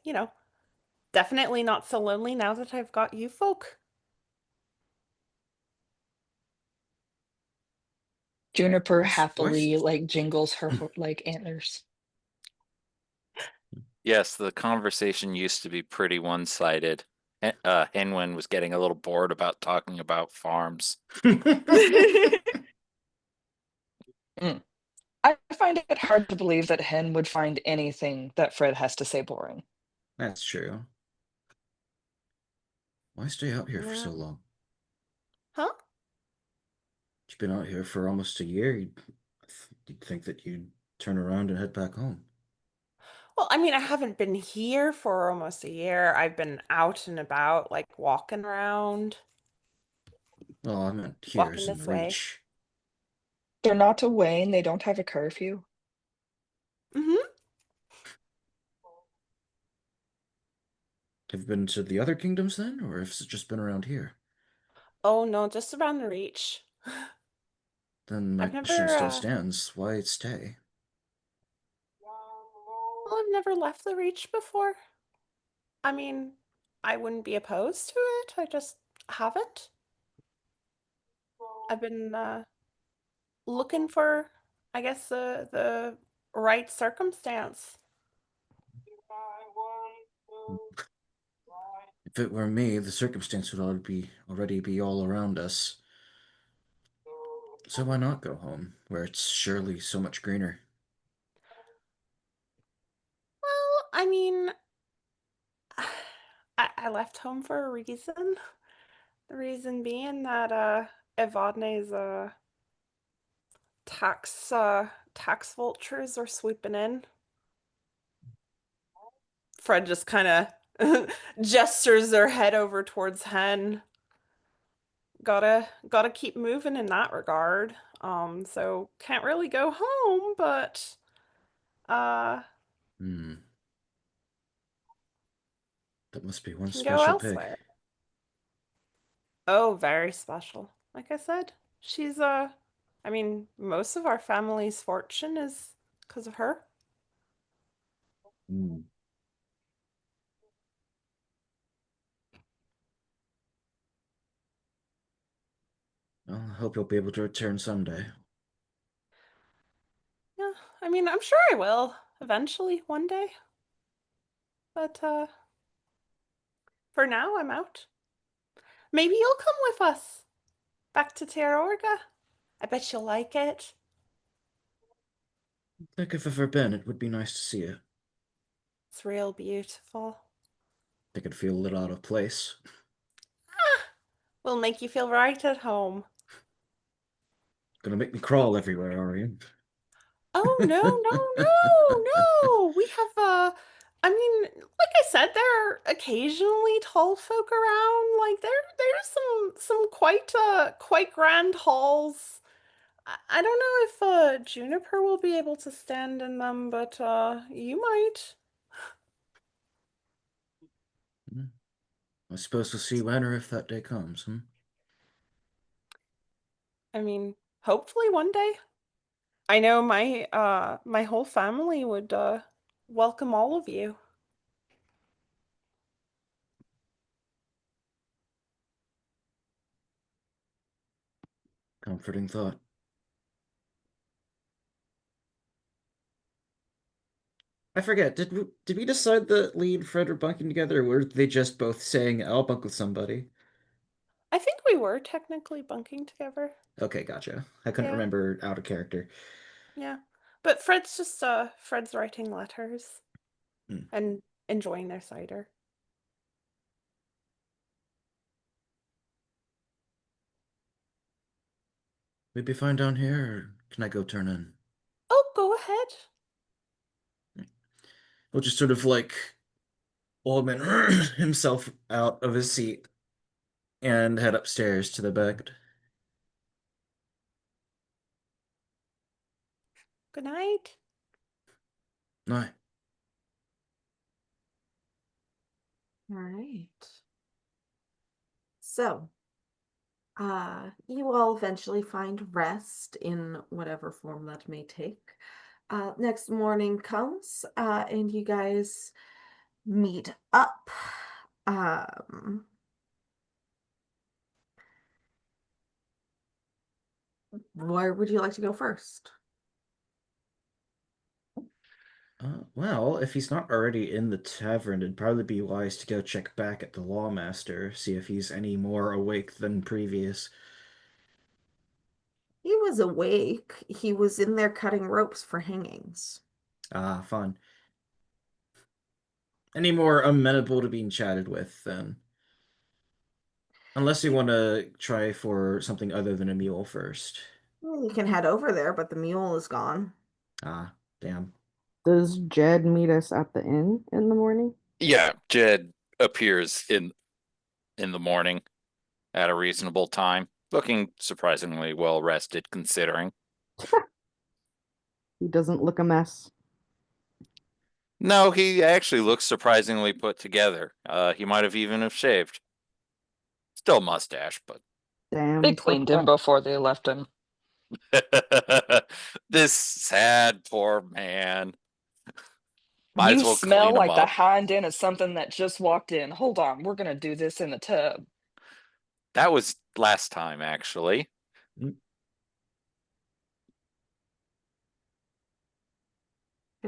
definitely not so lonely now that I've got you folk. Juniper Why happily should like jingles her like antlers. Yes, the conversation used to be pretty one-sided. Henwin was getting a little bored about talking about farms. Mm. I find it hard to believe that Hen would find anything that Fred has to say boring. That's true. Why stay out here for Yeah. so long? Huh? You've been out here for almost a year. You'd think that you'd turn around and head back home. Well, I mean, I haven't been here for almost a year. I've been out and about, like walking around, Well, I meant here walking as in this way. Reach. They're not away and they don't have a curfew. Mm-hmm. Have you been to the other kingdoms then, or has it just been around here? Oh no, just around the reach. Then my I've question never, still stands. Why stay? well, I've never left the reach before. I mean, I wouldn't be opposed to it. I just haven't. I've been looking for, I guess, the right circumstance. If it were me, the circumstance would already be all around us. So why not go home, where it's surely so much greener? Well, I mean, I left home for a reason. The reason being that Evadne's tax vultures are swooping in. Fred just kind of gestures their head over towards Hen. Gotta keep moving in that regard. So can't really go home, but uh Hmm. That must be one can go special pig. elsewhere. Oh, very special. Like I said, she's I mean, most of our family's fortune is because of her. Hmm. Well, I hope you'll be able to return someday. Yeah, I mean, I'm sure I will eventually one day. But for now, I'm out. Maybe you'll come with us back to Terra Orga. I bet you'll like it. I think if I've ever been, it would be nice to see it. It's real beautiful. I think I'd feel a little out of place. Will make you feel right at home. Gonna make me crawl everywhere, are you? Oh, no, no, no, no. We have I mean, like I said, there are occasionally tall folk around. Like there's some quite grand halls. I don't know if Juniper will be able to stand in them, but you might. Hmm. I suppose we'll see when or if that day comes, hmm? I mean, hopefully one day. I know my whole family would welcome all of you. Comforting thought. I forget, did we decide that Lee and Fred were bunking together, or were they just both saying, I'll bunk with somebody? I think we were technically bunking together. Okay, gotcha. I couldn't Yeah, remember out of character. yeah. But Fred's writing letters Hmm. and enjoying their cider. We'd be fine down here, or can I go turn in? Oh, go ahead. We'll just sort of like Oldman himself out of his seat and head upstairs to the bed. Good night. No. All right. So, you all eventually find rest in whatever form that may take. Next morning comes, and you guys meet up. Um, where would you like to go first? Well, if he's not already in the tavern, it'd probably be wise to go check back at the Lawmaster, see if he's any more awake than previous. He was awake. He was in there cutting ropes for hangings. Ah, fun. Any more amenable to being chatted with, then. Unless you want to try for something other than a mule first. Well, you can head over there, but the mule is gone. Ah, damn. Does Jed meet us at the inn in the morning? Yeah, Jed appears in the morning at a reasonable time, looking surprisingly well rested considering. He doesn't look a mess. No, he actually looks surprisingly put together. He might have even have shaved. Still mustache, but They Damn. cleaned him before they left him. this sad poor man. Might as You well smell clean him like the up. hind end of something that just walked in. Hold on, we're gonna do this in the tub. That was last time, actually. Could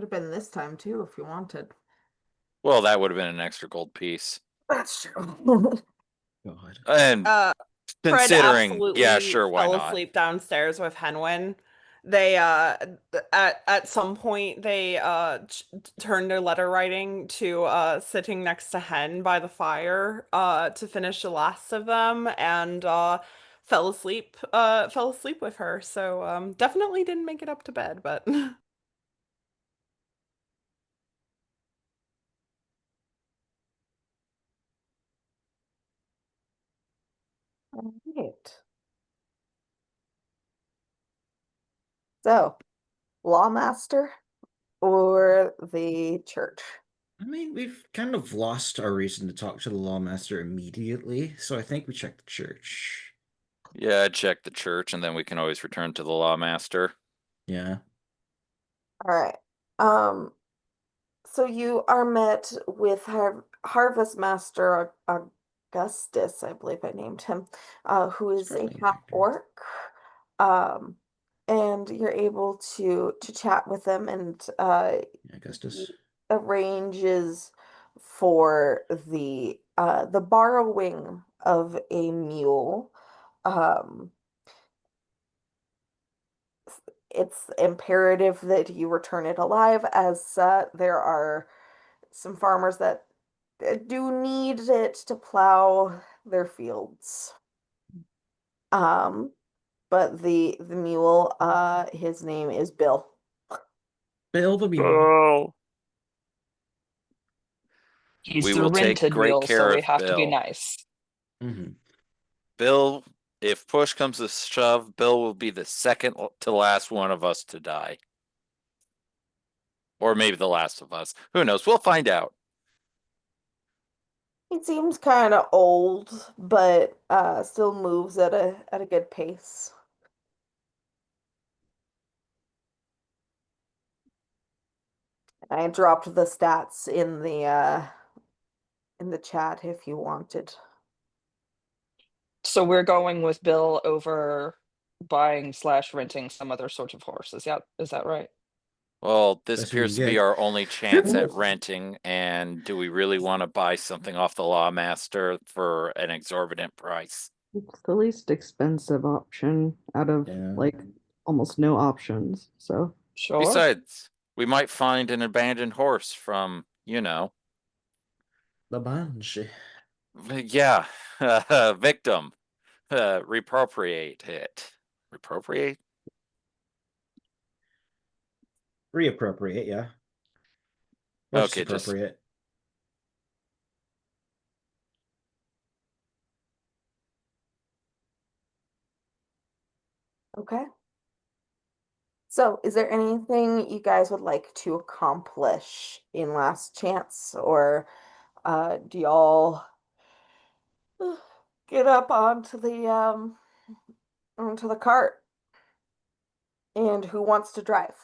have been this time too if you wanted. Well, that would have been an extra gold piece. That's true. God. And Fred considering, yeah, absolutely sure, why fell not? asleep downstairs with Henwin. They at some point they turned their letter writing to sitting next to Hen by the fire to finish the last of them and fell asleep with her. So definitely didn't make it up to bed, but So, Lawmaster or the church? I mean, we've kind of lost our reason to talk to the lawmaster immediately, so I think we check the church. Yeah, check the church, and then we can always return to the lawmaster. Yeah. All right. Um, so you are met with Harvest Master Augustus, I believe I named him, who It's is a probably in half character. orc. Um, and you're able to chat with him, and Yeah, he Augustus. arranges for the borrowing of a mule. Um, it's imperative that you return it alive, as there are some farmers that do need it to plow their fields. Um, but the mule, his name is Bill. Bill the Mule. Oh. He's We the will take rented great mule, so care we of have to be Bill. nice. Hmm. Bill, if push comes to shove, Bill will be the second to last one of us to die. Or maybe the last of us. Who knows? We'll find out. He seems kind of old, but still moves at a good pace. I dropped the stats in the chat if you wanted. So we're going with Bill over buying slash renting some other sort of horses. Yeah, is that right? Well, this Best we can appears to be get. our only chance at renting, and do we really want to buy something off the Lawmaster for an exorbitant price? It's the least expensive option out of Yeah. like almost no options. So Sure. Besides, we might find an abandoned horse from, The banshee. yeah, victim. Reappropriate it. Reappropriate? Reappropriate, yeah. Or just Okay, just appropriate. Okay. So, is there anything you guys would like to accomplish in Last Chance, or do y'all get up onto the cart? And who wants to drive?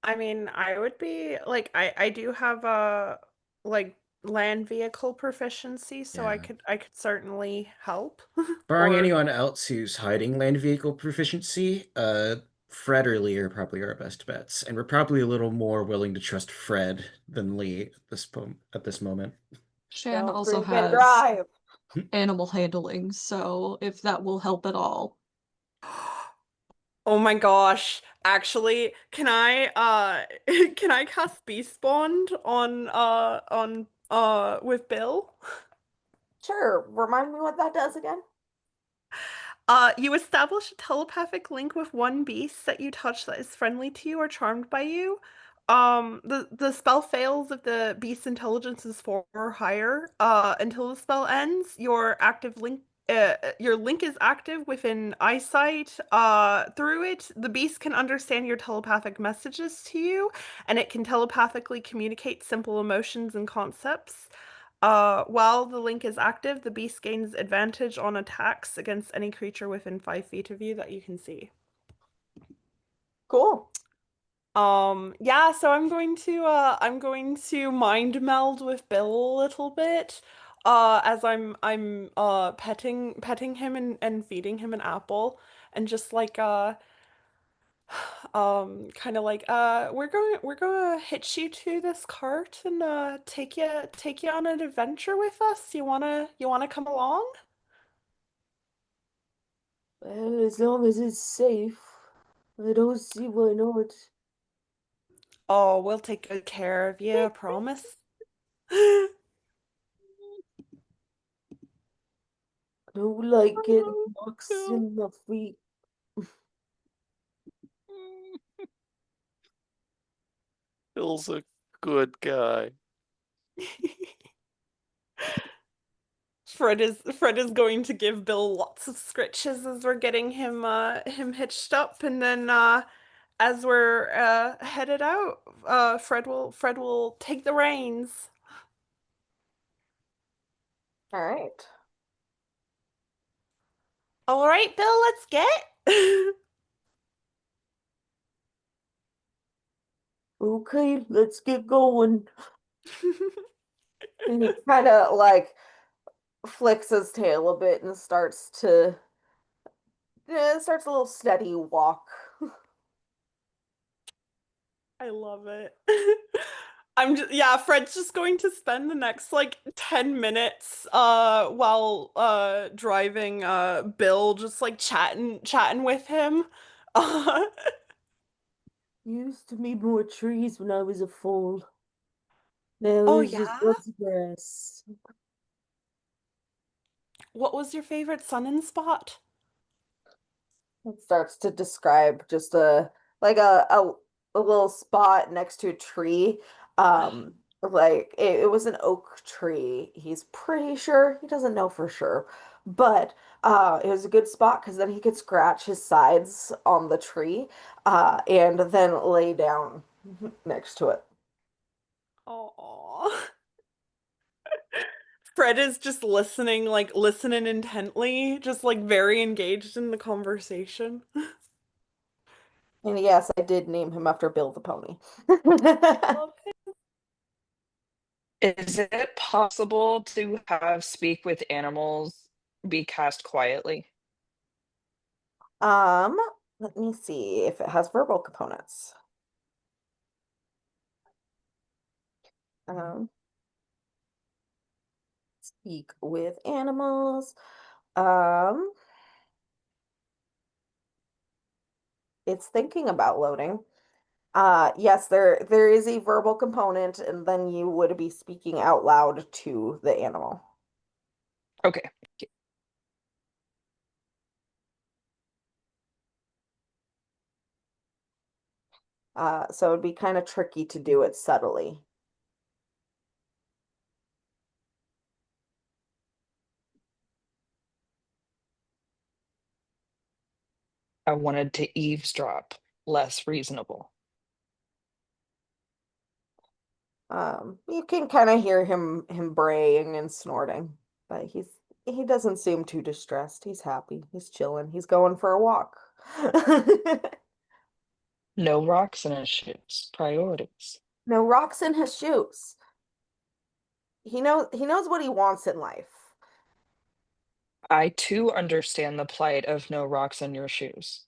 I mean, I would be like I do have a like land vehicle proficiency, so Yeah. I could certainly help. Barring Or anyone else who's hiding land vehicle proficiency, Fred or Lee are probably our best bets, and we're probably a little more willing to trust Fred than Lee at this moment. Shan Don't also drink and has drive. animal handling, so if that will help at all. oh my gosh, actually, can I can I cast Beast Bond on with Bill? Sure. Remind me what that does again. You establish a telepathic link with one beast that you touch that is friendly to you or charmed by you. The spell fails if the beast's intelligence is 4 or higher. Until the spell ends, your link is active within eyesight. Through it, the beast can understand your telepathic messages to you, and it can telepathically communicate simple emotions and concepts. While the link is active, the beast gains advantage on attacks against any creature within 5 feet of you that you can see. Cool. Yeah, so I'm going to mind meld with Bill a little bit. As I'm petting him and feeding him an apple and just like kind of like we're gonna hitch you to this cart and take you on an adventure with us. You wanna come along? Well, as long as it's safe, I don't see why not. Oh, we'll take good care of you, I promise. I don't like getting knocks Bill. in the feet. Bill's a good guy. Fred is going to give Bill lots of scritches as we're getting him hitched up, and then as we're headed out, Fred will take the reins. All right. All right, Bill, let's get. Okay, let's get going. And he kind of like flicks his tail a bit and starts a little steady walk. I love it. Fred's just going to spend the next like 10 minutes while driving Bill, just like chatting with him. Uh, Used to be more trees when I was a foal. Now oh there's just yeah? lots of grass. What was your favorite sun-in spot? It starts to describe just a little spot next to a tree. Like it was an oak tree. He's pretty sure. He doesn't know for sure. But it was a good spot because then he could scratch his sides on the tree and then lay down next to it. Oh. Fred is just listening, like listening intently, just like very engaged in the conversation. And yes, I did name him after Bill the pony. Love Is it possible to have speak with animals be cast quietly? Um, Let me see if it has verbal components. Um, Speak with animals. Um, it's thinking about loading. Yes, there is a verbal component, and then you would be speaking out loud to the animal. Okay. So it'd be kind of tricky to do it subtly. I wanted to eavesdrop. Less reasonable. You can kind of hear him braying and snorting, but he doesn't seem too distressed. He's happy. He's chilling. He's going for a walk. No rocks in his shoes. Priorities. No rocks in his shoes. He knows what he wants in life. I too understand the plight of no rocks in your shoes.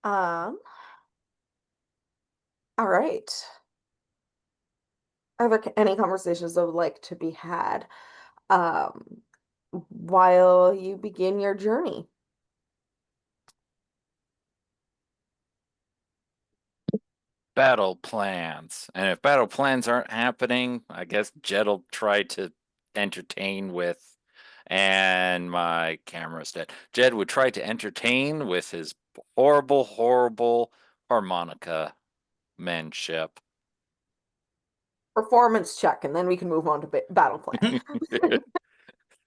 Um, all right. Are there any conversations that would like to be had um while you begin your journey? Battle plans. And if battle plans aren't happening, I guess Jed'll try to entertain with, and my camera's dead. Jed would try to entertain with his horrible, horrible harmonica manship. Performance check, and then we can move on to battle plan.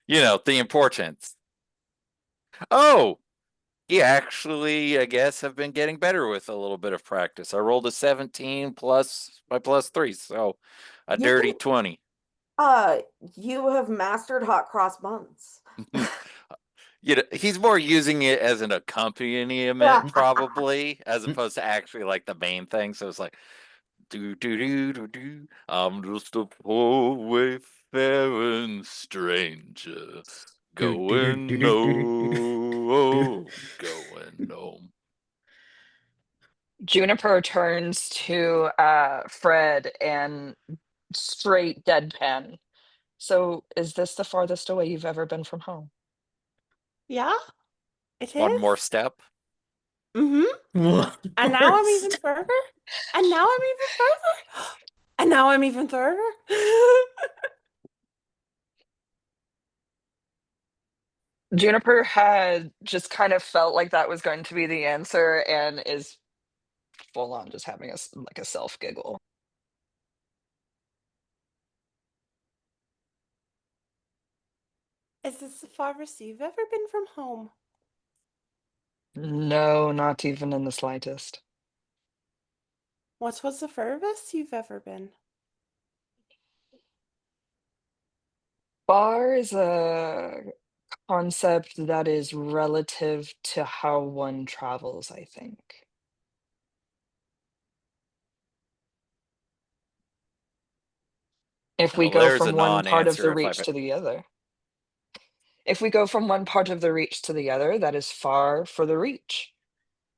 You know, the importance. Oh, yeah, actually, I guess I've been getting better with a little bit of practice. I rolled a 17 plus my plus 3, so a You dirty can 20. uh you have mastered hot cross buns. You know, he's more using it as an accompaniment probably, as opposed to actually like the main thing. So it's like do do do do do. I'm just a poor wayfaring stranger Do, do, do, do, going do, do, do, do. home, going home. Juniper turns to Fred and straight deadpan. So, is this the farthest away you've ever been from home? Yeah, it One is. more step. Mm-hmm. And now I'm even further. And now I'm even further. And now I'm even further. Juniper had just kind of felt like that was going to be the answer and is full on just having like a self giggle. Is this the farthest you've ever been from home? No, not even in the slightest. What was the furthest you've ever been? Far is a concept that is relative to how one travels, I think. If we Well, go there's a from one part of the non-answer if reach I've to the other. If we go from one part of the reach to the other, that is far for the reach.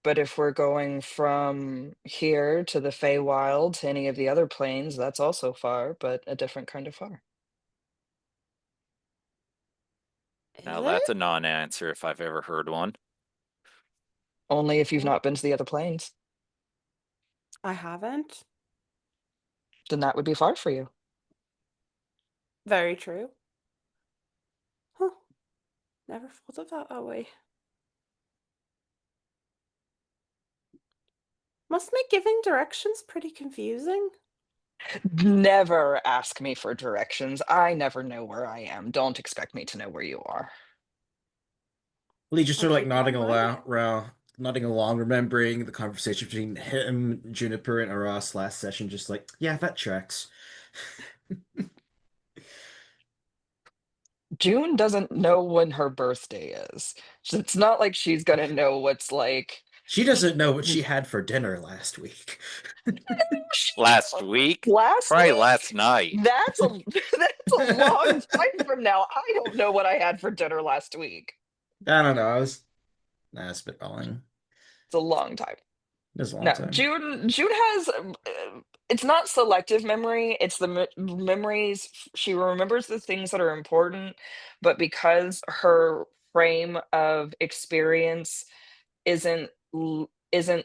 But if we're going from here to the Feywild to any of the other planes, that's also far, but a different kind of far. now Is that's it? a non-answer if I've ever heard one. Only if you've not been to the other planes, I haven't. then that would be far for you. Very true. Huh. Never thought of that way. Must make giving directions pretty confusing. Never ask me for directions. I never know where I am. Don't expect me to know where you are. Lee just I'll sort of like keep that in mind. nodding along, remembering the conversation between him, Juniper, and Aras last session. Just like, yeah, that tracks. June doesn't know when her birthday is. It's not like she's gonna know what's like. She doesn't know what she had for dinner last week. Last week? Last Probably last week? night. That's a that's a long time from now. I don't know what I had for dinner last week. I don't know. Spitballing. It's a long time. It was a long No, time. June has it's not selective memory, it's the memories. She remembers the things that are important, but because her frame of experience isn't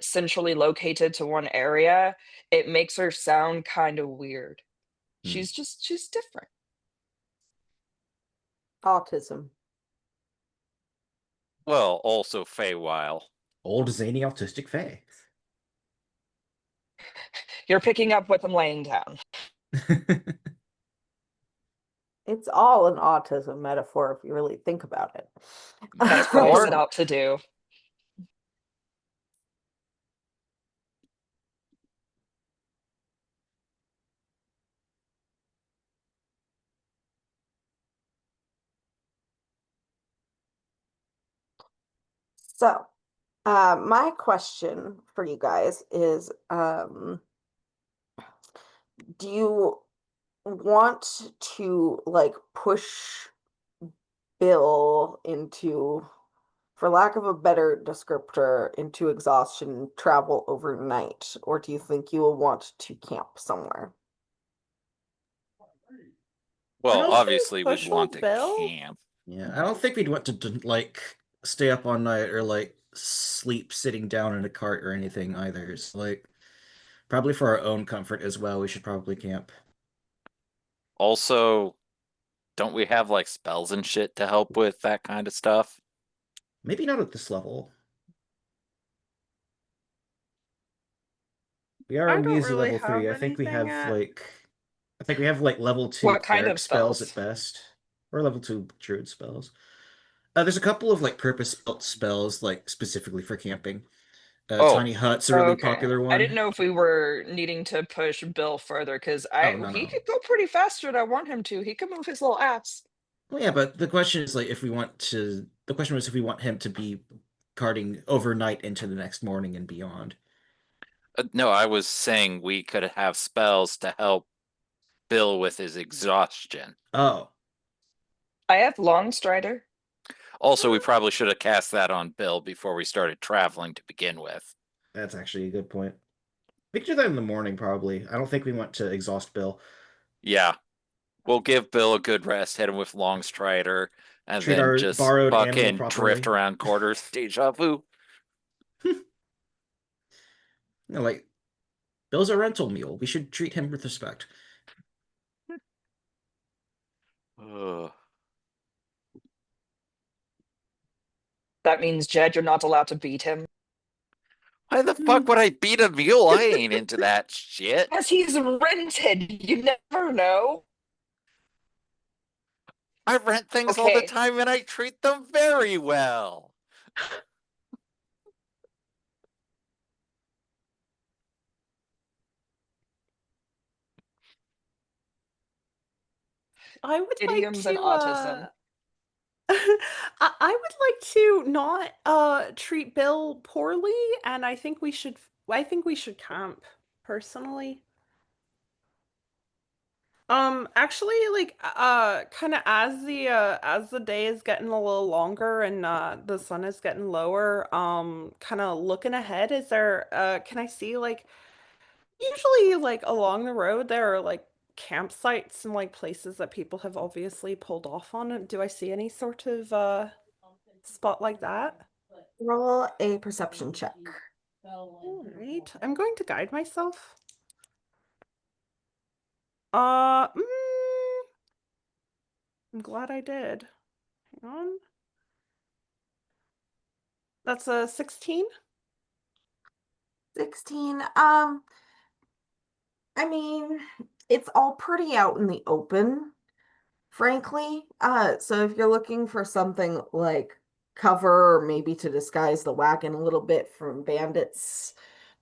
centrally located to one area, it makes her sound kind of weird. Hmm. She's different. Autism. Well, also Feywild. Old zany autistic fae. You're picking up what I'm laying down. It's all an autism metaphor if you really think about it. That's what I set out to do. So, my question for you guys is, do you want to like push Bill into, for lack of a better descriptor, into exhaustion, travel overnight, or do you think you will want to camp somewhere? Well, don't think obviously we'd push want old to Bill. camp. Yeah, I don't think we'd want to like stay up all night or like sleep sitting down in a cart or anything either. It's like probably for our own comfort as well, we should probably camp. Also, don't we have like spells and shit to help with that kind of stuff? Maybe not at this level. We are I a don't measly really level have 3. anything at. I think we have like level 2 What kind cleric of spells at spells? best. Or level 2 druid spells. There's a couple of like purpose-built spells like specifically for camping. Oh, Tiny Hut's a really Okay. popular I one. didn't know if we were needing to push Bill further because I Oh, no, he no. could go pretty fast when I want him to. He could move his little ass. Well, yeah, but the question is like if we want to. The question was if we want him to be carting overnight into the next morning and beyond. no, I was saying we could have spells to help Bill with his exhaustion. Oh, I have Long Strider. Also, we probably should have cast that on Bill before we started traveling to begin with. that's actually a good point. We could do that in the morning, probably. I don't think we want to exhaust Bill. Yeah, we'll give Bill a good rest, hit him with Long Strider, and Treat then our just borrowed animal fucking drift properly. around quarters. Deja vu. Like Bill's a rental mule. We should treat him with respect. Ugh. That means, Jed, you're not allowed to beat him. Why the fuck would I beat a mule? I ain't into that shit. As he's rented, you never know. I rent things all the Okay. time and I treat them very well. I would like Idioms and to autism. I would like to not treat Bill poorly, and I think we should camp personally. Actually, like, kind of as the day is getting a little longer and the sun is getting lower, kind of looking ahead, is there can I see, like, usually, like, along the road there are like campsites and like places that people have obviously pulled off on. Do I see any sort of spot like that? Roll a perception check. All right, I'm going to guide myself. Uh, mm, I'm glad I did. Hang on. That's a 16. 16. I mean, it's all pretty out in the open, frankly. So if you're looking for something like cover or maybe to disguise the wagon a little bit from bandits,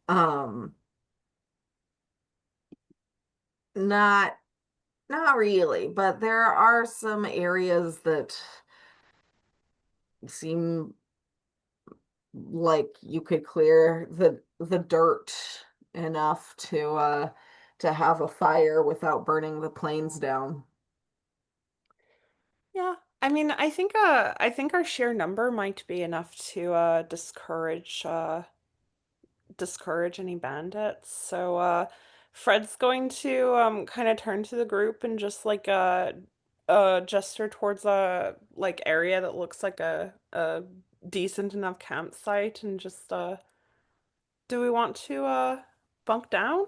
um, not not really, but there are some areas that seem like you could clear the dirt enough to have a fire without burning the plains down. Yeah. I mean, I think our sheer number might be enough to discourage any bandits. So Fred's going to kind of turn to the group and just like gesture towards a like area that looks like a decent enough campsite and just do we want to bunk down?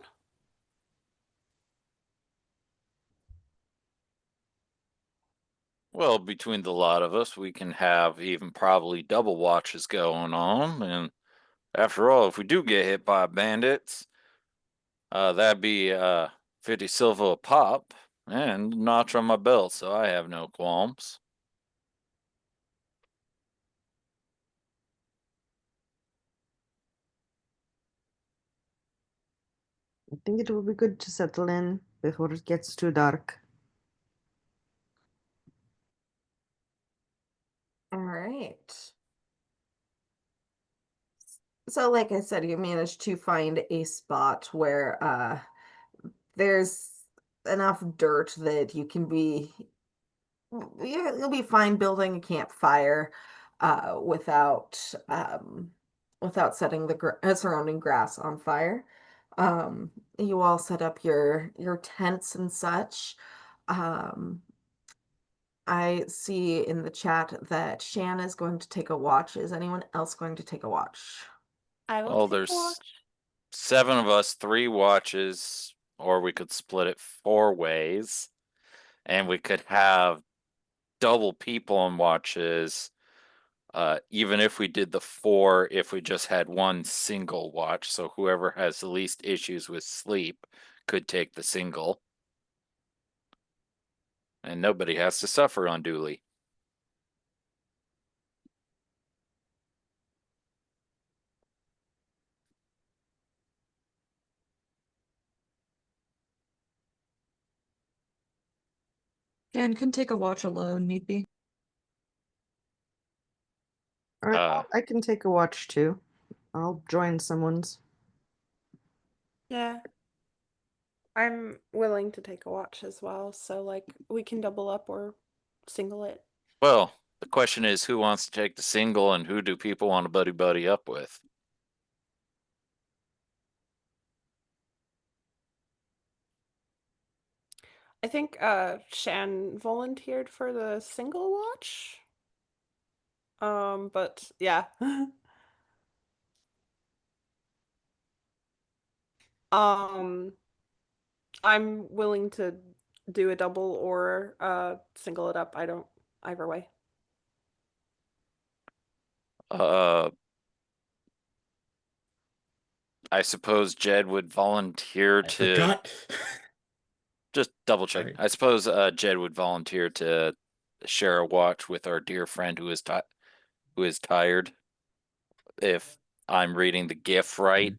Well, between the lot of us, we can have even probably double watches going on. And after all, if we do get hit by bandits, that'd be 50 silver a pop and notch on my belt, so I have no qualms. I think it would be good to settle in before it gets too dark. All right. So like I said, you managed to find a spot where there's enough dirt that you'll be fine building a campfire without without setting the surrounding grass on fire. You all set up your tents and such. Um, I see in the chat that Shan is going to take a watch. Is anyone else going to take a watch? I will Well, take a there's watch. 7 of us, 3 watches, or we could split it 4 ways, and we could have double people on watches. Even if we did the 4, if we just had one single watch, so whoever has the least issues with sleep could take the single, and nobody has to suffer unduly. Dan can take a watch alone, need be. All right, Uh, I can take a watch too. I'll join someone's. Yeah. I'm willing to take a watch as well, so like we can double up or single it. well, the question is who wants to take the single and who do people want to buddy up with? I think Shan volunteered for the single watch. But yeah. um I'm willing to do a double or single it up. I don't either way. Uh, I suppose Jed would volunteer I to forgot. just double check. Sorry. I suppose Jed would volunteer to share a watch with our dear friend who is tired. If I'm reading the GIF right.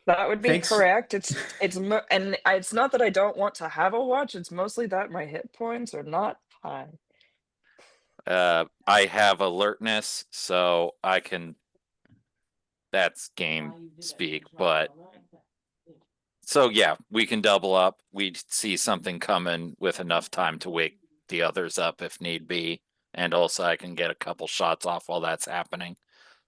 That would be Thanks. correct. And it's not that I don't want to have a watch. It's mostly that my hit points are not high. I have alertness, so I can. That's game speak, but so yeah, we can double up. We see something coming with enough time to wake the others up if need be, and also I can get a couple shots off while that's happening.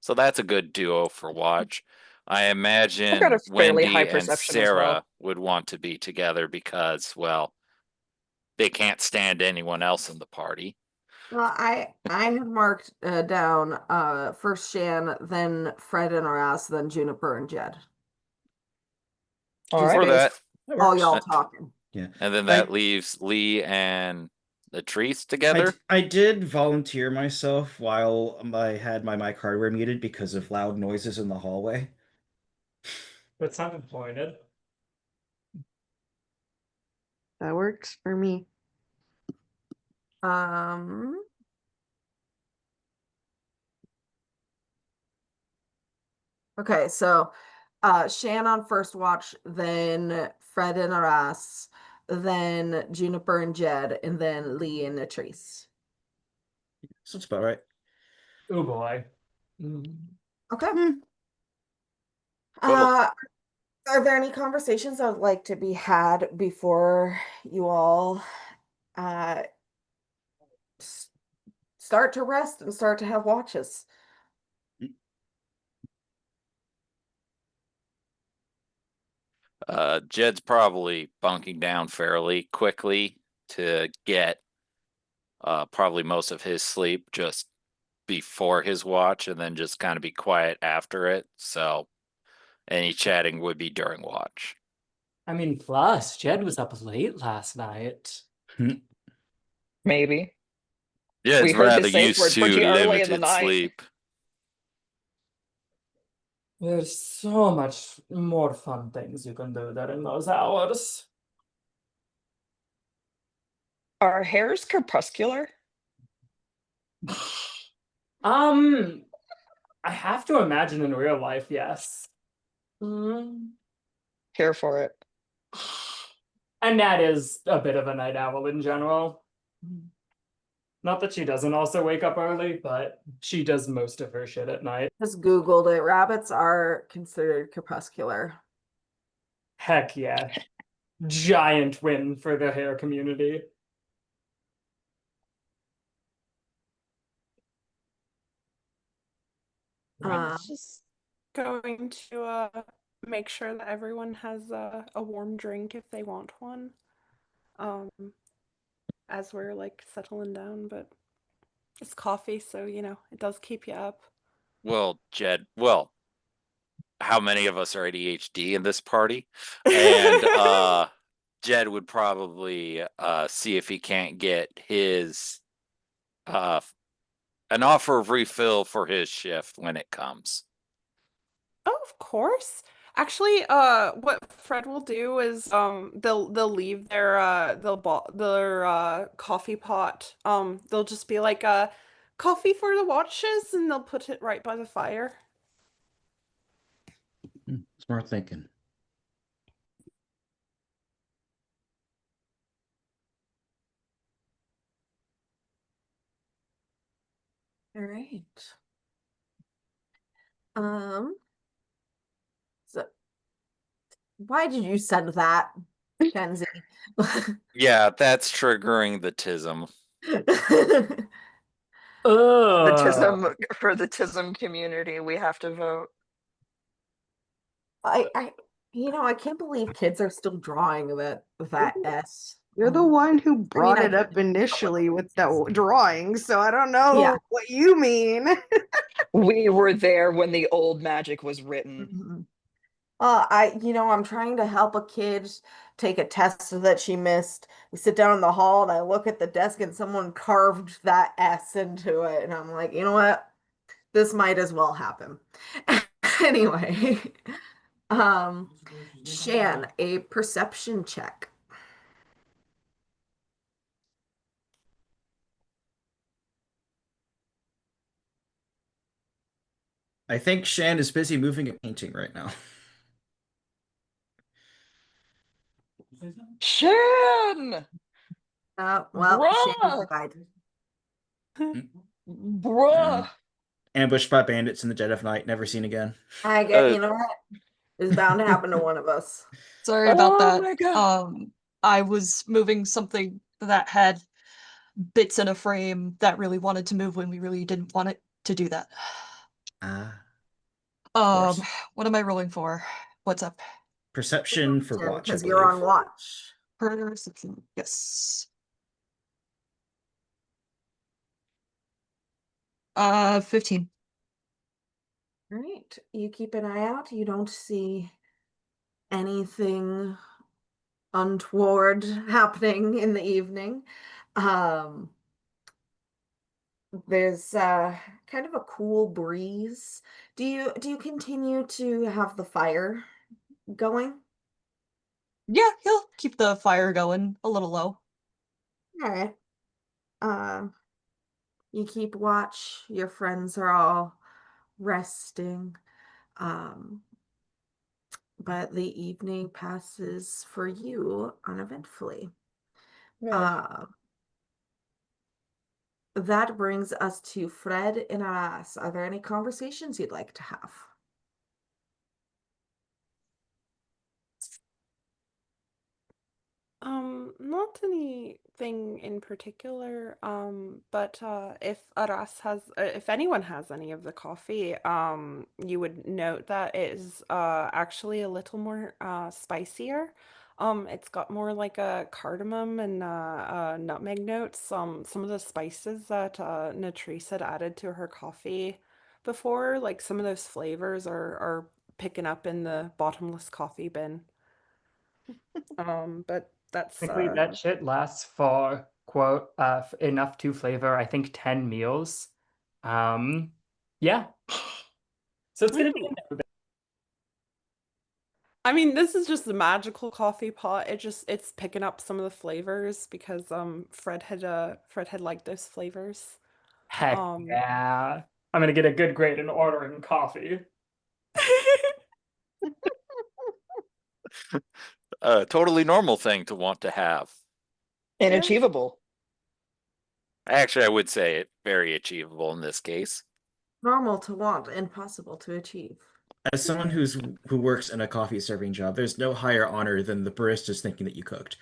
So that's a good duo for watch. I I've got imagine a fairly high Wendy and perception as Sarah well. would want to be together because, well, they can't stand anyone else in the party. Well, I have marked down first Shan, then Fred and Aras, then Juniper and Jed. All Just right. For that, That all works. y'all talking. Yeah. and then I- that leaves Lee and Latrice together. I did volunteer myself while I had my mic hardware muted because of loud noises in the hallway. That's not appointed. That works for me. Um, okay, so Shan on first watch, then Fred and Aras, then Juniper and Jed, and then Lee and Latrice. So it's about right. Oh boy. Okay. Cool. Are there any conversations that would like to be had before you all uh start to rest and start to have watches? Jed's probably bunking down fairly quickly to get probably most of his sleep just before his watch and then just kind of be quiet after it. So any chatting would be during watch. I mean, plus, Jed was up late last night. Maybe. Yeah, We it's heard the rather safe used word to pretty early in the limited night. sleep. There's so much more fun things you can do there in those hours. Are hairs crepuscular? I have to imagine in real life, yes. Here for it. And Nat is a bit of a night owl in general. Not that she doesn't also wake up early, but she does most of her shit at night. Just Googled it. Rabbits are considered crepuscular. Heck yeah. Giant win for the hair community. I'm just going to make sure that everyone has a warm drink if they want one. As we're like settling down, but it's coffee, so you know, it does keep you up. Well, Jed, well, how many of us are ADHD in this party? And Jed would probably see if he can't get his an offer of refill for his shift when it comes. Oh, of course. Actually, what Fred will do is they'll leave their coffee pot. They'll just be like coffee for the watches and they'll put it right by the fire. Smart thinking. All right. So why did you send that, Kenzie? Yeah, that's triggering the tism. For the TISM community, we have to vote. I I can't believe kids are still drawing that S. You're the one who brought I it up initially with that drawing, so I don't know Yeah. what you mean. We were there when the old magic was written. Mhm. I'm trying to help a kid take a test that she missed. We sit down in the hall and I look at the desk and someone carved that S into it. And I'm like, you know what? This might as well happen. Anyway, Shan, a perception check. I think Shan is busy moving a painting right now. Shan! Well, Shane Bruh! died. Bruh! Ambushed by bandits in the dead of night, never seen again. I get, Uh, you know what? It's bound to happen to one of us. Sorry about Oh that. my god. I was moving something that had bits in a frame that really wanted to move when we really didn't want it to do that. Ah, of Um, course. what am I rolling for? What's up? Perception for watch, I Because you're on believe. watch. Perception. Yes. 15. All right. You keep an eye out. You don't see anything untoward happening in the evening. Um, there's kind of a cool breeze. Do you continue to have the fire going? Yeah, he'll keep the fire going a little low. All right. Um, you keep watch. Your friends are all resting. Um, but the evening passes for you uneventfully. Good. Uh, that brings us to Fred and Aras. Are there any conversations you'd like to have? Not anything in particular. But if anyone has any of the coffee, you would note that it is actually a little more spicier. It's got more like a cardamom and nutmeg notes. Some of the spices that Natrice had added to her coffee before, like some of those flavors are picking up in the bottomless coffee bin. But that's Technically, that shit lasts for quote enough to flavor, I think, 10 meals. Yeah. So it's gonna be in Ooh. there a bit. I mean, this is just the magical coffee pot. It's picking up some of the flavors because Fred had liked those flavors. Heck Um yeah. I'm gonna get a good grade in ordering coffee. a totally normal thing to want to have. Yeah. Inachievable. Actually, I would say it very achievable in this case. Normal to want, impossible to achieve. As someone who works in a coffee serving job, there's no higher honor than the baristas thinking that you cooked.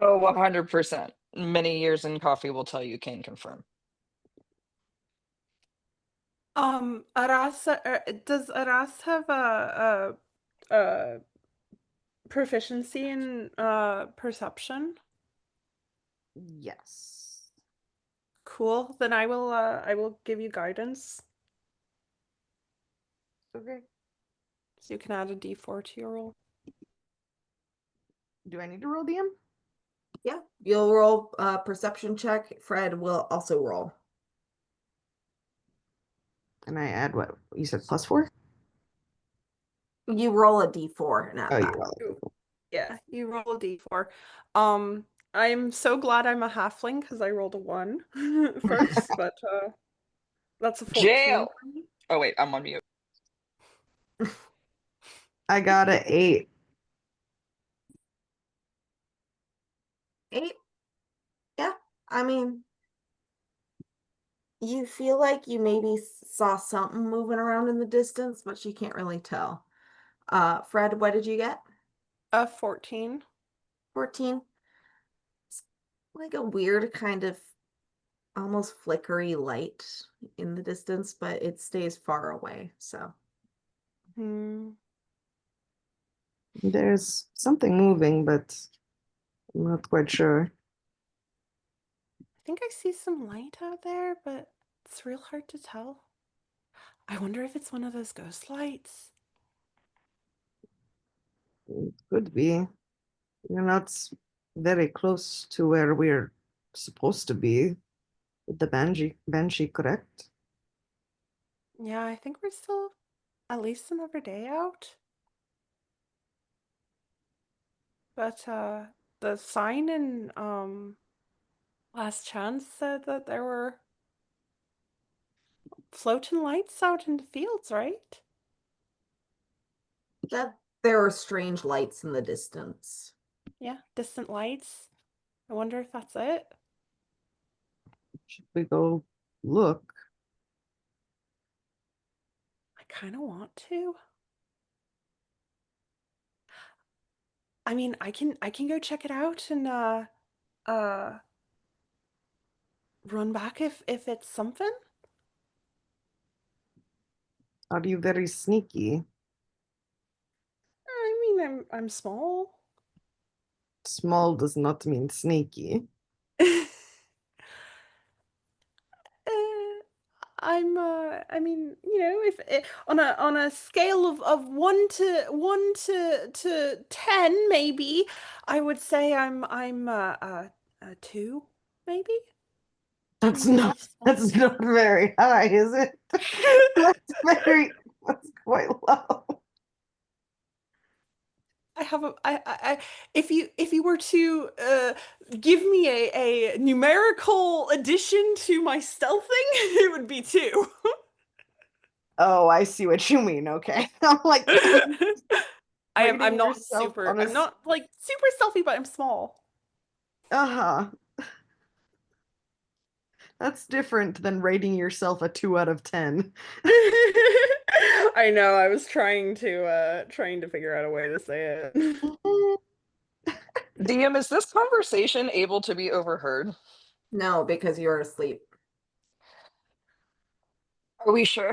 Oh, 100%. Many years in coffee will tell you can confirm. Aras, does Aras have a proficiency in perception? Yes. Cool. Then I will give you guidance. Okay. So you can add a D4 to your roll. Do I need to roll DM? Yeah, you'll roll a perception check. Fred will also roll. And I add what? You said +4? You roll a d4 and add Oh, you that. roll. Ooh. Yeah, you roll a D4. I'm so glad I'm a halfling because I rolled a 1 first, but that's a 14 Jail! for me. Oh, wait, I'm on mute. I got an 8. 8. Yeah, I mean, you feel like you maybe saw something moving around in the distance, but you can't really tell. Fred, what did you get? A 14. 14. It's like a weird kind of almost flickery light in the distance, but it stays far away. So, Hmm. There's something moving, but I'm not quite sure. I think I see some light out there, but it's real hard to tell. I wonder if it's one of those ghost lights. It could be. You're not very close to where we're supposed to be with the banshee, correct? Yeah, I think we're still at least another day out. But the sign in Last Chance said that there were floating lights out in the fields, right? That there are strange lights in the distance. Yeah, distant lights. I wonder if that's it. Should we go look? I kind of want to. I mean, I can go check it out and uh run back if it's something. Are you very sneaky? I mean, I'm small. Small does not mean sneaky. Uh, I mean, if on a scale of 1 to 10 maybe, I would say I'm a 2 maybe. That's Two not of that's size. not very high, is it? That's quite low. I have a I if you were to give me a numerical addition to my stealthing, it would be 2. Oh, I see what you mean. Okay. I'm like I'm rating not yourself super on a I'm not like super stealthy, but I'm small. uh-huh. That's different than rating yourself a 2 out of 10. I know, I was trying to figure out a way to say it. DM, is this conversation able to be overheard? No, because you're asleep. Are we sure?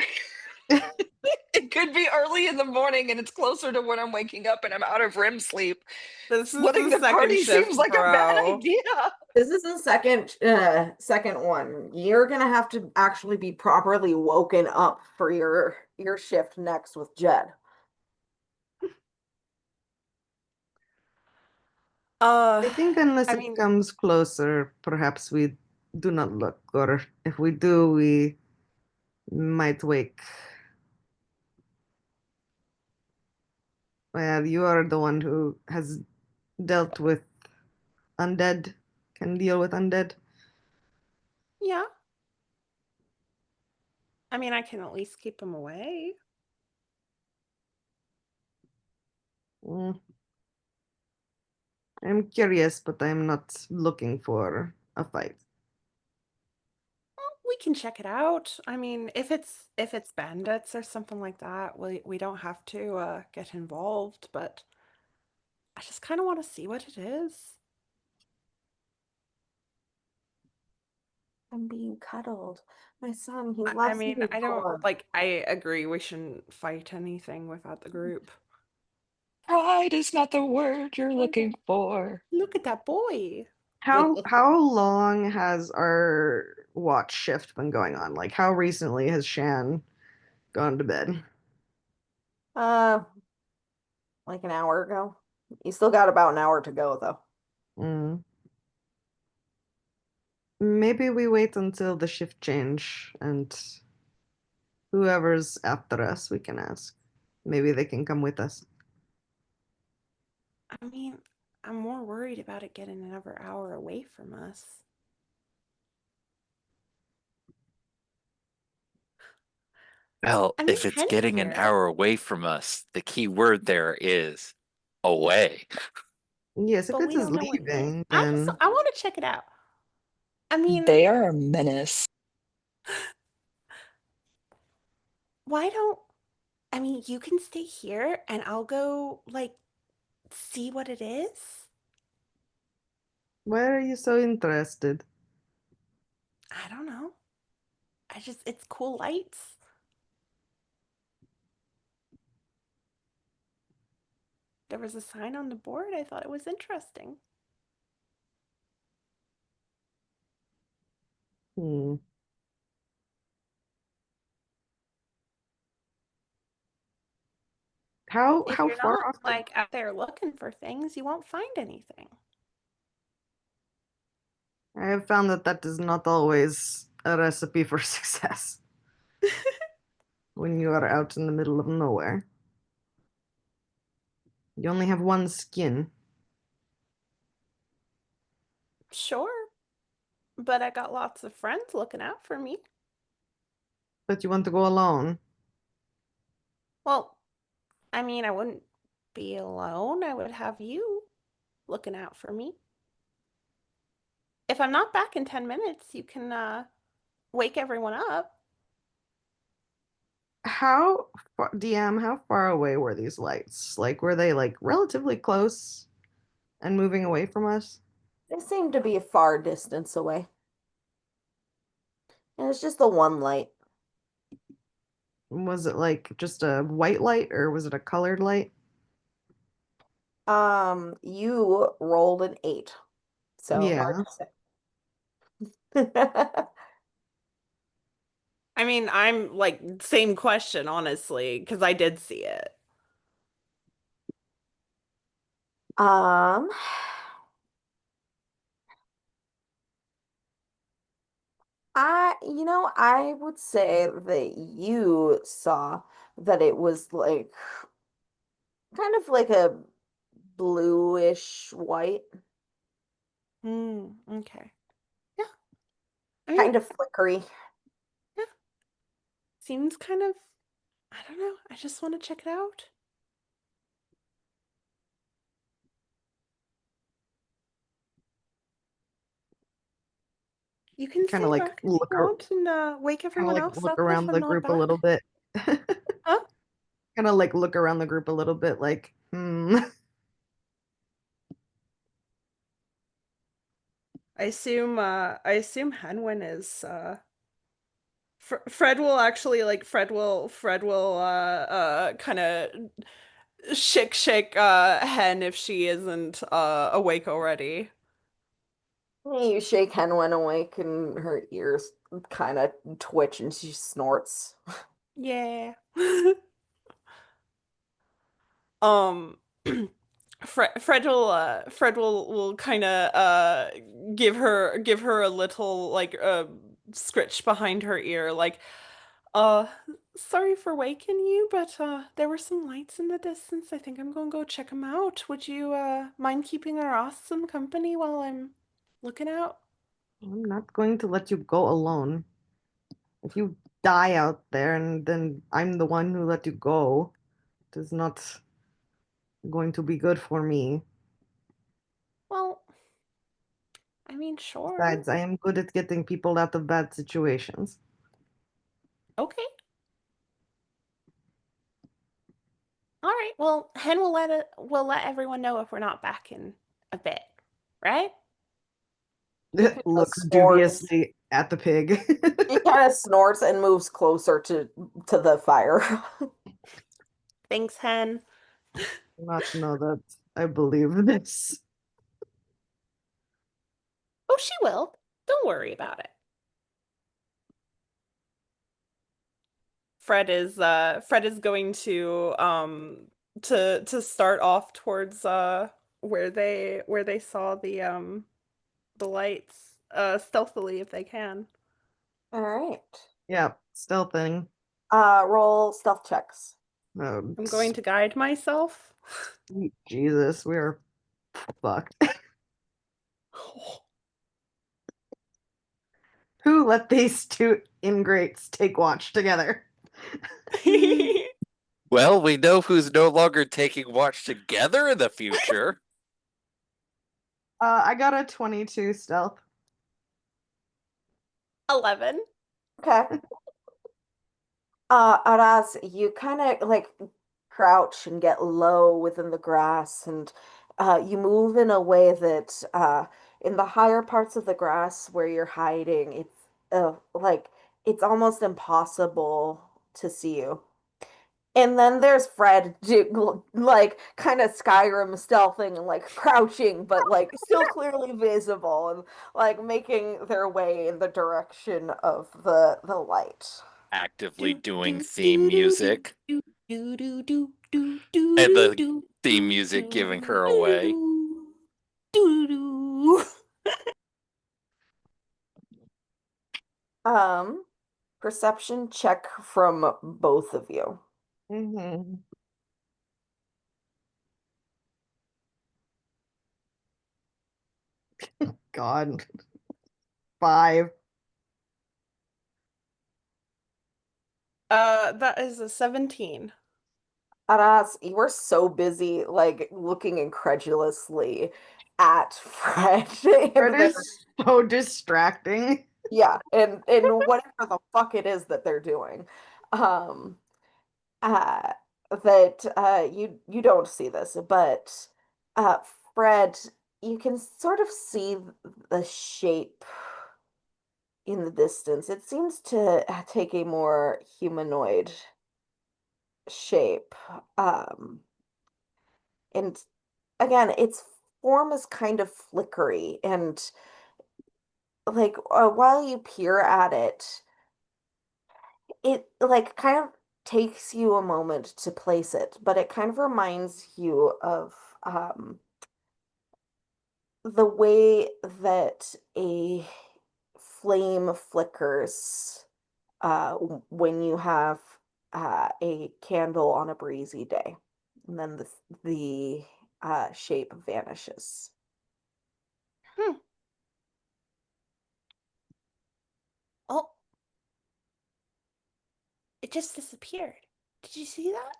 It could be early in the morning and it's closer to when I'm waking up and I'm out of REM sleep. This is Splitting the the second party shift, seems like a bad bro. idea. This is the second one. You're gonna have to actually be properly woken up for your shift next with Jed. I think unless I it mean, comes closer, perhaps we do not look, or if we do, we might wake. Well, you are the one who has dealt with undead, can deal with undead. yeah. I mean, I can at least keep them away. Mm, I'm curious, but I'm not looking for a fight. Well, we can check it out. I mean, if it's bandits or something like that, we don't have to get involved, but I just kind of want to see what it is. I'm being cuddled. My son, he I loves mean, being I don't cuddled. like I agree we shouldn't fight anything without the group. Pride is not the word you're looking for. Look at that boy. How long has our watch shift been going on? Like how recently has Shan gone to bed? Uh, like an hour ago. You still got about an hour to go, though. Mm. Maybe we wait until the shift change and whoever's after us we can ask. Maybe they can come with us. I mean, I'm more worried about it getting another hour away from us. Well, I mean, if it's Henny's getting an here. hour away from us, the key word there is away. Yes, if But it we is don't know what it is. leaving, then I want to check it out. I mean, They are a menace. why don't I mean, you can stay here and I'll go like see what it is. why are you so interested? I don't know. It's cool lights. There was a sign on the board. I thought it was interesting. Hmm. If How you're far not off the like out there looking for things, you won't find anything. I have found that that is not always a recipe for success when you are out in the middle of nowhere. You only have one skin. Sure, but I got lots of friends looking out for me. But you want to go alone. Well, I mean, I wouldn't be alone. I would have you looking out for me. If I'm not back in 10 minutes, you can wake everyone up. How far, DM, how far away were these lights? Like, were they like relatively close and moving away from us? They seem to be a far distance away. And it's just the one light. Was it like just a white light or was it a colored light? You rolled an 8. So hard Yeah. to say. I mean, I'm like, same question, honestly, because I did see it. Um, I would say that you saw that it was like kind of like a bluish white, Okay. Yeah. I mean, kind of flickery. yeah. Seems kind of, I don't know. I just want to check it out. You can Kind of stay like back if you want and wake everyone else look up if around I'm the not group a little back. bit. Huh? Kind of like look around the group a little bit like, I assume Henwin is Fred will actually like Fred will kind of shake Hen if she isn't awake already. You shake Hen when awake, and her ears kind of twitch, and she snorts. Yeah. Um Fred will kind of give her a little like scritch behind her ear like uh sorry for waking you, but there were some lights in the distance. I think I'm gonna go check them out. Would you mind keeping our awesome company while I'm looking out? I'm not going to let you go alone. If you die out there and then I'm the one who let you go, it is not going to be good for me. Well, I mean, sure. Besides, I am good at getting people out of bad situations. Okay. All right. Well, Hen will let everyone know if we're not back in a bit, right? He kind of Looks snorts. dubiously at the pig. He kind of snorts and moves closer to the fire. Thanks, Hen. Not know that I believe this. Oh, she will. Don't worry about it. Fred is going to start off towards where they saw the lights stealthily if they can. All right. Yeah, stealthing. Roll stealth checks. I'm going to guide myself. Sweet Jesus, we are fucked. Who let these two ingrates take watch together? Well, we know who's no longer taking watch together in the future. I got a 22 stealth. 11. Okay. Araz, you kind of like crouch and get low within the grass, and you move in a way that in the higher parts of the grass where you're hiding, like it's almost impossible to see you. And then there's Fred, like kind of Skyrim stealthing and like crouching, but like still clearly visible and like making their way in the direction of the light. Actively Do doing do theme do do do music, do do do do do do and do the do theme do music giving do her away. do do do. Um, Perception check from both of you. Mm-hmm. God. 5. That is a 17. Aras, you were so busy, like looking incredulously at Fred Fred and their is so distracting. yeah, and whatever the fuck it is that they're doing. Um, uh, that you don't see this, but uh, Fred, you can sort of see the shape in the distance. It seems to take a more humanoid shape. Um, and again, its form is kind of flickery, and like while you peer at it, it like kind of takes you a moment to place it, but it kind of reminds you of the way that a flame flickers when you have a candle on a breezy day, and then the shape vanishes. Hmm. Oh, it just disappeared. Did you see that?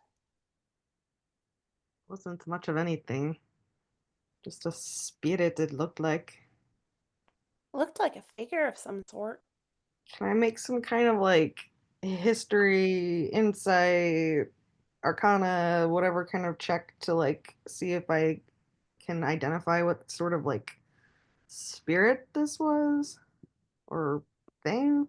Wasn't much of anything. Just a spirit, it looked like. Looked like a figure of some sort. Can I make some kind of like history, insight, arcana, whatever kind of check to like see if I can identify what sort of like spirit this was or thing?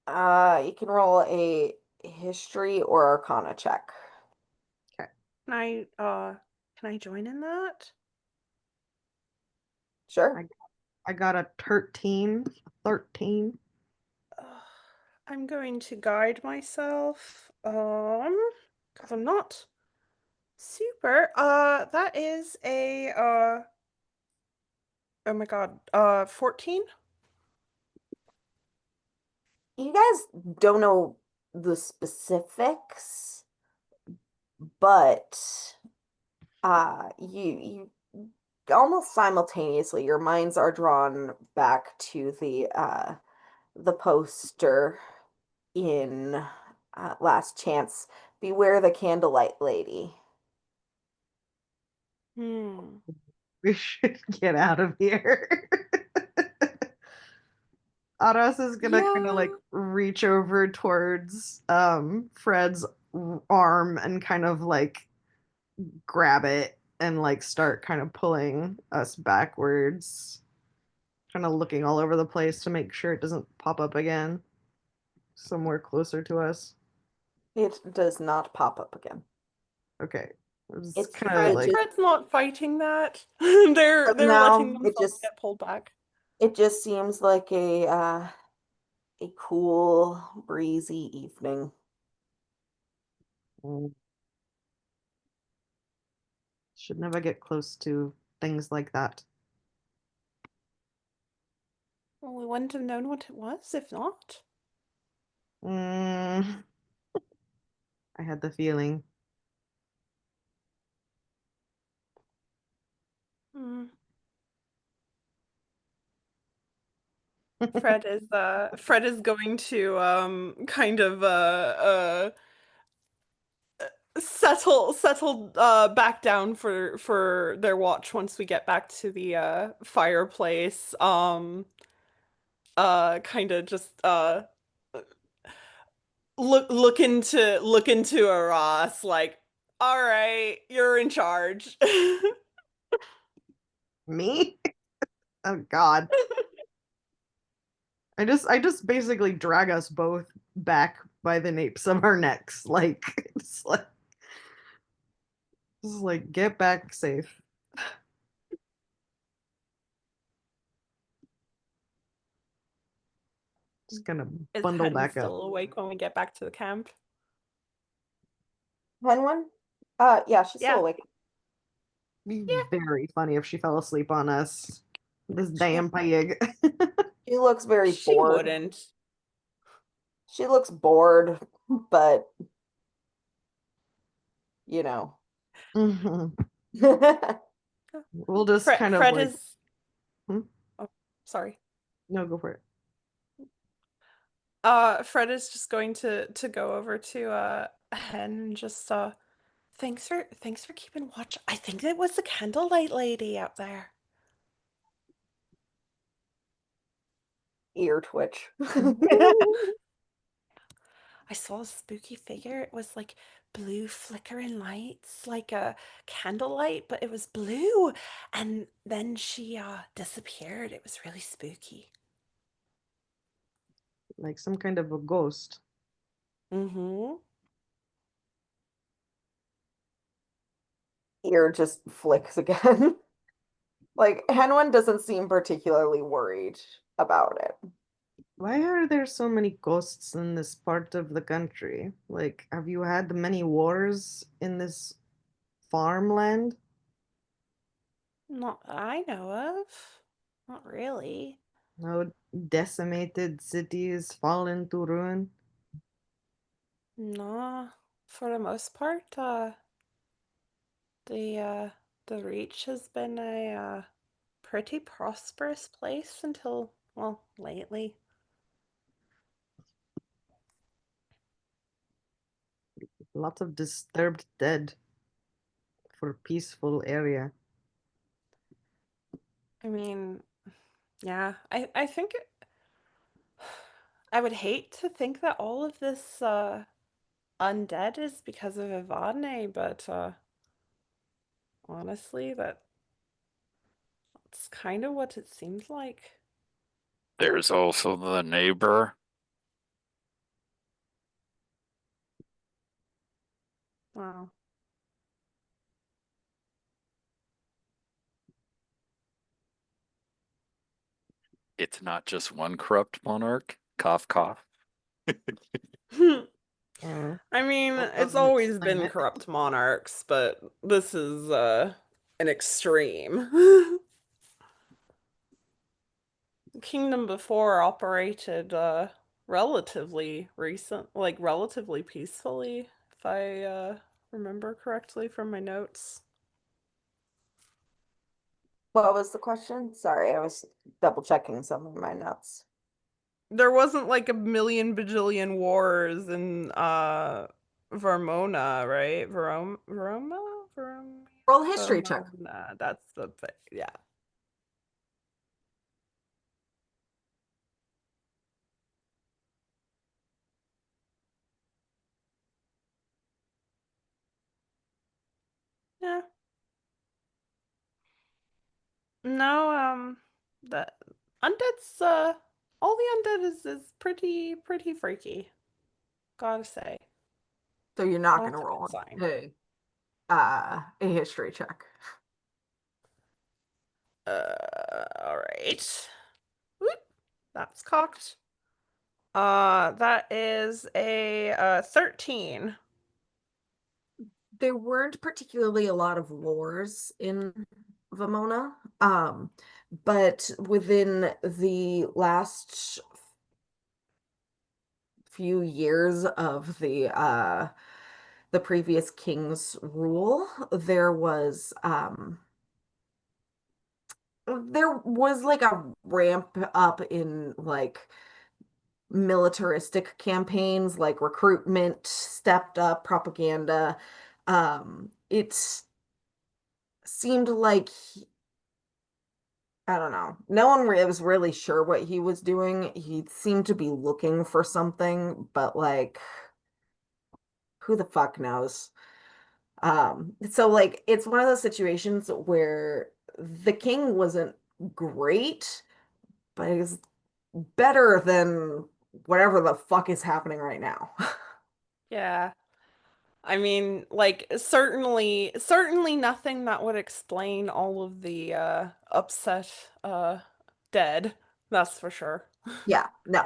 You can roll a history or arcana check. Okay. Can I join in that? Sure. I got a 13. 13. Ugh, I'm going to guide myself. Because I'm not super. That is a oh my God, 14? You guys don't know the specifics, but you almost simultaneously your minds are drawn back to the poster in Last Chance. Beware the Candlelight Lady. Hmm. We should get out of here. Aras is gonna kind of Yeah. like reach over towards Fred's arm and kind of like grab it and like start kind of pulling us backwards, kind of looking all over the place to make sure it doesn't pop up again somewhere closer to us. It does not pop up again. Okay. I was It's kind of it Fred, like, just Fred's not fighting that. They're letting now themselves get pulled back. it just seems like a cool, breezy evening. "Mm, should never get close to things like that." Well, we wouldn't have known what it was if not. Mm, I had the feeling. Hmm. Fred is going to kind of settle back down for their watch once we get back to the fireplace. Kind of just look into a Ross like, all right, you're in charge. Me? Oh God. I just basically drag us both back by the napes of our necks. Like it's like get back safe. Just gonna Is bundle Hen back still up. awake when we get back to the camp? Henwin? Yeah, she's still Yeah. awake. Be Yeah. very funny if she fell asleep on us. This She, damn pig. She looks very she bored. wouldn't. She looks bored, but you know. Mhm. Henwin, We'll just Fred kind of Fred like, is hmm? oh, sorry. No, go for it. Fred is just going to go over to Hen and just thanks for keeping watch. I think it was the candlelight lady out there. Ear twitch. I saw a spooky figure. It was like blue flickering lights, like a candlelight, but it was blue. And then she disappeared. It was really spooky. Like some kind of a ghost. Mm-hmm. Ear just flicks again. Like, Henwin doesn't seem particularly worried about it. Why are there so many ghosts in this part of the country? Like, have you had many wars in this farmland? Not that I know of. Not really. No decimated cities fall into ruin? No, for the most part, the uh, the Reach has been a pretty prosperous place until, well, lately. Lots of disturbed dead for peaceful area. I mean, yeah, I think I would hate to think that all of this undead is because of Evadne, but honestly, that's kind of what it seems like. There's also the neighbor. Wow. It's not just one corrupt monarch. Cough, cough. I mean, That it's doesn't always explain been it. corrupt monarchs, but this is an extreme. Kingdom before operated relatively relatively peacefully, if I remember correctly from my notes. What was the question? Sorry, I was double checking some of my notes. There wasn't like a million bajillion wars in Vermona, right? Roll history check. Vermona, that's the thing. Yeah. Yeah. No, the undead's all the undead is pretty freaky, gotta say. So you're not Well, going to that's a good roll sign. a history check. All right. Whoop, that's cocked. That is a 13. There weren't particularly a lot of wars in Vamona, but within the last few years of the previous king's rule, there was like a ramp up in like militaristic campaigns, like recruitment stepped up, propaganda. It seemed like I don't know. No one was really sure what he was doing. He seemed to be looking for something, but like, who the fuck knows? So like, it's one of those situations where the king wasn't great, but he's better than whatever the fuck is happening right now. Yeah. I mean, like certainly nothing that would explain all of the upset dead. That's for sure. Yeah, no.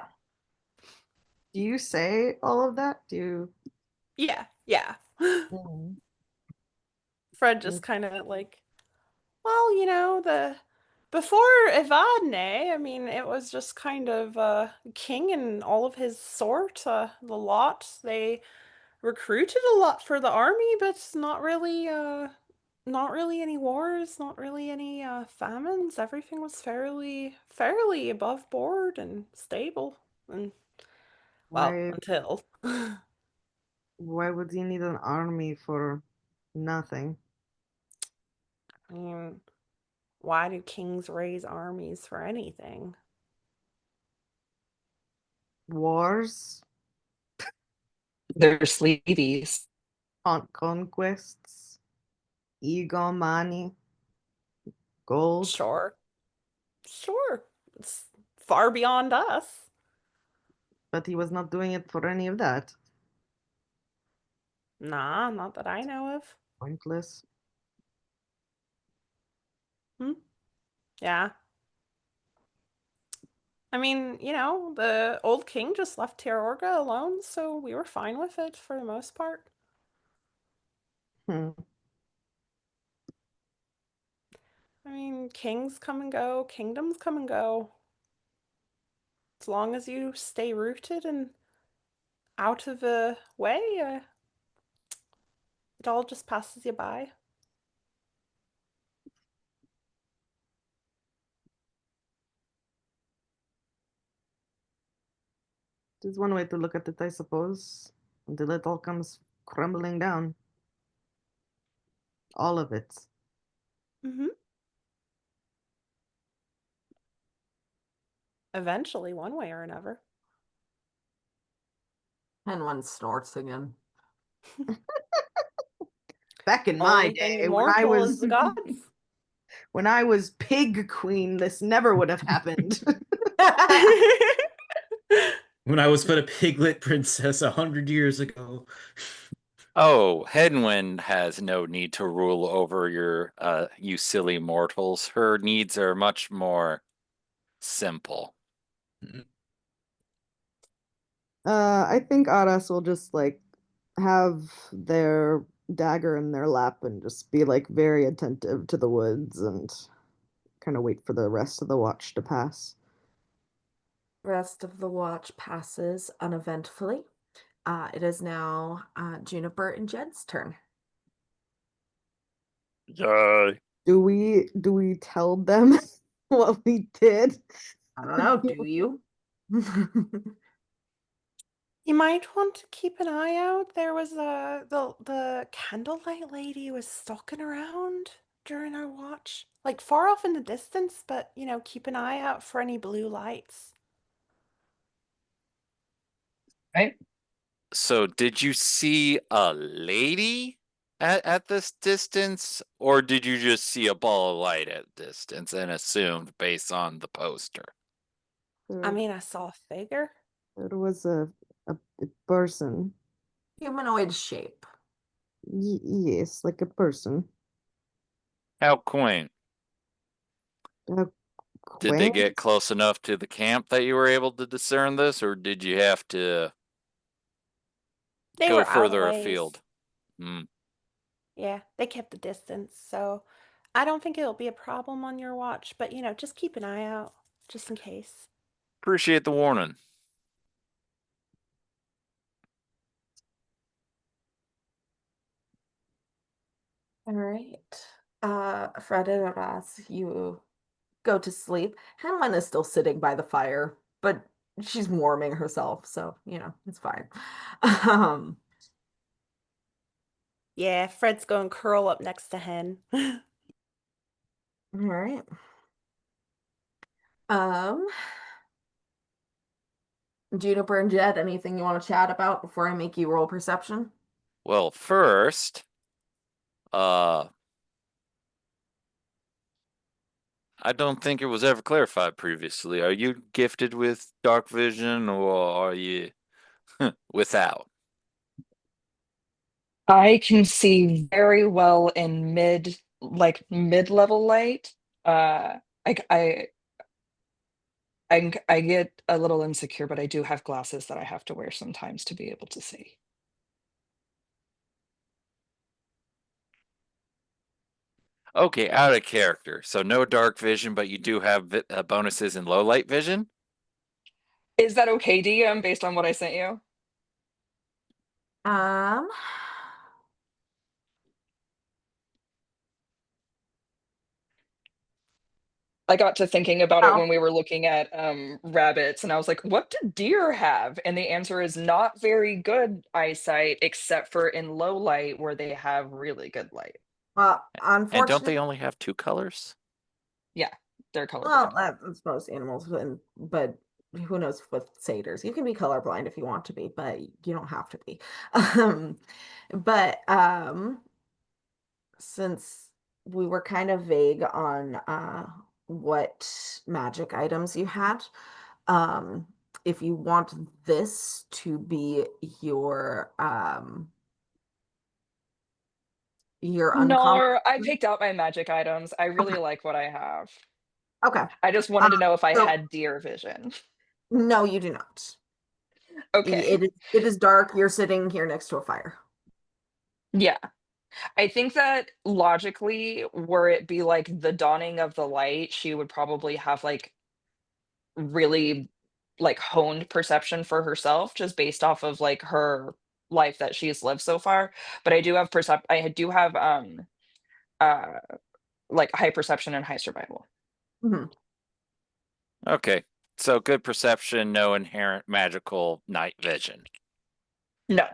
Do you say all of that? Do you? Yeah, yeah. Mm. Fred just kind of like, well, the before Evadne, I mean, it was just kind of king and all of his sort, the lot. They recruited a lot for the army, but not really any wars, not really any famines. Everything was fairly above board and stable. And Well, Why until. why would he need an army for nothing? I mean, why do kings raise armies for anything? Wars? They're sleeveys. Conquests? Egomani? Gold? Sure. Sure. It's far beyond us. But he was not doing it for any of that. Nah, not that I know of. Pointless. Yeah. I mean, the old king just left Terrorga alone, so we were fine with it for the most part. Hmm. I mean, kings come and go, kingdoms come and go. As long as you stay rooted and out of the way, it all just passes you by. There's one way to look at it, I suppose. Until it all comes crumbling down. All of it. Mm-hmm. Eventually, one way or another. And one snorts again. Back in my Only thing day, when I immortal is was the gods. when I was pig queen, this never would have happened. When I was but a piglet princess 100 years ago. Oh, Hedwyn has no need to rule over you silly mortals. Her needs are much more simple. I think Aras will just like have their dagger in their lap and just be like very attentive to the woods and kind of wait for the rest of the watch to pass. Rest of the watch passes uneventfully. It is now Juniper and Jed's turn. Yay. Do we tell them what we did? I don't know, do you? You might want to keep an eye out. There was the candlelight lady was stalking around during our watch, like far off in the distance, but keep an eye out for any blue lights. Right? So did you see a lady at this distance, or did you just see a ball of light at distance and assumed based on the poster? I mean, I saw a figure. There was a person. Humanoid shape. Yes, like a person. How quaint. A Did they quaint. get close enough to the camp that you were able to discern this, or did you have to They go were out a further ways. afield? Hmm. Yeah, they kept the distance, so I don't think it'll be a problem on your watch, but just keep an eye out just in case. Appreciate the warning. All right. Fred and Aras, you go to sleep. Hanlon is still sitting by the fire, but she's warming herself, so it's fine. Um, Yeah, Fred's going to curl up next to Hen. all right. Um, Juniper and Jed, anything you want to chat about before I make you roll perception? Well, first, I don't think it was ever clarified previously. Are you gifted with dark vision, or are you without? I can see very well in mid-level light. Like I get a little insecure, but I do have glasses that I have to wear sometimes to be able to see. Okay, out of character. So no dark vision, but you do have bonuses in low light vision? Is that okay, DM, based on what I sent you? Um, I got to thinking about it Oh. when we were looking at rabbits, and I was like, what do deer have? And the answer is not very good eyesight, except for in low light where they have really good light. Well, And don't unfortunately, they only have two colors? Yeah, they're well, colorblind. that's most animals, but who knows with satyrs? You can be colorblind if you want to be, but you don't have to be. Um, but since we were kind of vague on what magic items you had, um, if you want this to be your uncommon. No, I picked out my magic items. I really Okay. like what I have. Okay. I just wanted to know if I So had deer vision. no, you do not. Okay. It is dark. You're sitting here next to a fire. Yeah. I think that logically, were it be like the dawning of the light, she would probably have like really like honed perception for herself just based off of like her life that she's lived so far. But I do have uh like high perception and high survival. Mhm. Okay. So good perception, no inherent magical night vision. No.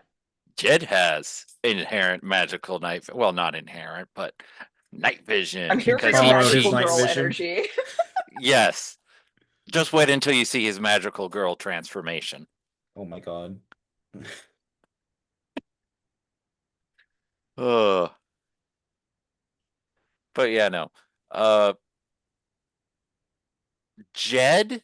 Jed has inherent magical night. Well, not inherent, but night vision I'm here for because your he borrowed his magical night girl vision. energy. Yes. Just wait until you see his magical girl transformation. Oh my god. Ugh. But yeah, no. Uh, Jed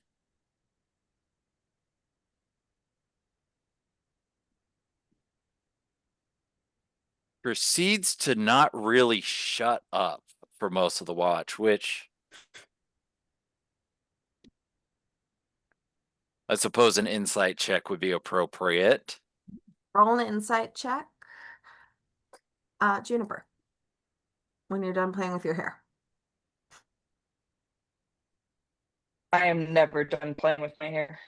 proceeds to not really shut up for most of the watch, which I suppose an insight check would be appropriate. Roll an insight check. Juniper, when you're done playing with your hair. I am never done playing with my hair.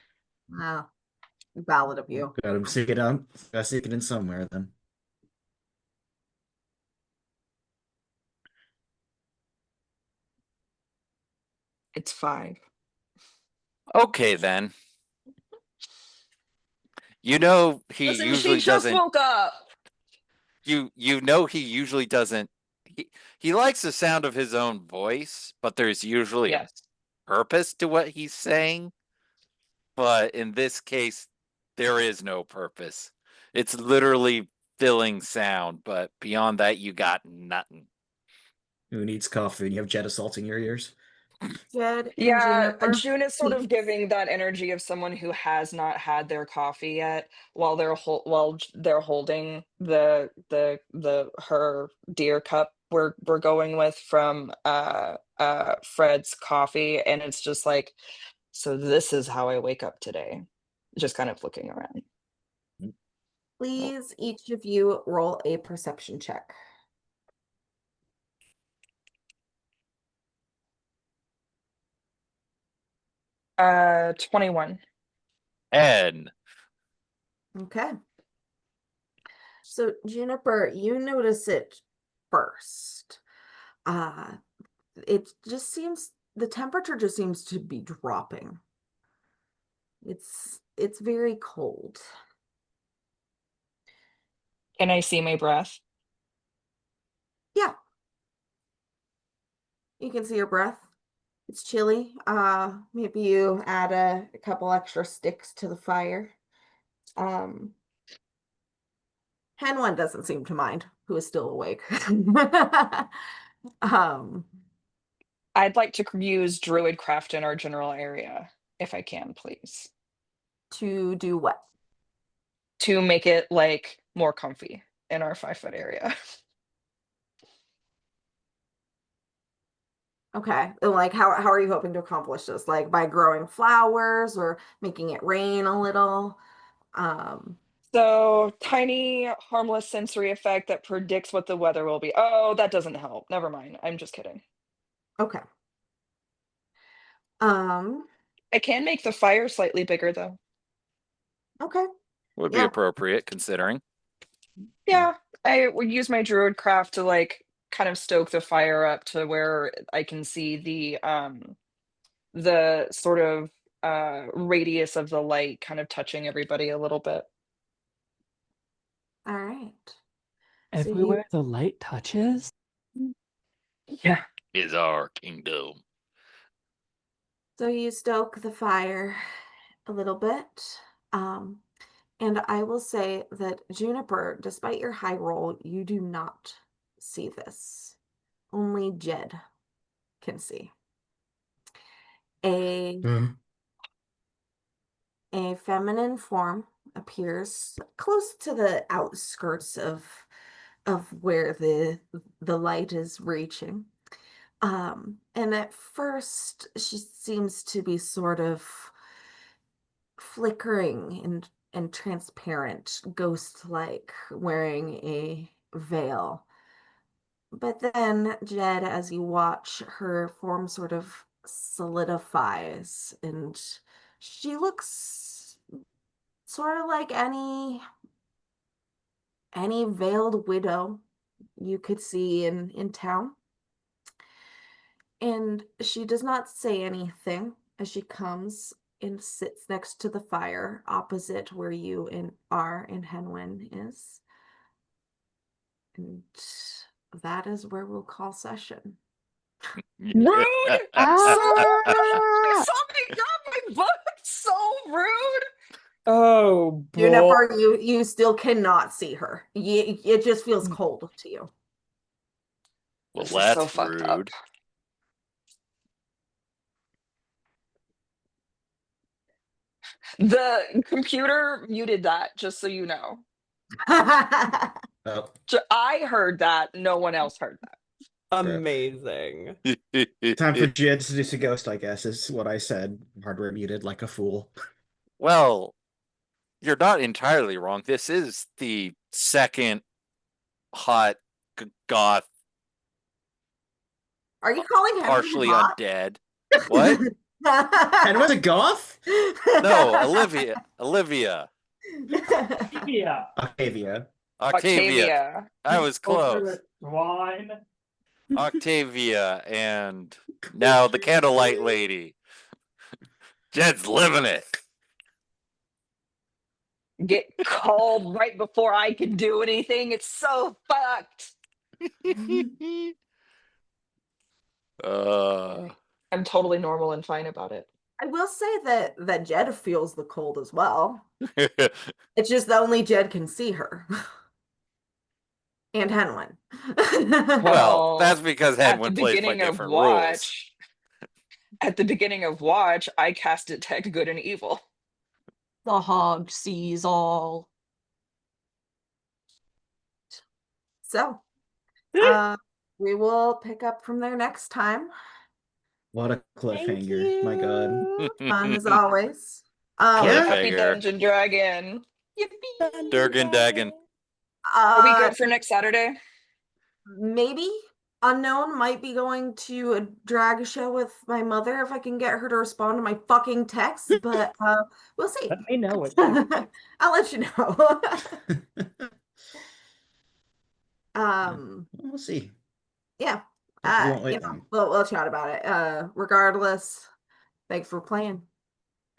Oh, ballad of you. Gotta seek it out. Gotta seek it in somewhere then. It's 5. Okay, then. You know he Listen, she usually just doesn't. woke up. You know he usually doesn't. He likes the sound of his own voice, but there's usually a Yes. purpose to what he's saying. But in this case, there is no purpose. It's literally filling sound, but beyond that, you got nothing. Who needs coffee and you have jet assaulting your ears? Jed and Yeah, Juniper. June is sort of giving that energy of someone who has not had their coffee yet while they're holding the her deer cup we're going with from Fred's coffee, and it's just like, so this is how I wake up today. Just kind of looking around. Please, each of you roll a perception check. Uh, 21. And Okay. So, Juniper, you notice it first. Uh, it just seems the temperature just seems to be dropping. It's very cold. Can I see my breath? Yeah, you can see your breath. It's chilly. Maybe you add a couple extra sticks to the fire. Um, Hen one doesn't seem to mind, who is still awake. Um, I'd like to use Druidcraft in our general area, if I can, please, to do what? to make it like more comfy in our 5-foot area. Okay. And like how are you hoping to accomplish this? Like by growing flowers or making it rain a little? Um, So, tiny, harmless sensory effect that predicts what the weather will be. Oh, that doesn't help. Never mind. I'm just kidding. okay. Um, I can make the fire slightly bigger, though. okay. would be Yeah. appropriate considering. Yeah, I would use my Druidcraft to like kind of stoke the fire up to where I can see the sort of radius of the light kind of touching everybody a little bit. All right. Everywhere the light touches? Yeah. Is our kingdom. So you stoke the fire a little bit. And I will say that Juniper, despite your high roll, you do not see this. Only Jed can see. A feminine form appears close to the outskirts of where the light is reaching. And at first she seems to be sort of flickering and transparent, ghost-like, wearing a veil. But then, Jed, as you watch, her form sort of solidifies, and she looks sort of like any veiled widow you could see in town. And she does not say anything as she comes and sits next to the fire opposite where you are and Henwin is. And that is where we'll call session. Rude! Ah! Something got my butt. So rude. Oh boy. Juniper, you still cannot see her. It just feels cold to you. Well, This is so that's fucked up. rude. The computer muted that, just so you know. Oh, I heard that. No one else heard that. Amazing. time for Jid to seduce a ghost, I guess, is what I said. Hardware muted like a fool. Well, you're not entirely wrong. This is the second hot goth, Are you calling Henwin partially hot? undead. What? And was a goth? No, Olivia. Olivia. Yeah. Octavia. Octavia. I was close. Wine. Octavia and now the candlelight lady. Jed's living it. Get called right before I can do anything. It's so fucked. I'm totally normal and fine about it. I will say that Jed feels the cold as well. It's just that only Jed can see her. And Henwin. Well, that's because at the Hedwin plays by beginning of different rules. Watch, at the beginning of Watch, I cast Detect Good and Evil. The hog sees all. So, we will pick up from there next time. What a cliffhanger. My God. Fun as always. Yeah. Happy Cliffhanger. Dungeon Dragon. Yippee! Durgan Dagon. Are we good for next Saturday? Maybe. Unknown might be going to a drag show with my mother if I can get her to respond to my fucking texts, but we'll see. Let me know it. I'll let you know. We'll see. Yeah. We won't wait You know, long. we'll chat about it. Regardless, thanks for playing.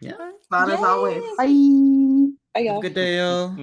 Yeah. Fun as always. Bye. Bye, Have y'all. a good day, y'all.